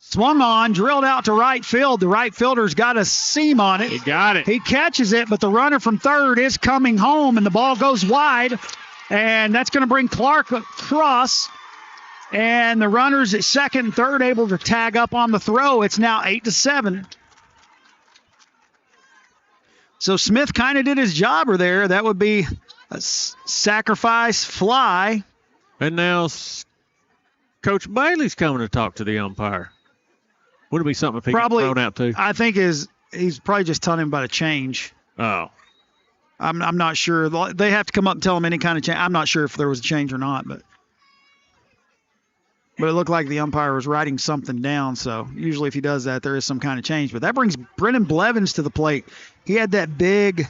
Swung on, drilled out to right field. The right fielder's got a seam on it. He got it. He catches it, but the runner from third is coming home, and the ball goes wide. And that's going to bring Clark across. And the runners at second and third able to tag up on the throw. It's now 8-7. So Smith kind of did his jobber there. That would be a sacrifice fly. And now Coach Bailey's coming to talk to the umpire. Would it be something if he got thrown out too? I think he's probably just telling him about a change. Oh. I'm not sure. They have to come up and tell him any kind of change. I'm not sure if there was a change or not, but it looked like the umpire was writing something down. So usually if he does that, there is some kind of change. But that brings Brennan Blevins to the plate. He had that big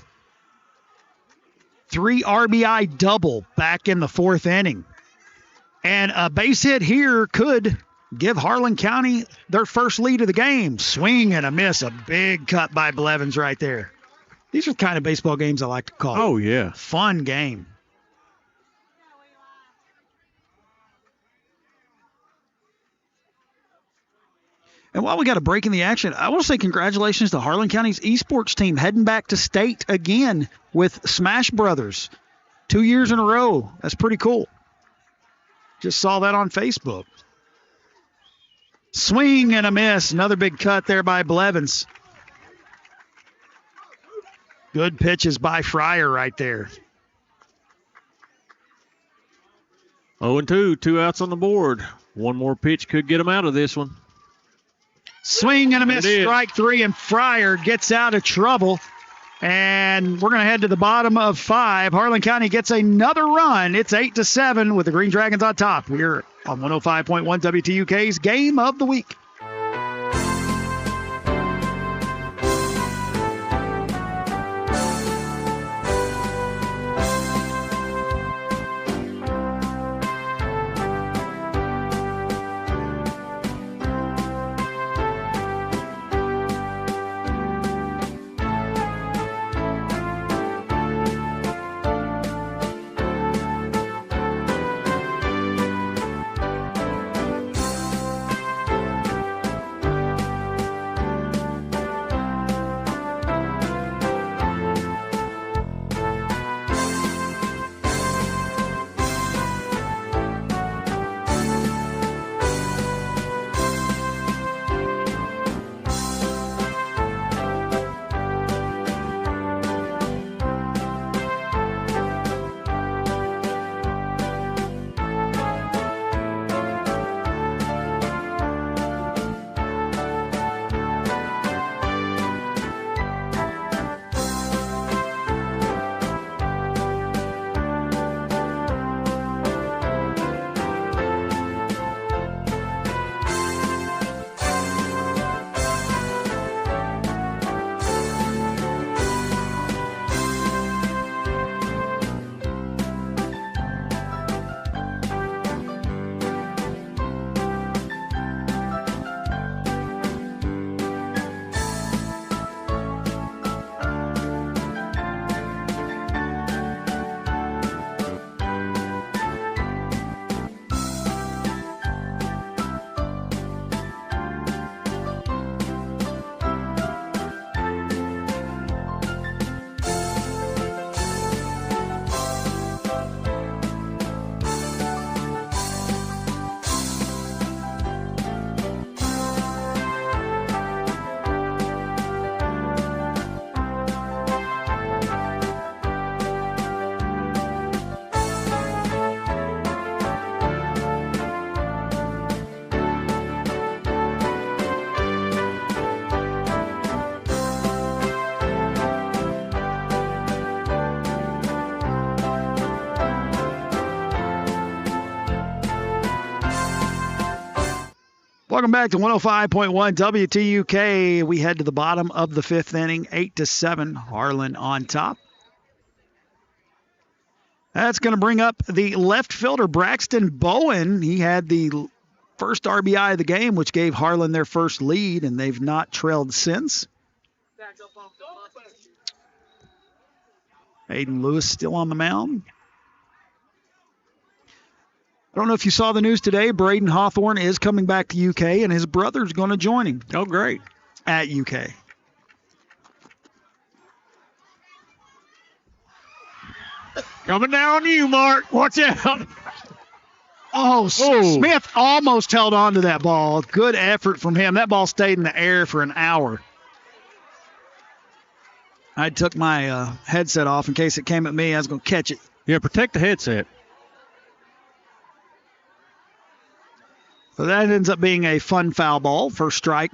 3 RBI double back in the 4th inning. And a base hit here could give Harlan County their first lead of the game. Swing and a miss. A big cut by Blevins right there. These are the kind of baseball games I like to call. Oh, yeah. Fun game. And while we got a break in the action, I want to say congratulations to Harlan County's esports team heading back to state again with Smash Brothers. 2 years in a row. That's pretty cool. Just saw that on Facebook. Swing and a miss. Another big cut there by Blevins. Good pitches by Fryer right there. 0-2, 2 outs on the board. One more pitch could get him out of this one. Swing and a miss, strike 3, and Fryer gets out of trouble. And we're going to head to the bottom of 5. Harlan County gets another run. It's 8-7 with the Green Dragons on top. We're on 105.1 WTUK's Game of the Week. Welcome back to 105.1 WTUK. We head to the bottom of the fifth inning, 8-7. Harlan on top. That's going to bring up the left fielder, Braxton Bowen. He had the first RBI of the game, which gave Harlan their first lead, and they've not trailed since. Aiden Lewis still on the mound. I don't know if you saw the news today. Braden Hawthorne is coming back to UK, and his brother's going to join him. Oh, great. At UK. Coming down on you, Mark. Watch out. Oh, Smith almost held on to that ball. Good effort from him. That ball stayed in the air for an hour. I took my headset off in case it came at me. I was going to catch it. Yeah, protect the headset. So that ends up being a fun foul ball. First strike.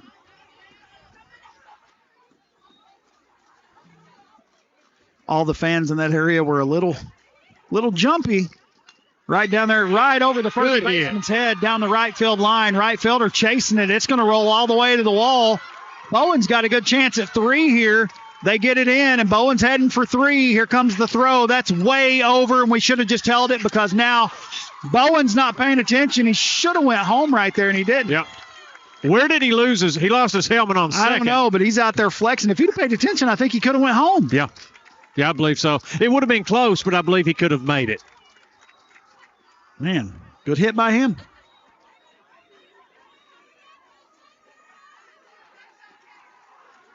All the fans in that area were a little jumpy. Right down there, right over the first baseman's head, down the right field line. Right fielder chasing it. It's going to roll all the way to the wall. Bowen's got a good chance at 3 here. They get it in, and Bowen's heading for 3. Here comes the throw. That's way over, and we should have just held it because now Bowen's not paying attention. He should have went home right there, and he didn't. Yep. Where did he lose his? He lost his helmet on second. I don't know, but he's out there flexing. If he'd have paid attention, I think he could have went home. Yeah. Yeah, I believe so. It would have been close, but I believe he could have made it. Man, good hit by him.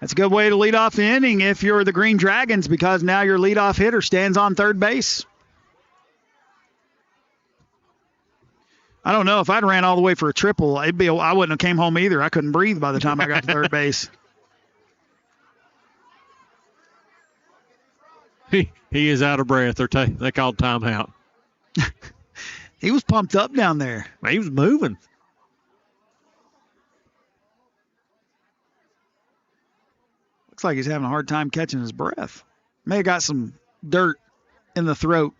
That's a good way to lead off the inning if you're the Green Dragons, because now your leadoff hitter stands on third base. I don't know. If I'd ran all the way for a triple, I wouldn't have came home either. I couldn't breathe by the time I got to third base. He is out of breath. They called timeout. He was pumped up down there. He was moving. Looks like he's having a hard time catching his breath. May have got some dirt in the throat.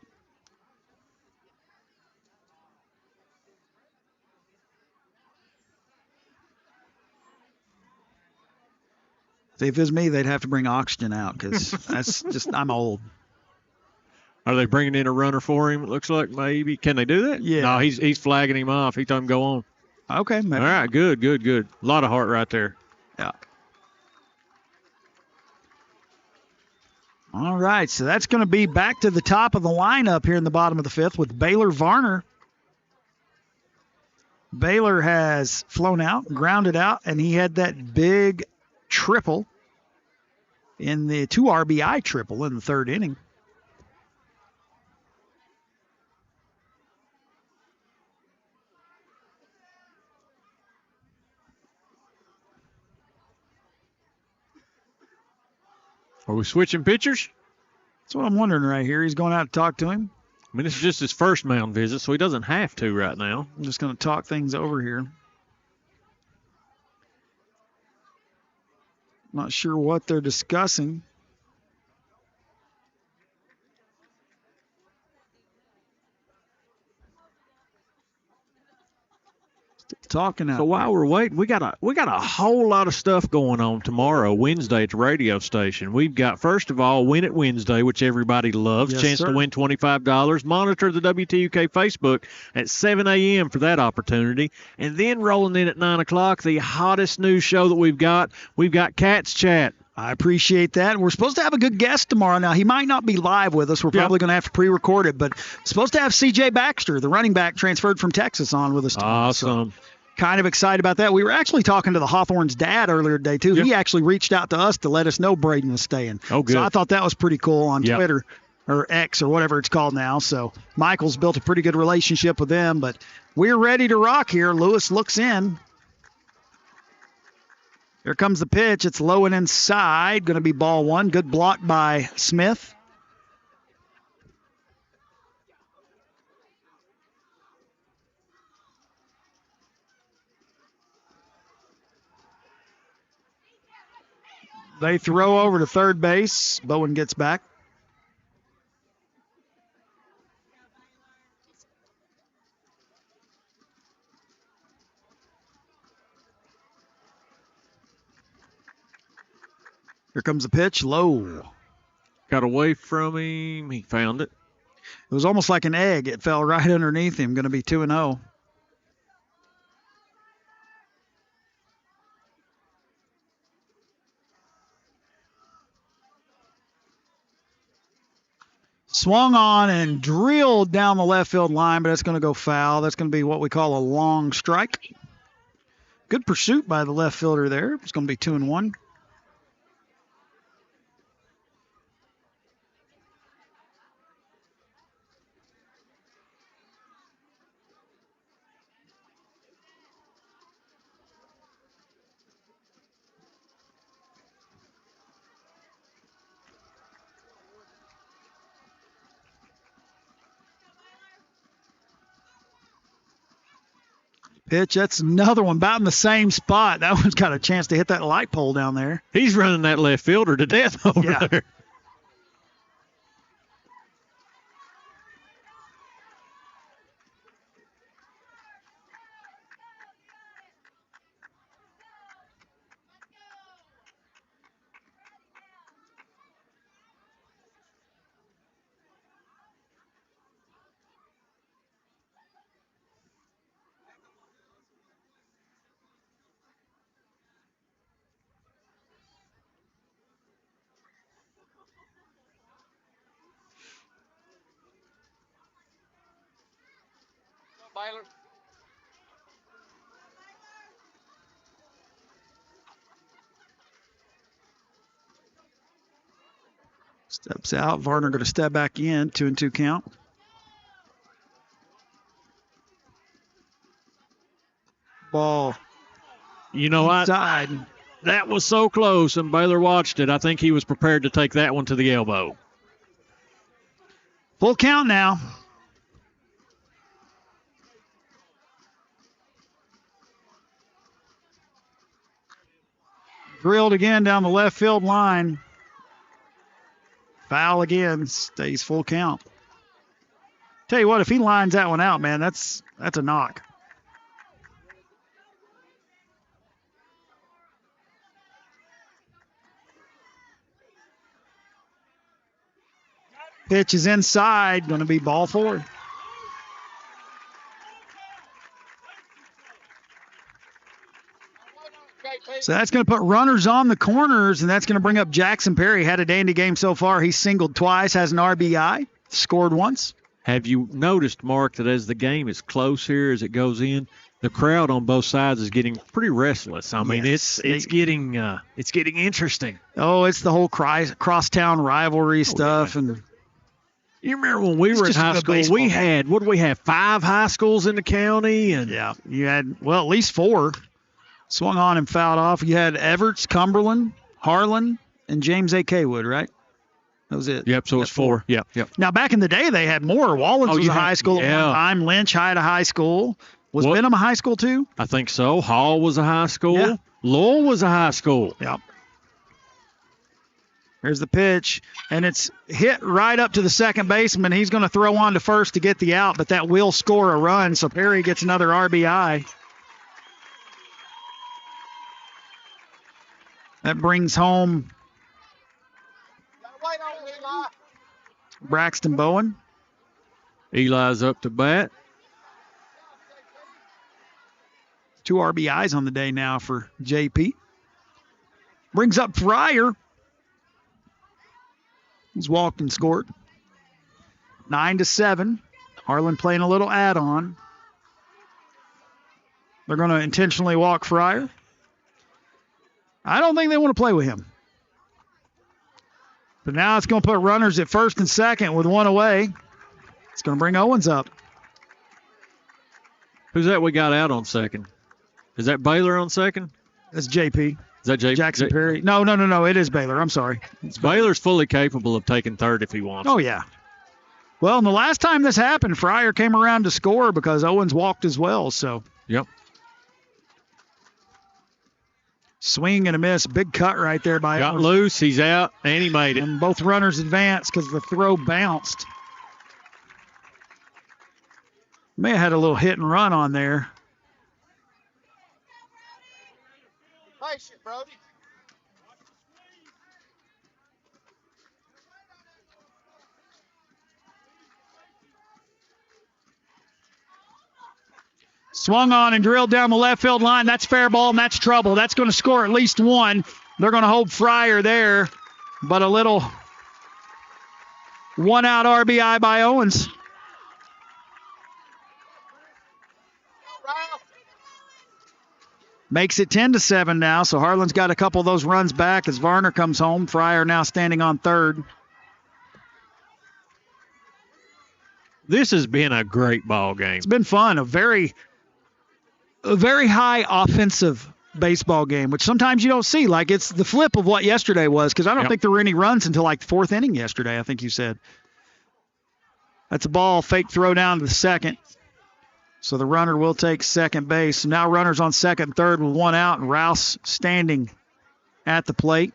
See, if it was me, they'd have to bring oxygen out because that's just, I'm old. Are they bringing in a runner for him? It looks like maybe. Can they do that? Yeah. No, he's flagging him off. He told him go on. Okay. Maybe. All right, good. A lot of heart right there. Yeah. All right, so that's going to be back to the top of the lineup here in the bottom of the fifth with Baylor Varner. Baylor has flown out, grounded out, and he had that big triple in the 2 RBI triple in the third inning. Are we switching pitchers? That's what I'm wondering right here. He's going out to talk to him. I mean, this is just his first mound visit, so he doesn't have to right now. I'm just going to talk things over here. Not sure what they're discussing. Talking out. So while we're waiting, we got a whole lot of stuff going on tomorrow, Wednesday at the radio station. We've got, first of all, Win It Wednesday, which everybody loves. Yes, Chance sir. to win $25. Monitor the WTUK Facebook at 7 a.m. for that opportunity. And then rolling in at 9 o'clock, the hottest news show that we've got Cats Chat. I appreciate that. We're supposed to have a good guest tomorrow. Now, he might not be live with us. We're probably going to have to pre-record it, but supposed to have C.J. Baxter, the running back transferred from Texas, on with us tomorrow. Awesome. So, kind of excited about that. We were actually talking to the Hawthorne's dad earlier today, too. Yep. He actually reached out to us to let us know Braden was staying. Oh, good. So I thought that was pretty cool on Yep. Twitter, or X, or whatever it's called now. So Michael's built a pretty good relationship with them, but we're ready to rock here. Lewis looks in. Here comes the pitch. It's low and inside. Going to be ball 1. Good block by Smith. They throw over to third base. Bowen gets back. Here comes the pitch, low. Got away from him. He found it. It was almost like an egg. It fell right underneath him. Going to be 2-0. Swung on and drilled down the left field line, but that's going to go foul. That's going to be what we call a long strike. Good pursuit by the left fielder there. It's going to be 2-1. Pitch, that's another one about in the same spot. That one's got a chance to hit that light pole down there. He's running that left fielder to death over there. Baylor. Steps out. Varner going to step back in. 2-2 count. Ball. You know, that was so close, and Baylor watched it. I think he was prepared to take that one to the elbow. Full count now. Drilled again down the left field line. Foul again. Stays full count. Tell you what, if he lines that one out, man, that's a knock. Pitch is inside. Going to be ball 4. So that's going to put runners on the corners, and that's going to bring up Jackson Perry. Had a dandy game so far. He's singled twice, has an RBI, scored once. Have you noticed, Mark, that as the game is close here, as it goes in, the crowd on both sides is getting pretty restless. I mean, Yes. it's getting interesting. Oh, it's the whole crosstown rivalry stuff, and you remember when we were in just high a school, baseball we game. had, what did we have, 5 high schools in the county? And yeah, you had, well, at least 4. Swung on and fouled off. You had Everts, Cumberland, Harlan, and James A. Kaywood, right? That was it. Yep, so it's 4. Yep. Now, back in the day, they had more. Wallens was a high school at one time. Lynch had a high school. Was Benham a high school too? I think so. Hall was a high school. Yeah. Lowell was a high school. Yep. Here's the pitch, and it's hit right up to the second baseman. He's going to throw on to first to get the out, but that will score a run, so Perry gets another RBI. That brings home Braxton Bowen. Eli's up to bat. 2 RBIs on the day now for JP. Brings up Fryer. He's walked and scored. 9-7. Harlan playing a little add-on. They're going to intentionally walk Fryer. I don't think they want to play with him. But now it's going to put runners at first and second with 1 away. It's going to bring Owens up. Who's that we got out on second? Is that Baylor on second? That's JP. Is that Jackson Perry. No. It is Baylor. I'm sorry. Baylor's fully capable of taking third if he wants. Oh, yeah. Well, and the last time this happened, Fryer came around to score because Owens walked as well. So. Yep. Swing and a miss. Big cut right there by Got Owens. loose. He's out, and he made it. And both runners advanced because the throw bounced. May have had a little hit and run on there. Patient, Brody. Swung on and drilled down the left field line. That's fair ball, and that's trouble. That's going to score at least one. They're going to hold Fryer there, but a little one-out RBI by Owens. Makes it 10-7 now, so Harlan's got a couple of those runs back as Varner comes home. Fryer now standing on third. This has been a great ball game. It's been fun. A very high offensive baseball game, which sometimes you don't see. Like, it's the flip of what yesterday was, because I don't think there were any runs until like the fourth inning yesterday, I think you said. That's a ball, fake throw down to the second. So the runner will take second base. Now runners on second and third with one out, and Rouse standing at the plate.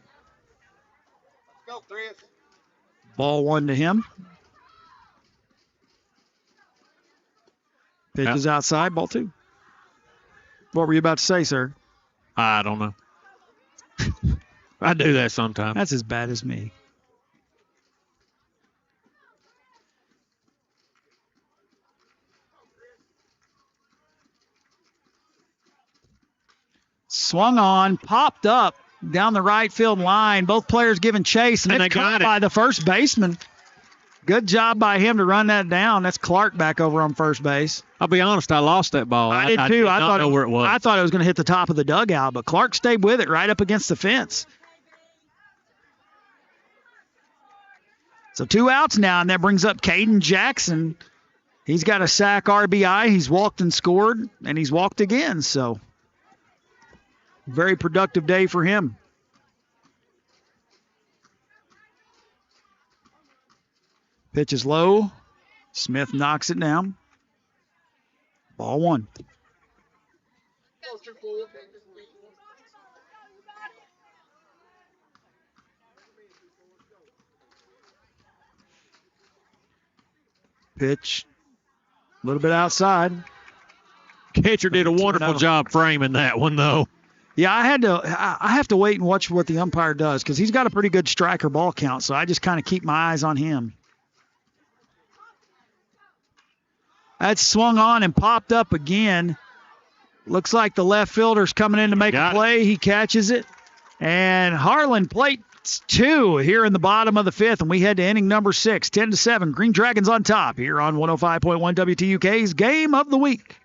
Let's go, Chris. Ball one to him. Pitch is outside, ball two. What were you about to say, sir? I don't know. I do that sometimes. That's as bad as me. Swung on, popped up down the right field line. Both players giving chase, and And it's they got caught it. by the first baseman. Good job by him to run that down. That's Clark back over on first base. I'll be honest, I lost that ball. I did too. I thought know where it was. I thought it was going to hit the top of the dugout, but Clark stayed with it right up against the fence. So 2 outs now, and that brings up Caden Jackson. He's got a sack RBI. He's walked and scored, and he's walked again. So very productive day for him. Pitch is low. Smith knocks it down. Ball one. Pitch a little bit outside. Catcher did a wonderful job framing that one, though. Yeah, I have to wait and watch what the umpire does, because he's got a pretty good striker ball count, so I just kind of keep my eyes on him. That's swung on and popped up again. Looks like the left fielder's coming in to make a play. He catches it. And Harlan plates 2 here in the bottom of the 5th, and we head to inning number 6, 10-7. Green Dragons on top here on 105.1 WTUK's Game of the Week.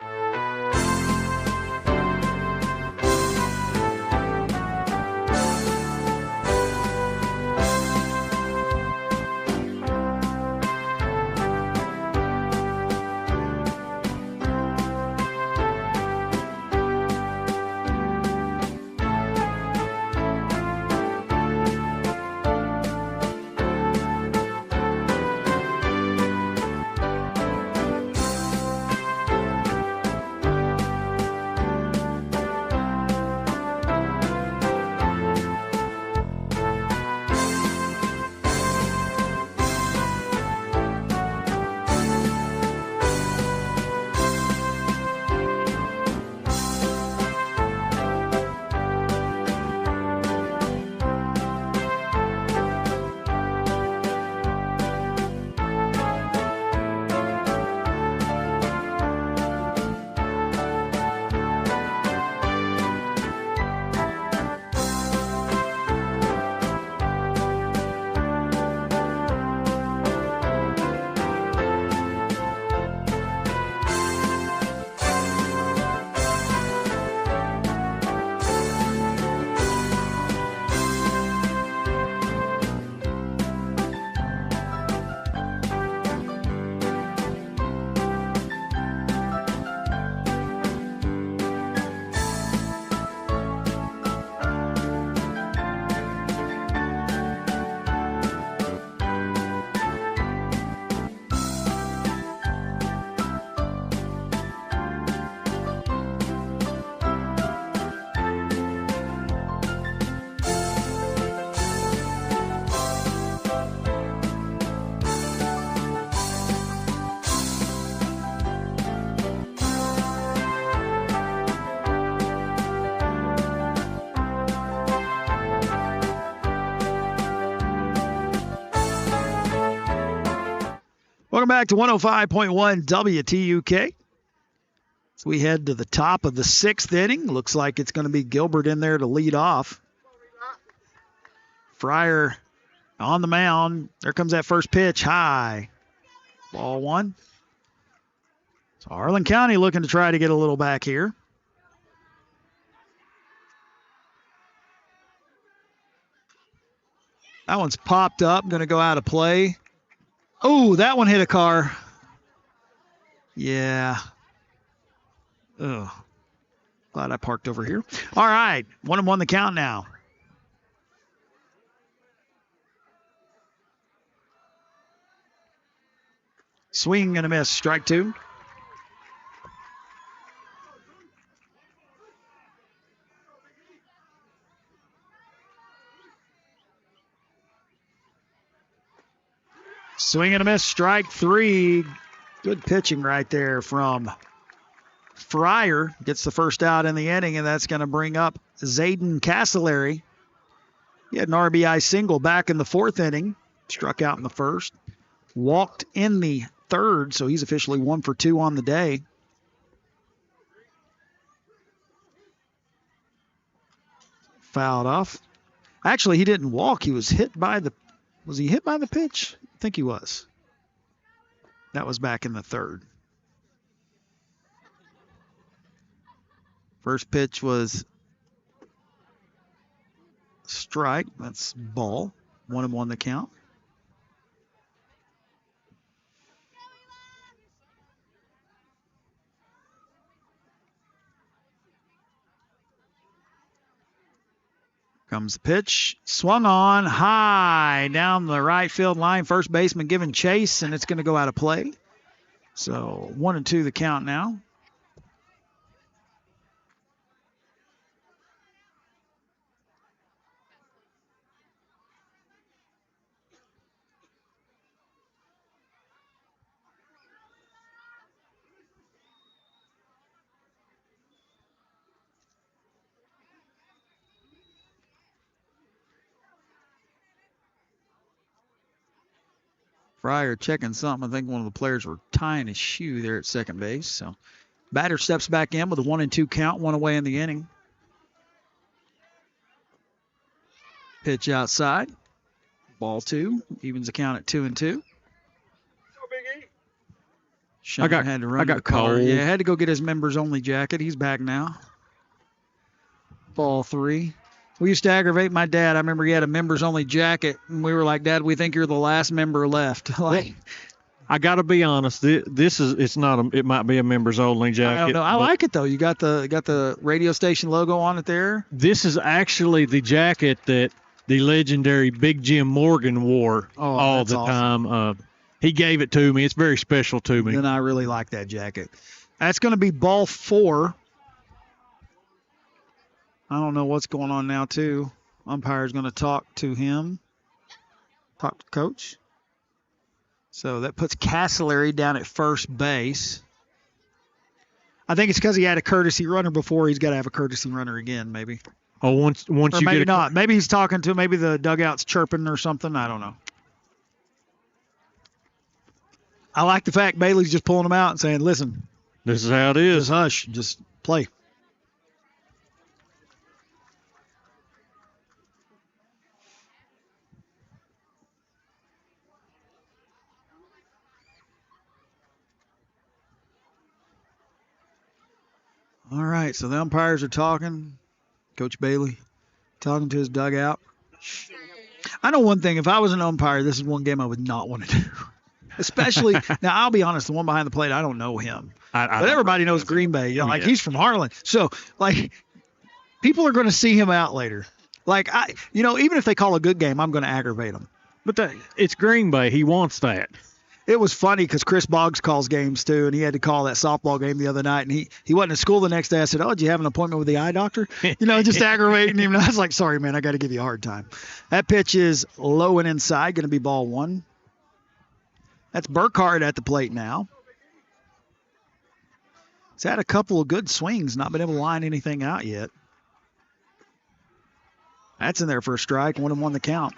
Welcome back to 105.1 WTUK. So we head to the top of the 6th inning. Looks like it's going to be Gilbert in there to lead off. Fryer on the mound. There comes that first pitch. High. Ball 1. So Harlan County looking to try to get a little back here. That one's popped up. Going to go out of play. Oh, that one hit a car. Yeah. Ugh. Glad I parked over here. All right. 1-1 the count now. Swing and a miss. Strike 2. Swing and a miss. Strike 3. Good pitching right there from Fryer. Gets the first out in the inning, and that's going to bring up Zayden Castlery. He had an RBI single back in the 4th inning. Struck out in the 1st. Walked in the 3rd, so he's officially 1 for 2 on the day. Fouled off. Actually, he didn't walk. He was hit by the... Was he hit by the pitch? I think he was. That was back in the 3rd. First pitch was strike. That's ball. 1-1 the count. Comes the pitch. Swung on high down the right field line. First baseman giving chase, and it's going to go out of play. So 1-2 the count now. Fryer checking something. I think one of the players were tying his shoe there at second base. So batter steps back in with a 1-2 count, 1 away in the inning. Pitch outside. Ball 2. Evens the count at 2-2. Sean had to run to the car. cold. Yeah, had to go get his members only jacket. He's back now. Ball 3. We used to aggravate my dad. I remember he had a members only jacket, and we were like, "Dad, we think you're the last member left." Like, I got to be honest. It's not. It might be a members only jacket. I don't know. I like it though. You got the radio station logo on it there. This is actually the jacket that the legendary Big Jim Morgan wore all the time. He gave it to me. It's very special to me. And I really like that jacket. That's going to be ball 4. I don't know what's going on now, too. Umpire's going to talk to him. Talk to coach. So that puts Castlery down at first base. I think it's because he had a courtesy runner before. He's got to have a courtesy runner again, maybe. Oh, once Or you maybe get not. Maybe he's talking to him. Maybe the dugout's chirping or something. I don't know. I like the fact Bailey's just pulling him out and saying, "Listen, this is how it is." just hush. Just play." All right, so the umpires are talking. Coach Bailey talking to his dugout. I know one thing. If I was an umpire, this is one game I would not want to do. Especially, now I'll be honest, the one behind the plate, I don't know him. But everybody knows Green Bay. You know, like he's from Harlan. So, like, people are going to see him out later. Like, even if they call a good game, I'm going to aggravate them. But it's Green Bay. He wants that. It was funny because Chris Boggs calls games too, and he had to call that softball game the other night, and he wasn't at school the next day. I said, "Oh, did you have an appointment with the eye doctor?" Just aggravating him. I was like, "Sorry, man, I got to give you a hard time." That pitch is low and inside, going to be ball 1. That's Burkhardt at the plate now. He's had a couple of good swings, not been able to line anything out yet. That's in there for a strike, 1-1 the count.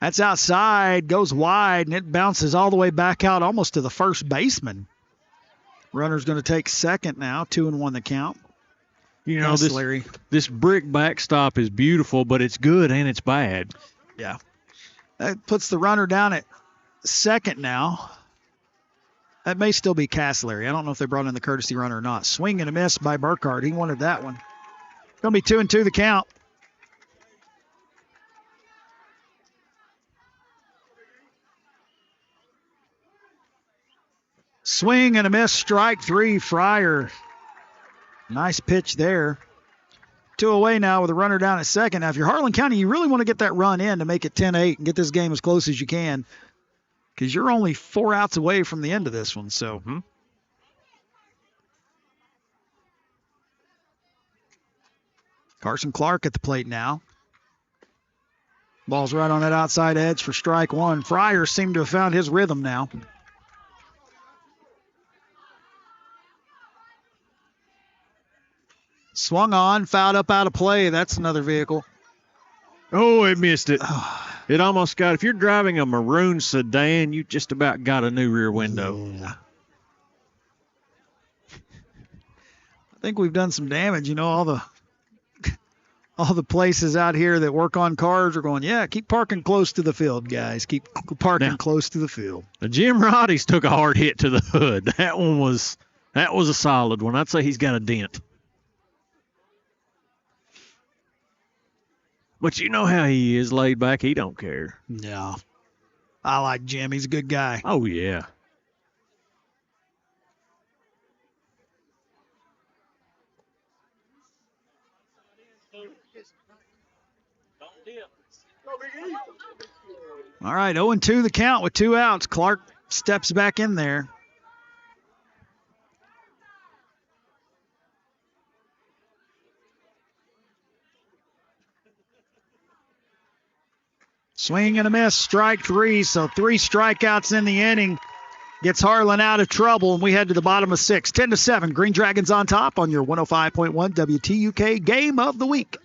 That's outside, goes wide, and it bounces all the way back out almost to the first baseman. Runner's going to take second now, 2-1 the count. You know, Yes, Larry. this brick backstop is beautiful, but it's good and it's bad. Yeah. That puts the runner down at second now. That may still be Larry. I don't know if they brought in the courtesy runner or not. Swing and a miss by Burkhardt. He wanted that one. Going to be 2-2 the count. Swing and a miss, strike 3, Fryer. Nice pitch there. 2 away now with a runner down at second. Now, if you're Harlan County, you really want to get that run in to make it 10-8 and get this game as close as you can because you're only 4 outs away from the end of this one. So, Carson Clark at the plate now. Ball's right on that outside edge for strike 1. Fryer seemed to have found his rhythm now. Swung on, fouled up out of play. That's another vehicle. Oh, it missed it. It almost got, if you're driving a maroon sedan, you just about got a new rear window. Yeah. I think we've done some damage. You know, all the places out here that work on cars are going, yeah, keep parking close to the field, guys. Keep parking close to the field. The Jim Roddy's took a hard hit to the hood. That was a solid one. I'd say he's got a dent. But you know how he is, laid back. He don't care. Yeah. I like Jim. He's a good guy. Oh, yeah. All right, 0-2 the count with 2 outs. Clark steps back in there. Swing and a miss, strike 3. So 3 strikeouts in the inning. Gets Harlan out of trouble, and we head to the bottom of 6. 10-7, Green Dragons on top on your 105.1 WTUK Game of the Week.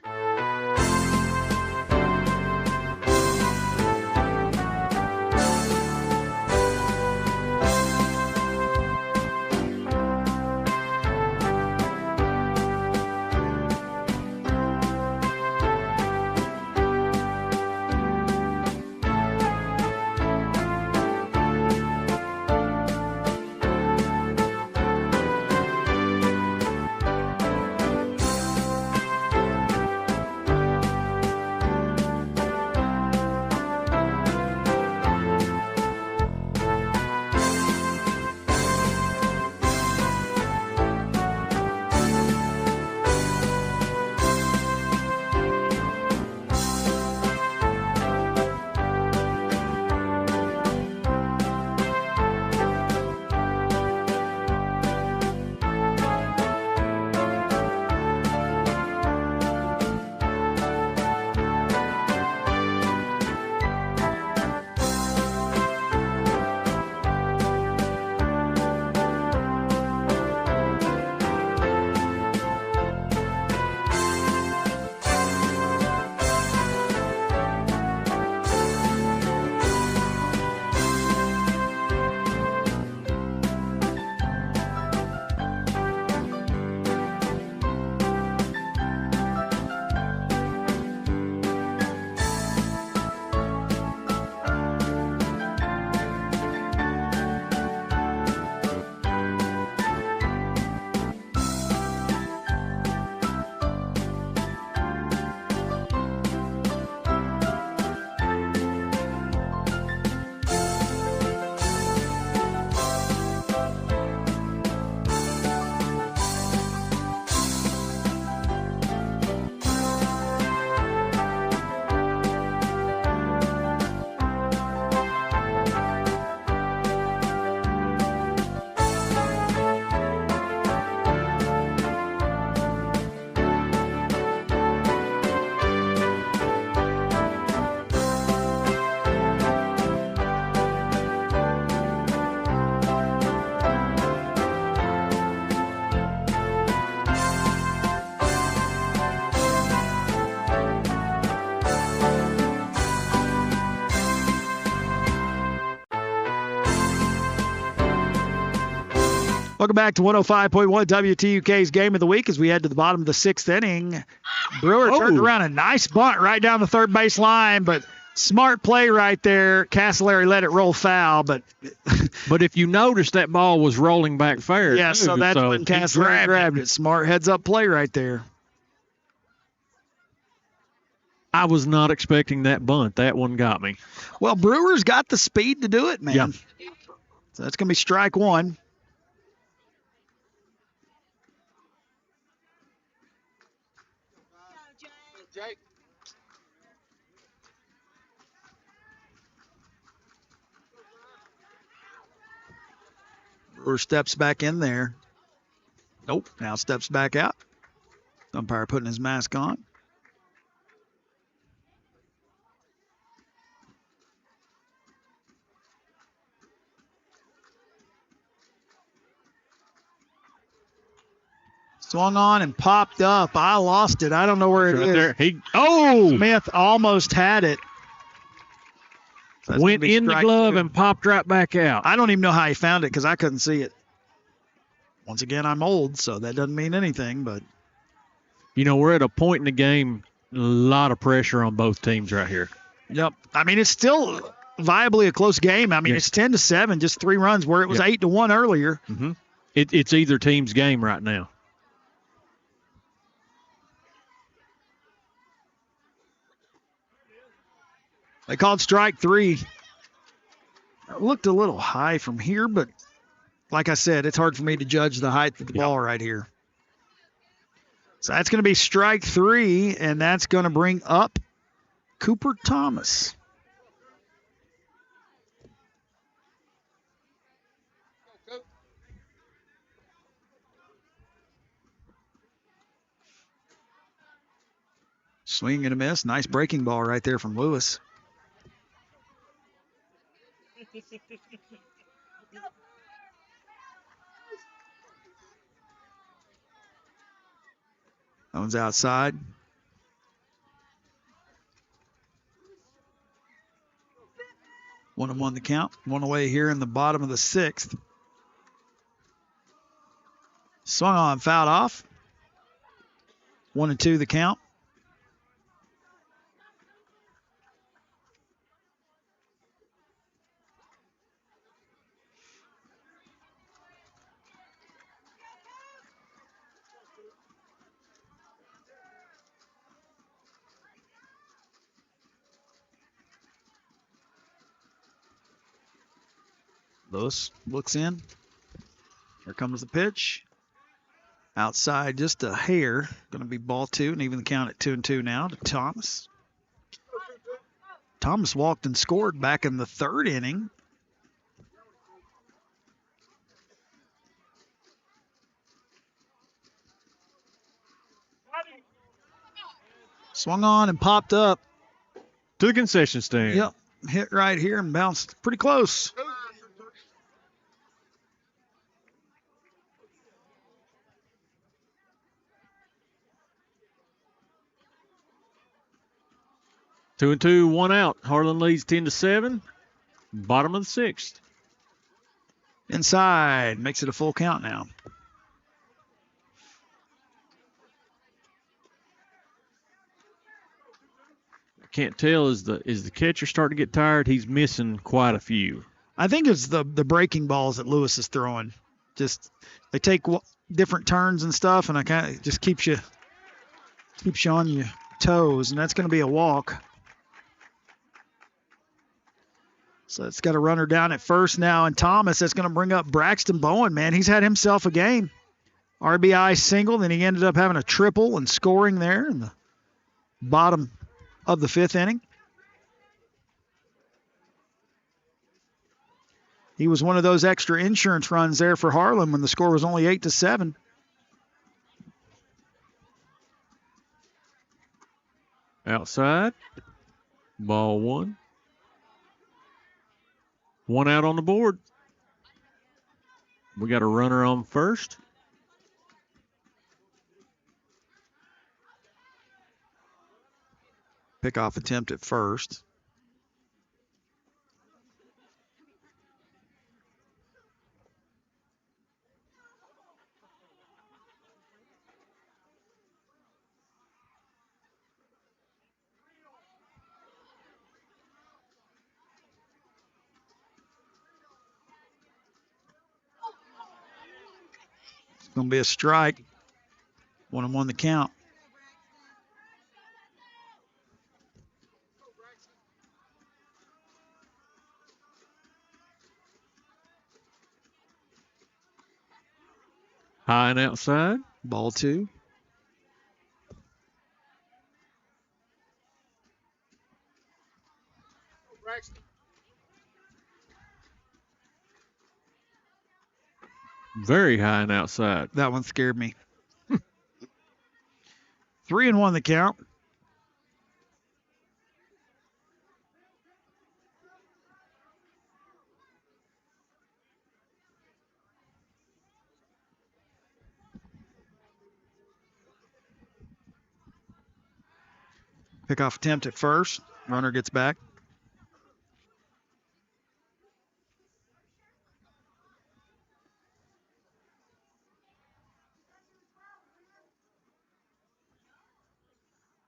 Welcome back to 105.1 WTUK's Game of the Week as we head to the bottom of the 6th inning. Brewer turned around a nice bunt right down the third base line, but smart play right there. Castleberry let it roll foul, but if you notice, that ball was rolling back fair. yeah, too, so that's when Castleberry grabbed it. Smart heads-up play right there. I was not expecting that bunt. That one got me. Well, Brewer's got the speed to do it, man. Yeah. So that's going to be strike one. Jake. Brewer steps back in there. Nope. Now steps back out. Umpire putting his mask on. Swung on and popped up. I lost it. I don't know where it is. There. Smith almost had it. So Went in the glove and popped right back out. I don't even know how he found it because I couldn't see it. Once again, I'm old, so that doesn't mean anything. But we're at a point in the game, a lot of pressure on both teams right here. Yep. I mean, it's still viably a close game. I mean, Yes. it's 10-7, just 3 runs where it was 8-1 earlier. Mm-hmm. It's either team's game right now. They called strike 3. It looked a little high from here, but like I said, it's hard for me to judge the height of the ball right here. So that's going to be strike 3, and that's going to bring up Cooper Thomas. Swing and a miss. Nice breaking ball right there from Lewis. That one's outside. One and one the count. One away here in the bottom of the 6th. Swung on, fouled off. 1-2 the count. Lewis looks in. Here comes the pitch. Outside just a hair. Going to be ball 2, and even the count at 2-2 now to Thomas. Thomas walked and scored back in the 3rd inning. Swung on and popped up. To the concession stand. Yep. Hit right here and bounced pretty close. Two and two, one out. Harlan leads 10-7. Bottom of the 6th. Inside. Makes it a full count now. I can't tell, is the catcher starting to get tired? He's missing quite a few. I think it's the breaking balls that Lewis is throwing. Just they take different turns and stuff, and I kind of just keeps you on your toes, and that's going to be a walk. So it's got a runner down at first now, and Thomas, that's going to bring up Braxton Bowen, man. He's had himself a game. RBI single, then he ended up having a triple and scoring there in the bottom of the 5th inning. He was one of those extra insurance runs there for Harlan when the score was only 8-7. Outside. Ball 1. 1 out on the board. We got a runner on first. Pickoff attempt at first. going to be a strike. 1-1 the count. High and outside. Ball 2. Very high and outside. That one scared me. 3-1 the count. Pickoff attempt at first. Runner gets back.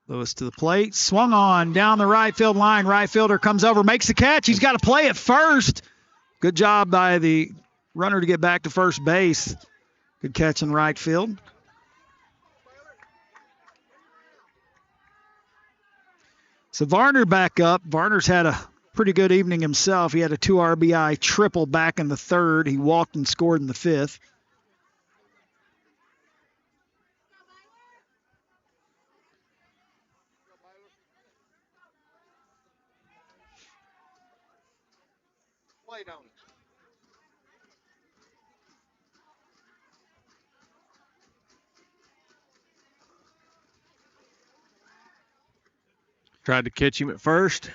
Lewis to the plate. Swung on down the right field line. Right fielder comes over, makes the catch. He's got to play it first. Good job by the runner to get back to first base. Good catch in right field. So Varner back up. Varner's had a pretty good evening himself. He had a 2 RBI triple back in the third. He walked and scored in the fifth. Wait on it. Tried to catch him at first.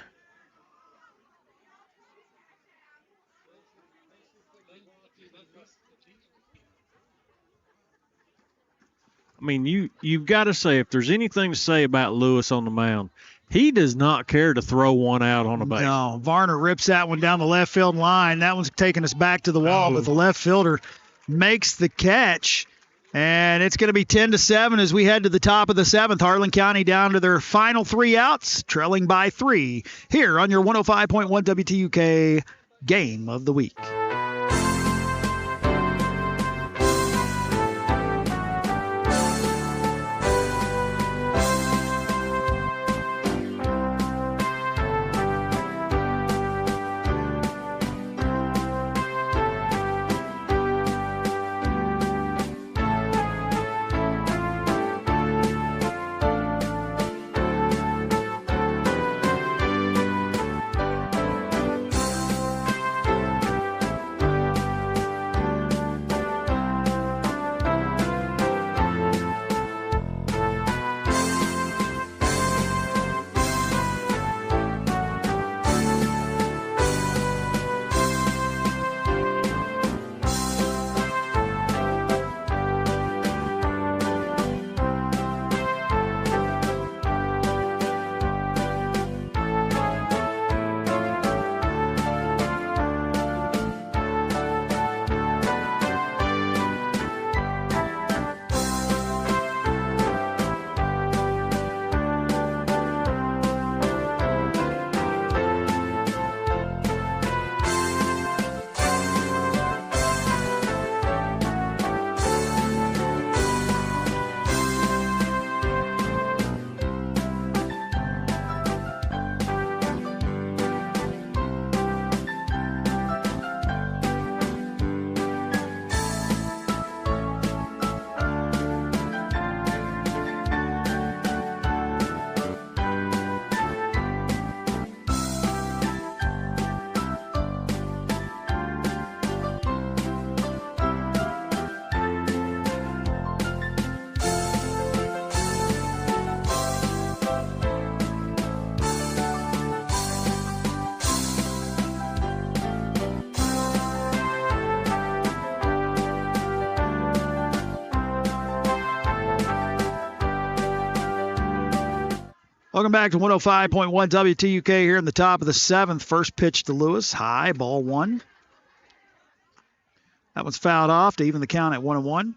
I mean, you've got to say, if there's anything to say about Lewis on the mound, he does not care to throw one out on a base. No, Varner rips that one down the left field line. That one's taking us back to the wall, but the left fielder makes the catch. And it's going to be 10-7 as we head to the top of the seventh. Harlan County down to their final 3 outs, trailing by 3 here on your 105.1 WTUK Game of the Week. Welcome back to 105.1 WTUK here in the top of the seventh. First pitch to Lewis. High, ball 1. That one's fouled off to even the count at 1-1.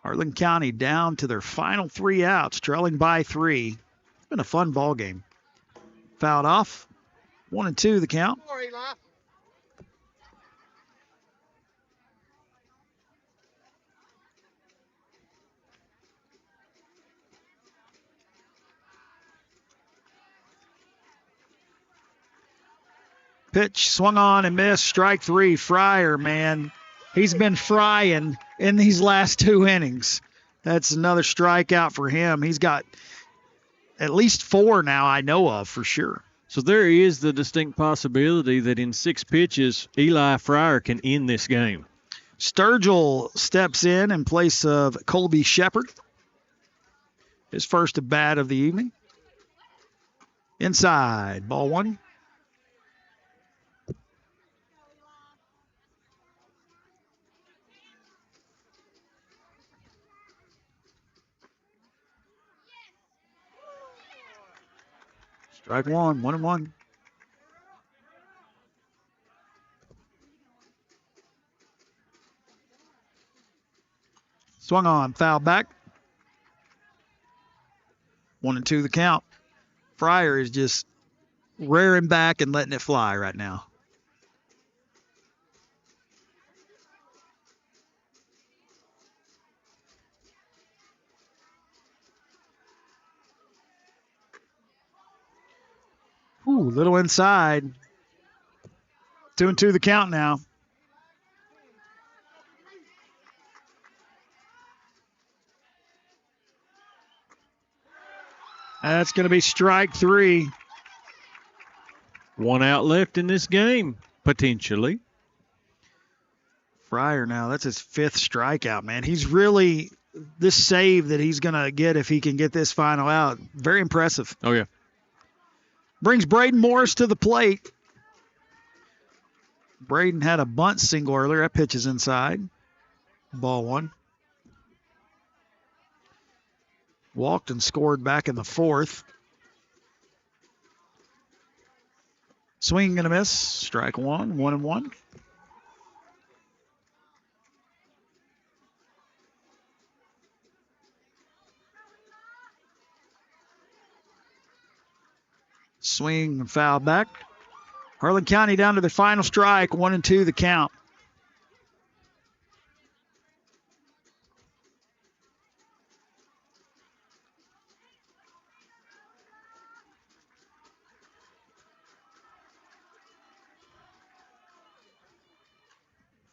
Harlan County down to their final 3 outs, trailing by 3. It's been a fun ball game. Fouled off. 1-2 the count. More, Eli. Pitch swung on and missed. Strike 3. Fryer, man. He's been frying in these last 2 innings. That's another strikeout for him. He's got at least 4 now I know of for sure. So there is the distinct possibility that in 6 pitches, Eli Fryer can end this game. Sturgill steps in place of Colby Shepard. His first at bat of the evening. Inside, ball 1. Strike 1, 1-1. Swung on, foul back. 1-2 the count. Fryer is just rearing back and letting it fly right now. Ooh, little inside. 2-2 the count now. That's going to be strike 3. 1 out left in this game, potentially. Fryer now, that's his 5th strikeout, man. He's really, this save that he's going to get if he can get this final out, very impressive. Oh, yeah. Brings Braden Morris to the plate. Braden had a bunt single earlier. That pitch is inside. Ball 1. Walked and scored back in the 4th. Swing and a miss. Strike 1, 1-1. Swing and foul back. Harlan County down to the final strike. 1-2 the count.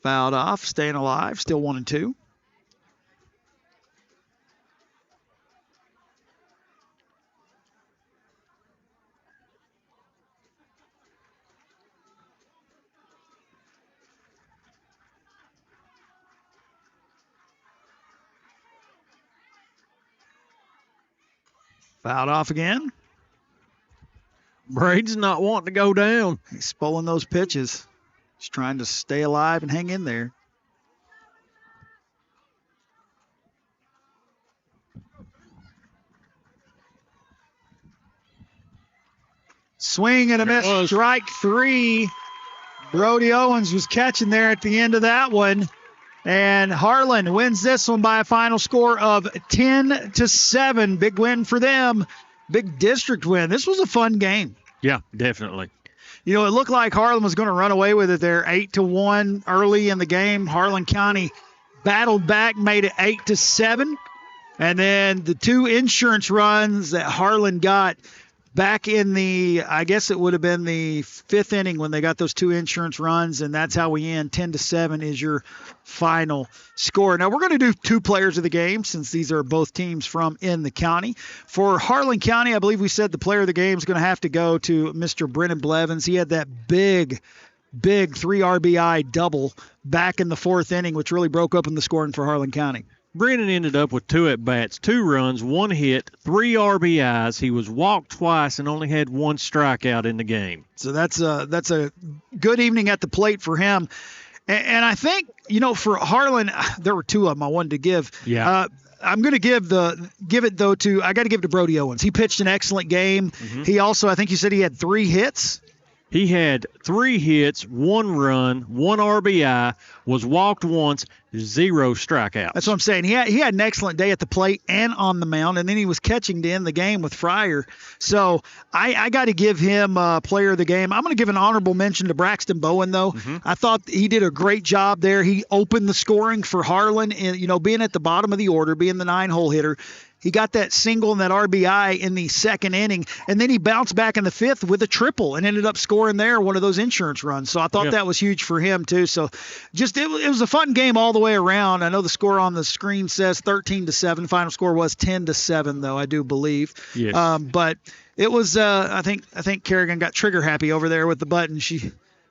Fouled off, staying alive, still 1-2. Fouled off again. Braden's not wanting to go down. He's pulling those pitches. He's trying to stay alive and hang in there. Swing and a miss. Strike 3. Brody Owens was catching there at the end of that one. And Harlan wins this one by a final score of 10-7. Big win for them. Big district win. This was a fun game. Yeah, definitely. You know, it looked like Harlan was going to run away with it there 8-1 early in the game. Harlan County battled back, made it 8-7. And then the 2 insurance runs that Harlan got back in the, I guess it would have been the 5th inning when they got those 2 insurance runs, and that's how we end. 10-7 is your final score. Now, we're going to do 2 players of the game since these are both teams from in the county. For Harlan County, I believe we said the player of the game is going to have to go to Mr. Brennan Blevins. He had that big 3 RBI double back in the 4th inning, which really broke open the scoring for Harlan County. Brennan ended up with 2 at-bats, 2 runs, 1 hit, 3 RBIs. He was walked twice and only had 1 strikeout in the game. So that's a good evening at the plate for him. And I think, you know, for Harlan, there were 2 of them I wanted to give. Yeah. I'm going to give it though to, I got to give it to Brody Owens. He pitched an excellent game. Mm-hmm. He also, I think you said he had 3 hits. He had 3 hits, 1 run, 1 RBI, was walked once, 0 strikeouts. That's what I'm saying. He had an excellent day at the plate and on the mound, and then he was catching to end the game with Fryer. So I got to give him player of the game. I'm going to give an honorable mention to Braxton Bowen, though. I thought he did a great job there. He opened the scoring for Harlan, and being at the bottom of the order, being the 9-hole hitter. He got that single and that RBI in the second inning, and then he bounced back in the 5th with a triple and ended up scoring there, one of those insurance runs. So I thought that was huge for him too. So just it was a fun game all the way around. I know the score on the screen says 13-7. Final score was 10-7, though, I do believe. Yes. But it was I think Kerrigan got trigger happy over there with the button.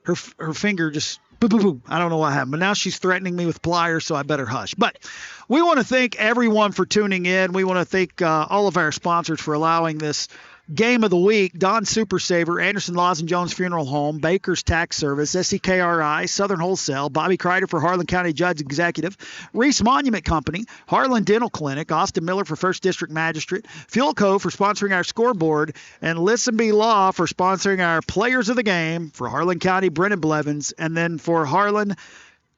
Her finger just boom, boom, boom. I don't know what happened, but now she's threatening me with pliers, so I better hush. But we want to thank everyone for tuning in. We want to thank all of our sponsors for allowing this game of the week: Don Super Saver, Anderson Laws and Jones Funeral Home, Baker's Tax Service, SCKRI, Southern Wholesale, Bobby Kreider for Harlan County Judge Executive, Reese Monument Company, Harlan Dental Clinic, Austin Miller for First District Magistrate, Fuel Co. for sponsoring our scoreboard, and Listen Be Law for sponsoring our Players of the Game for Harlan County, Brennan Blevins, and then for Harlan,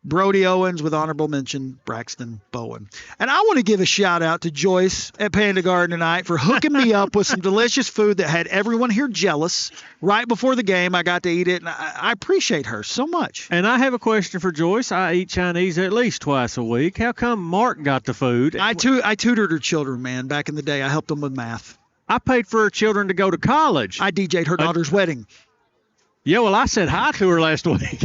Brody Owens, with honorable mention Braxton Bowen. And I want to give a shout out to Joyce at Panda Garden tonight for hooking me up with some delicious food that had everyone here jealous. Right before the game, I got to eat it, and I appreciate her so much. And I have a question for Joyce. I eat Chinese at least twice a week. How come Mark got the food? I tutored her children, man, back in the day. I helped them with math. I paid for her children to go to college. I DJ'd her daughter's wedding. Yeah, well, I said hi to her last week.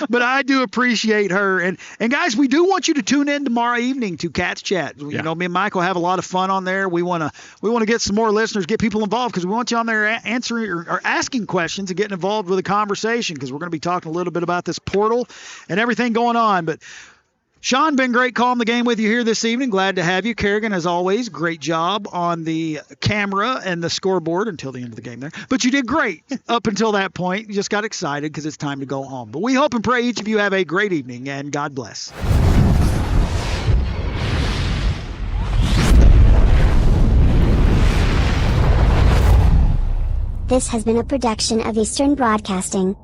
But I do appreciate her. And guys, we do want you to tune in tomorrow evening to Cats Chat. You know, me and Michael have a lot of fun on there. We want to get some more listeners, get people involved, because we want you on there answering or asking questions and getting involved with the conversation, because we're going to be talking a little bit about this portal and everything going on. But Sean, been great calling the game with you here this evening. Glad to have you. Kerrigan, as always, great job on the camera and the scoreboard until the end of the game there. But you did great up until that point. You just got excited because it's time to go home. But we hope and pray each of you have a great evening, and God bless. This has been a production of Eastern Broadcasting.